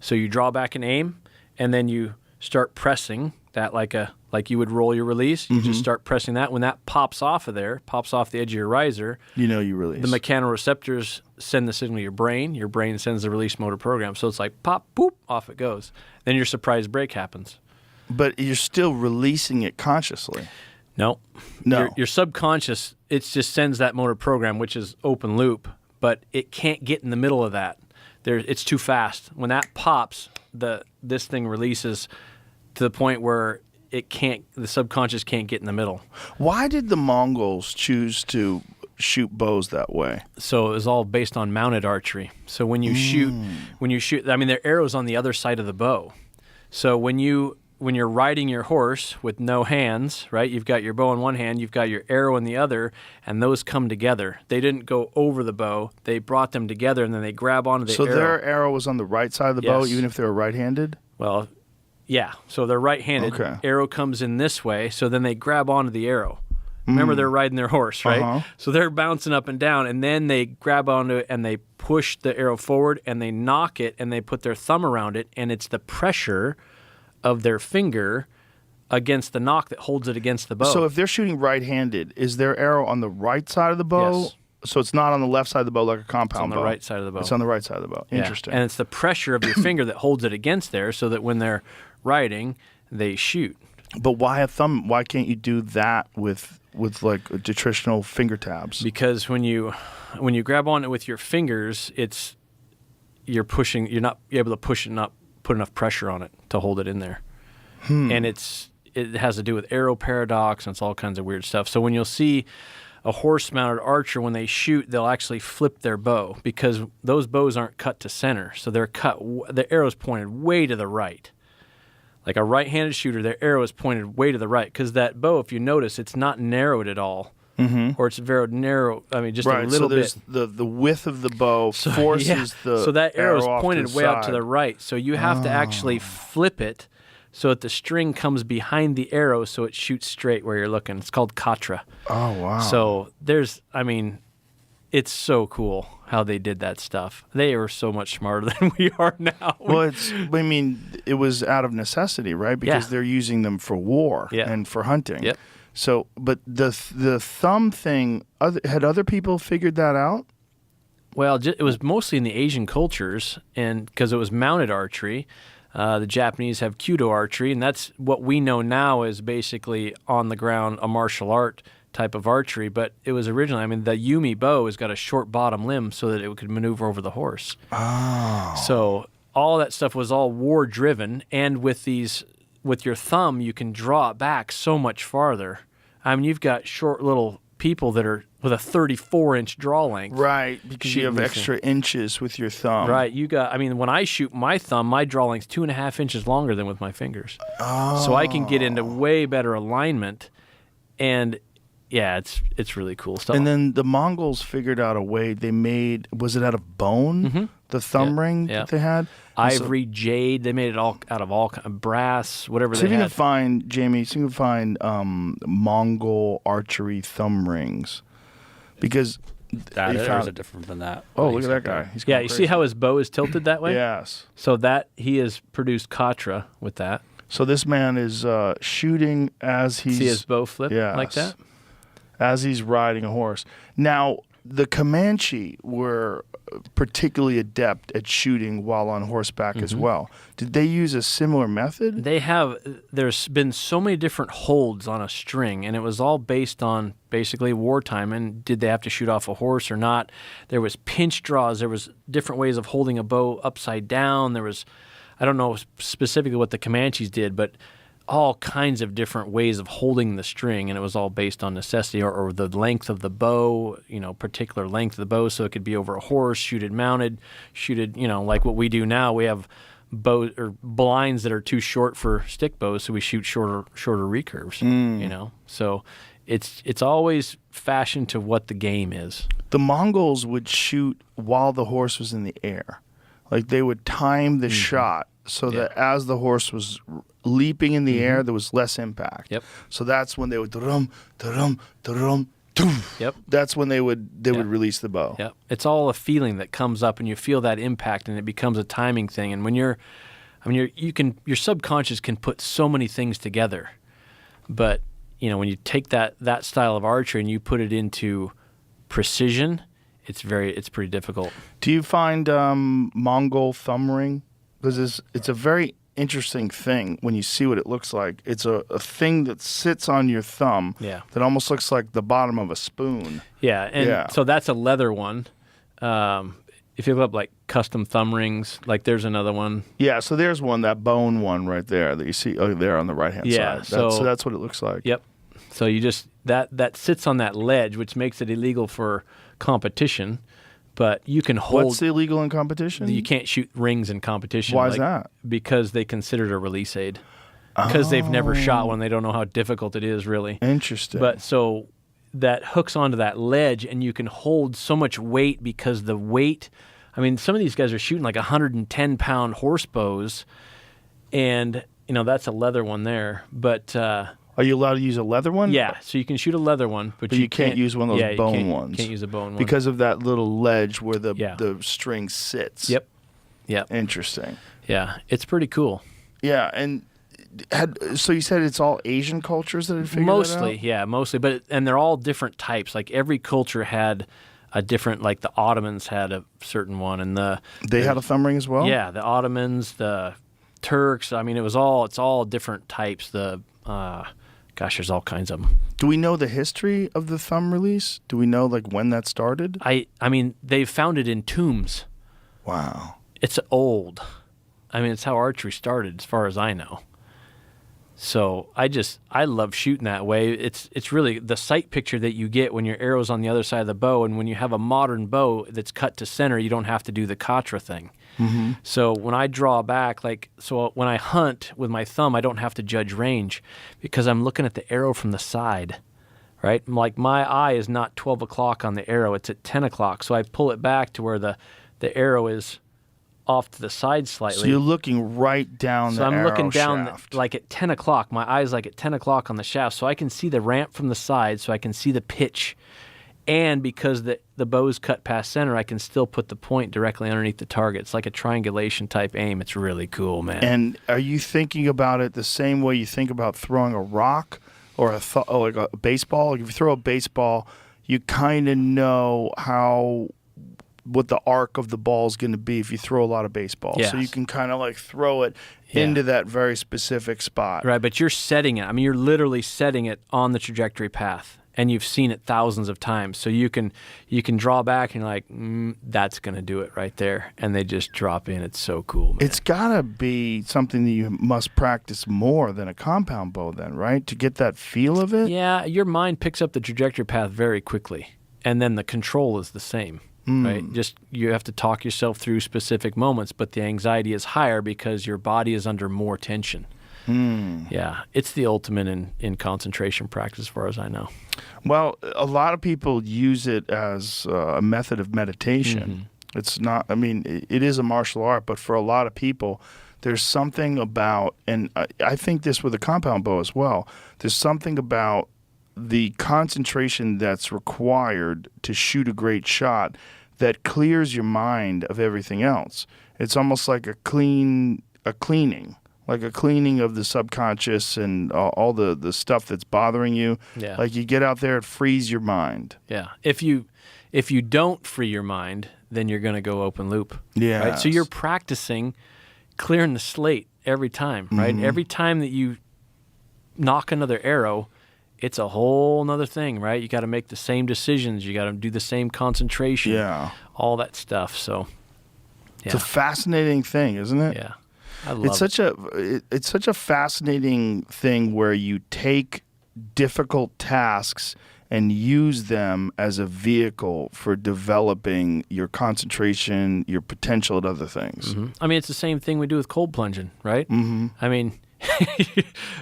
So you draw back and aim, and then you start pressing that like you would roll your release. You just start pressing that. When that pops off of there, pops off the edge of your riser, you release. The mechanoreceptors send the signal to your brain. Your brain sends the release motor program. So it's like pop, boop, off it goes. Then your surprise break happens. But you're still releasing it consciously. No. No. Your subconscious, it just sends that motor program, which is open loop, but it can't get in the middle of that. It's too fast. When that pops, this thing releases to the point where the subconscious can't get in the middle. Why did the Mongols choose to shoot bows that way? So it was all based on mounted archery. So when you shoot, I mean, there are arrows on the other side of the bow. So when you're riding your horse with no hands, right? You've got your bow in one hand, you've got your arrow in the other, and those come together. They didn't go over the bow. They brought them together, and then they grab onto the arrow. So their arrow was on the right side of the bow, even if they were right-handed? Well, yeah. So they're right-handed. Okay. Arrow comes in this way, so then they grab onto the arrow. Remember, they're riding their horse, right? So they're bouncing up and down, and then they grab onto it, and they push the arrow forward, and they knock it, and they put their thumb around it, and it's the pressure of their finger against the knock that holds it against the bow. So if they're shooting right-handed, is their arrow on the right side of the bow? Yes. So it's not on the left side of the bow like a compound bow? It's on the right side of the bow. It's on the right side of the bow. Yeah. Interesting. And it's the pressure of your finger that holds it against there so that when they're riding, they shoot. But why a thumb? Why can't you do that with like traditional finger tabs? Because when you grab on it with your fingers, you're not able to push it, not put enough pressure on it to hold it in there. And it has to do with arrow paradox, and it's all kinds of weird stuff. So when you'll see a horse-mounted archer, when they shoot, they'll actually flip their bow because those bows aren't cut to center. So the arrow's pointed way to the right. Like a right-handed shooter, their arrow is pointed way to the right because that bow, if you notice, it's not narrowed at all. Or it's very narrow. I mean, just a little bit. The width of the bow forces the so that arrow is off pointed to the way out to side. the right. So you have to actually flip it so that the string comes behind the arrow so it shoots straight where you're looking. It's called katra. Oh, wow. So it's so cool how they did that stuff. They were so much smarter than we are now. Well, it was out of necessity, right? Because they're using them for war and for hunting. Yep. So, but the thumb thing, had other people figured that out? Well, it was mostly in the Asian cultures, and because it was mounted archery. The Japanese have Kyudo archery, and that's what we know now is basically on the ground a martial art type of archery. But it was originally, the Yumi bow has got a short bottom limb so that it could maneuver over the horse. Oh. So all that stuff was all war driven, and with your thumb, you can draw it back so much farther. You've got short little people that are with a 34-inch draw length. Right, because you have extra inches with your thumb. Right, when I shoot my thumb, my draw length's 2.5 inches longer than with my fingers. Oh. So I can get into way better alignment, and yeah, it's really cool stuff. And then the Mongols figured out a way. They made, was it out of bone? The thumb ring that they had? Ivory, jade, they made it all out of all brass, whatever they had. See if you can find Mongol archery thumb rings. Because There's a different than that. Oh, look at that guy. He's you see how his bow is tilted that way? Yes. So he has produced katra with that. So this man is shooting as he's... See his bow flip like that? As he's riding a horse. Now, the Comanche were particularly adept at shooting while on horseback as well. Did they use a similar method? They have. There's been so many different holds on a string, and it was all based on basically wartime, and did they have to shoot off a horse or not? There was pinch draws. There was different ways of holding a bow upside down. There was, I don't know specifically what the Comanches did, but all kinds of different ways of holding the string, and it was all based on necessity or the length of the bow, particular length of the bow. So it could be over a horse, shoot it mounted, shoot it, like what we do now. We have bow or blinds that are too short for stick bows, so we shoot shorter recurves. So it's always fashioned to what the game is. The Mongols would shoot while the horse was in the air. Like they would time the shot so that as the horse was leaping in the air, there was less impact. Yep. So that's when they would drum, drum, drum, dum. Yep. That's when they would release the bow. Yep. It's all a feeling that comes up, and you feel that impact, and it becomes a timing thing. And when your subconscious can put so many things together, but when you take that style of archery and you put it into precision, it's pretty difficult. Do you find Mongol thumb ring? Because it's a very interesting thing when you see what it looks like. It's a thing that sits on your thumb that almost looks like the bottom of a spoon. Yeah, and so that's a leather one. If you look up like custom thumb rings, like there's another one. Yeah, so there's one, that bone one right there that you see there on the right-hand side. So that's what it looks like. Yep. So you just, that sits on that ledge, which makes it illegal for competition. But you can hold. What's illegal in competition? You can't shoot rings in competition. Why is that? Because they consider it a release aid. Because they've never shot one, they don't know how difficult it is, really. Interesting. But so that hooks onto that ledge, and you can hold so much weight because the weight. I mean, some of these guys are shooting like 110-pound horse bows, and that's a leather one there. But are you allowed to use a leather one? Yeah, so you can shoot a leather one, but you can't use one of those bone ones. Can't use a bone one because of that little ledge where the string sits. Yep. Interesting. Yeah, it's pretty cool. Yeah, and so you said it's all Asian cultures that had figured mostly, that out? Yeah, mostly, and they're all different types. Like every culture had a different. Like the Ottomans had a certain one, and they had a thumb ring as well. Yeah, the Ottomans, the Turks. I mean, it's all different types. There's all kinds of them. Do we know the history of the thumb release? Do we know like when that started? I mean, they've found it in tombs. Wow. It's old. I mean, it's how archery started, as far as I know. So I love shooting that way. It's really the sight picture that you get when your arrow's on the other side of the bow, and when you have a modern bow that's cut to center, you don't have to do the Katra thing. Mm-hmm. So when I draw back, when I hunt with my thumb, I don't have to judge range because I'm looking at the arrow from the side, right? Like my eye is not 12 o'clock on the arrow, it's at 10 o'clock. So I pull it back to where the arrow is off to the side slightly. So you're looking right down the arrow shaft. So I'm looking down like at 10 o'clock. My eye's like at 10 o'clock on the shaft, so I can see the ramp from the side, so I can see the pitch. And because the bow's cut past center, I can still put the point directly underneath the target. It's like a triangulation type aim. It's really cool, man. And are you thinking about it the same way you think about throwing a rock or like a baseball? Like if you throw a baseball, you kind of know what the arc of the ball is going to be if you throw a lot of baseballs. Yes. So you can kind of like throw it into that very specific spot. Right, but you're setting it. I mean, you're literally setting it on the trajectory path. And you've seen it thousands of times, so you can draw back and you're like, that's going to do it right there, and they just drop in. It's so cool, man. It's got to be something that you must practice more than a compound bow, then, right? To get that feel of it. Yeah, your mind picks up the trajectory path very quickly, and then the control is the same, right? Just you have to talk yourself through specific moments, but the anxiety is higher because your body is under more tension. Yeah, it's the ultimate in concentration practice, as far as I know. Well, a lot of people use it as a method of meditation. It's not, I mean, it is a martial art, but for a lot of people, there's something about, and I think this with a compound bow as well, there's something about the concentration that's required to shoot a great shot that clears your mind of everything else. It's almost like a cleaning. Like a cleaning of the subconscious and all the stuff that's bothering you. Yeah. Like you get out there, it frees your mind. Yeah. If you don't free your mind, then you're going to go open loop. Yeah. Right? So you're practicing clearing the slate every time, right? Every time that you knock another arrow, it's a whole nother thing, right? You got to make the same decisions. You got to do the same concentration. Yeah. All that stuff. So, yeah. It's a fascinating thing, isn't it? Yeah. I love It's such a fascinating thing where you take difficult tasks and use them as a vehicle for developing your concentration, your potential at other things. Mm-hmm. I mean, it's the same thing we do with cold plunging, right? Mm-hmm. I mean,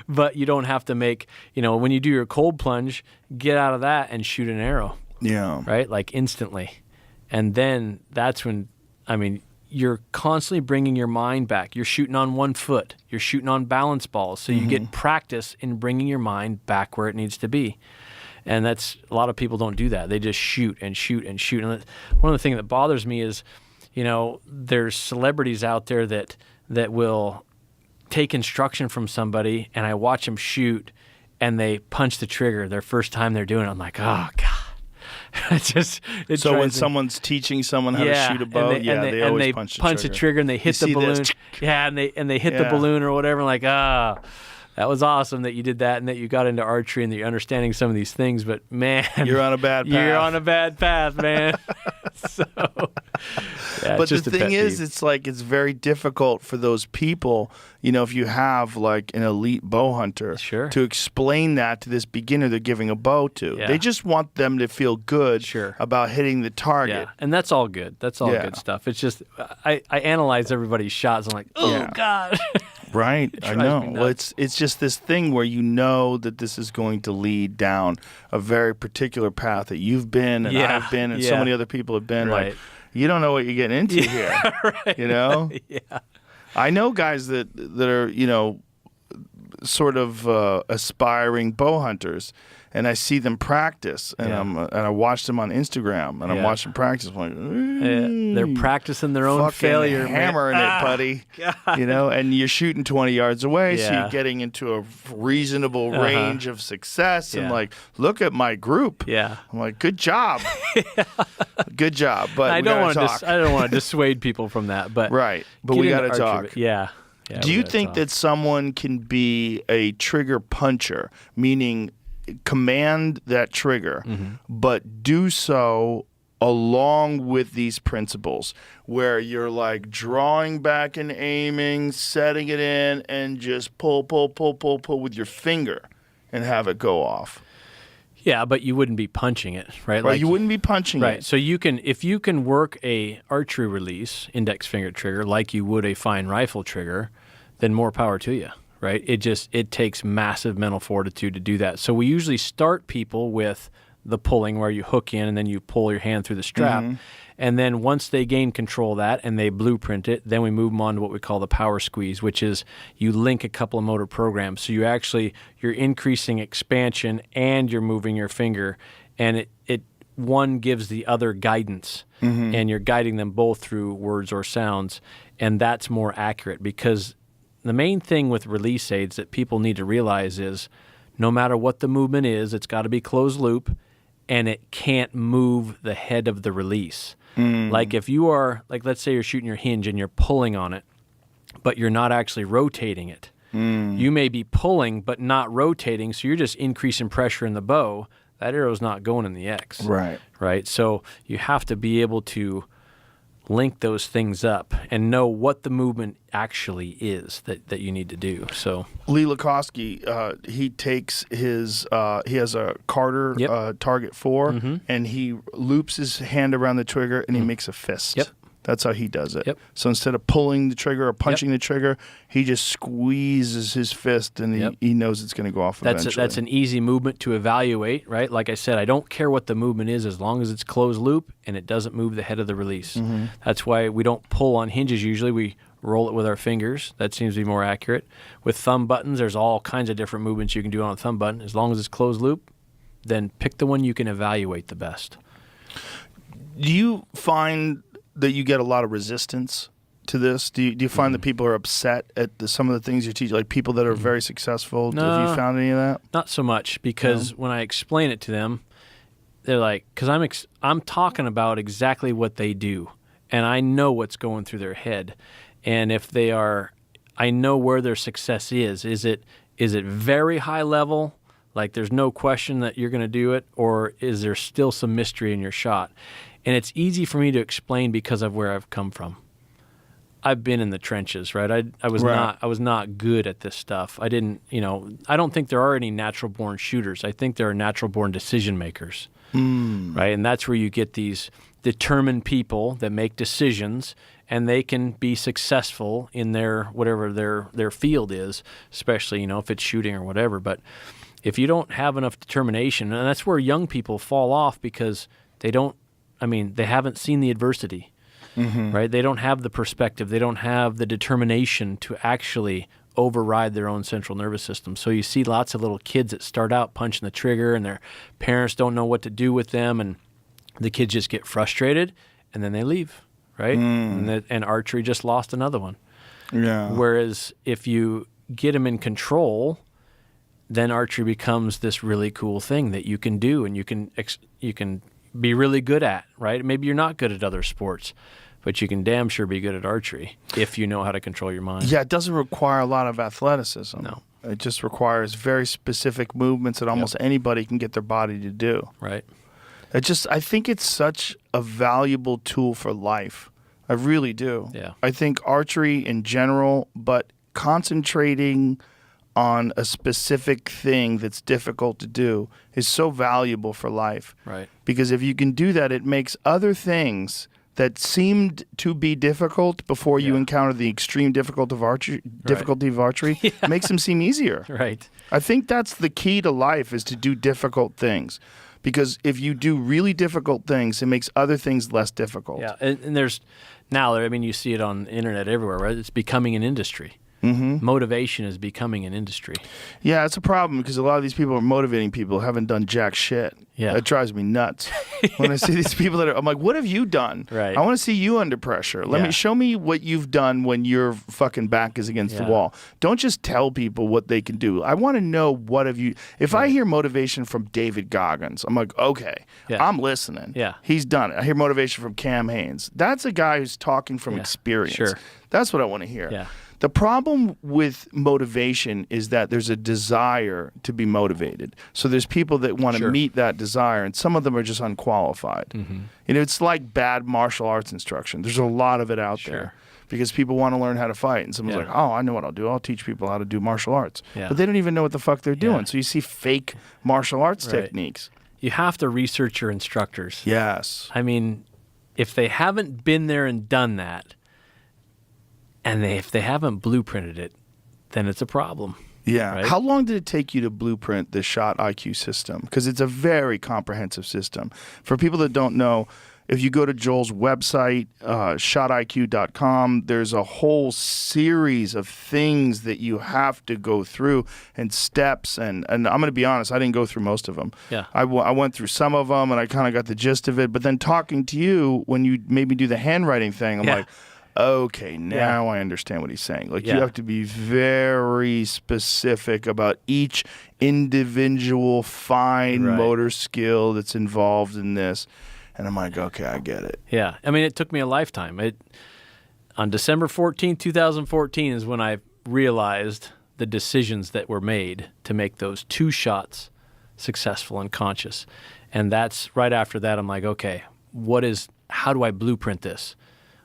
but you don't have to make, when you do your cold plunge, get out of that and shoot an arrow. Yeah. Right? Like instantly. And then that's when, you're constantly bringing your mind back. You're shooting on one foot. You're shooting on balance balls. So you get practice in bringing your mind back where it needs to be. And that's, a lot of people don't do that. They just shoot and shoot and shoot. And one of the things that bothers me is, there's celebrities out there that will take instruction from somebody, and I watch them shoot, and they punch the trigger their first time they're doing it. I'm like, oh, God. So when someone's teaching someone how to shoot a bow, they always punch the trigger and they hit the balloon. Yeah, and they hit the balloon or whatever. I'm like, that was awesome that you did that and that you got into archery and that you're understanding some of these things. But man, you're on a bad path. You're on a bad path, man. But the thing is, it's like it's very difficult for those people, if you have like an elite bow hunter, to explain that to this beginner they're giving a bow to. Yeah. They just want them to feel good about hitting the target. Yeah, and that's all good. That's all good stuff. It's just I analyze everybody's shots. I'm like, oh God. Right, I know. Well, it's just this thing where that this is going to lead down a very particular path that you've been and I've been and so many other people have been. Right. Like, you don't know what you're getting into here. Right. Yeah. I know guys that are sort of aspiring bow hunters, and I see them practice, and I watch them on Instagram, and I'm watching practice. I'm like, they're practicing their own failure, hammering it, buddy. God. And you're shooting 20 yards away, so you're getting into a reasonable range of success. And like, look at my group. Yeah, I'm like, good job, good job. But I don't want to dissuade people from that, but but we got to talk. Yeah. Do you think that someone can be a trigger puncher, meaning command that trigger, but do so along with these principles where you're like drawing back and aiming, setting it in, and just pull with your finger and have it go off? Yeah, but you wouldn't be punching it, right? Right, you wouldn't be punching it. Right, so if you can work a archery release index finger trigger like you would a fine rifle trigger, then more power to you, right? It takes massive mental fortitude to do that. So we usually start people with the pulling where you hook in and then you pull your hand through the strap. And then once they gain control of that and they blueprint it, then we move them on to what we call the power squeeze, which is you link a couple of motor programs. So you're increasing expansion and you're moving your finger, and it one gives the other guidance, and you're guiding them both through words or sounds, and that's more accurate. Because the main thing with release aids that people need to realize is no matter what the movement is, it's got to be closed loop, and it can't move the head of the release. Like if you are, let's say you're shooting your hinge and you're pulling on it, but you're not actually rotating it. You may be pulling but not rotating, so you're just increasing pressure in the bow. That arrow's not going in the X. Right? So you have to be able to link those things up and know what the movement actually is that you need to do. So Lee Lakosky, he takes he has a Carter Target 4, and he loops his hand around the trigger and he makes a fist. That's how he does it. So instead of pulling the trigger or punching the trigger, he just squeezes his fist, and he knows it's going to go off eventually. That's an easy movement to evaluate, right? Like I said, I don't care what the movement is as long as it's closed loop and it doesn't move the head of the release. That's why we don't pull on hinges usually. We roll it with our fingers. That seems to be more accurate. With thumb buttons, there's all kinds of different movements you can do on a thumb button. As long as it's closed loop, then pick the one you can evaluate the best. Do you find that you get a lot of resistance to this? Do you find that people are upset at some of the things you teach, like people that are very successful? No, have you found any of that? Not so much, because when I explain it to them, they're like, because I'm talking about exactly what they do, and I know what's going through their head, and if they are, I know where their success is. Is it very high level, like there's no question that you're going to do it, or is there still some mystery in your shot? And it's easy for me to explain because of where I've come from. I've been in the trenches, right? I was Right. not good at this stuff. I didn't, I don't think there are any natural born shooters. I think there are natural born decision makers, right? And that's where you get these determined people that make decisions, and they can be successful in their whatever their field is, especially if it's shooting or whatever. But if you don't have enough determination, and that's where young people fall off because they haven't seen the adversity. Right? They don't have the perspective. They don't have the determination to actually override their own central nervous system. So you see lots of little kids that start out punching the trigger, and their parents don't know what to do with them, and the kids just get frustrated, and then they leave, right? And archery just lost another one. Yeah. Whereas if you get them in control, then archery becomes this really cool thing that you can do, and you can be really good at, right? Maybe you're not good at other sports, but you can damn sure be good at archery if you know how to control your mind. Yeah, it doesn't require a lot of athleticism. No. It just requires very specific movements that almost anybody can get their body to do. Right. I think it's such a valuable tool for life. I really do. Yeah. I think archery in general, but concentrating on a specific thing that's difficult to do is so valuable for life. Right. Because if you can do that, it makes other things that seemed to be difficult before you encounter the extreme difficulty of archery, makes them seem easier. Right. I think that's the key to life, is to do difficult things. Because if you do really difficult things, it makes other things less difficult. Yeah, and there's now, you see it on the internet everywhere, right? It's becoming an industry. Motivation is becoming an industry. Yeah, it's a problem because a lot of these people are motivating people who haven't done jack shit. Yeah. That drives me nuts. When I see these people I'm like, what have you done? Right. I want to see you under pressure. Show me what you've done when your fucking back is against the wall. Don't just tell people what they can do. I want to know what have you. If I hear motivation from David Goggins, I'm like, okay, I'm listening. Yeah. He's done it. I hear motivation from Cam Haynes. That's a guy who's talking from experience. Sure. That's what I want to hear. Yeah. The problem with motivation is that there's a desire to be motivated. So there's people that want to meet that desire, and some of them are just unqualified. It's like bad martial arts instruction. There's a lot of it out there because people want to learn how to fight. And someone's like, oh, I know what I'll do. I'll teach people how to do martial arts. Yeah. But they don't even know what the fuck they're doing. So you see fake martial arts techniques. You have to research your instructors. Yes. I mean, if they haven't been there and done that, and if they haven't blueprinted it, then it's a problem. Yeah. Right? How long did it take you to blueprint the Shot IQ system? Because it's a very comprehensive system. For people that don't know, if you go to Joel's website, shotiq.com, there's a whole series of things that you have to go through and steps. And I'm going to be honest, I didn't go through most of them. Yeah. I went through some of them, and I kind of got the gist of it. But then talking to you, when you made me do the handwriting thing, I'm like, okay, now I understand what he's saying. Like, you have to be very specific about each individual fine motor skill that's involved in this. And I'm like, okay, I get it. Yeah. I mean, it took me a lifetime. On December 14, 2014 is when I realized the decisions that were made to make those 2 shots successful and conscious. And that's right after that, I'm like, okay, how do I blueprint this?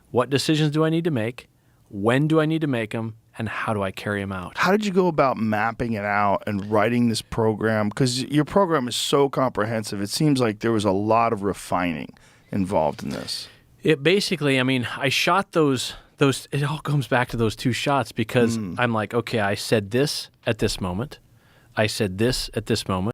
What decisions do I need to make? When do I need to make them? And how do I carry them out? How did you go about mapping it out and writing this program? Because your program is so comprehensive. It seems like there was a lot of refining involved in this. It basically, I shot those. It all comes back to those 2 shots because I'm like, okay, I said this at this moment. I said this at this moment.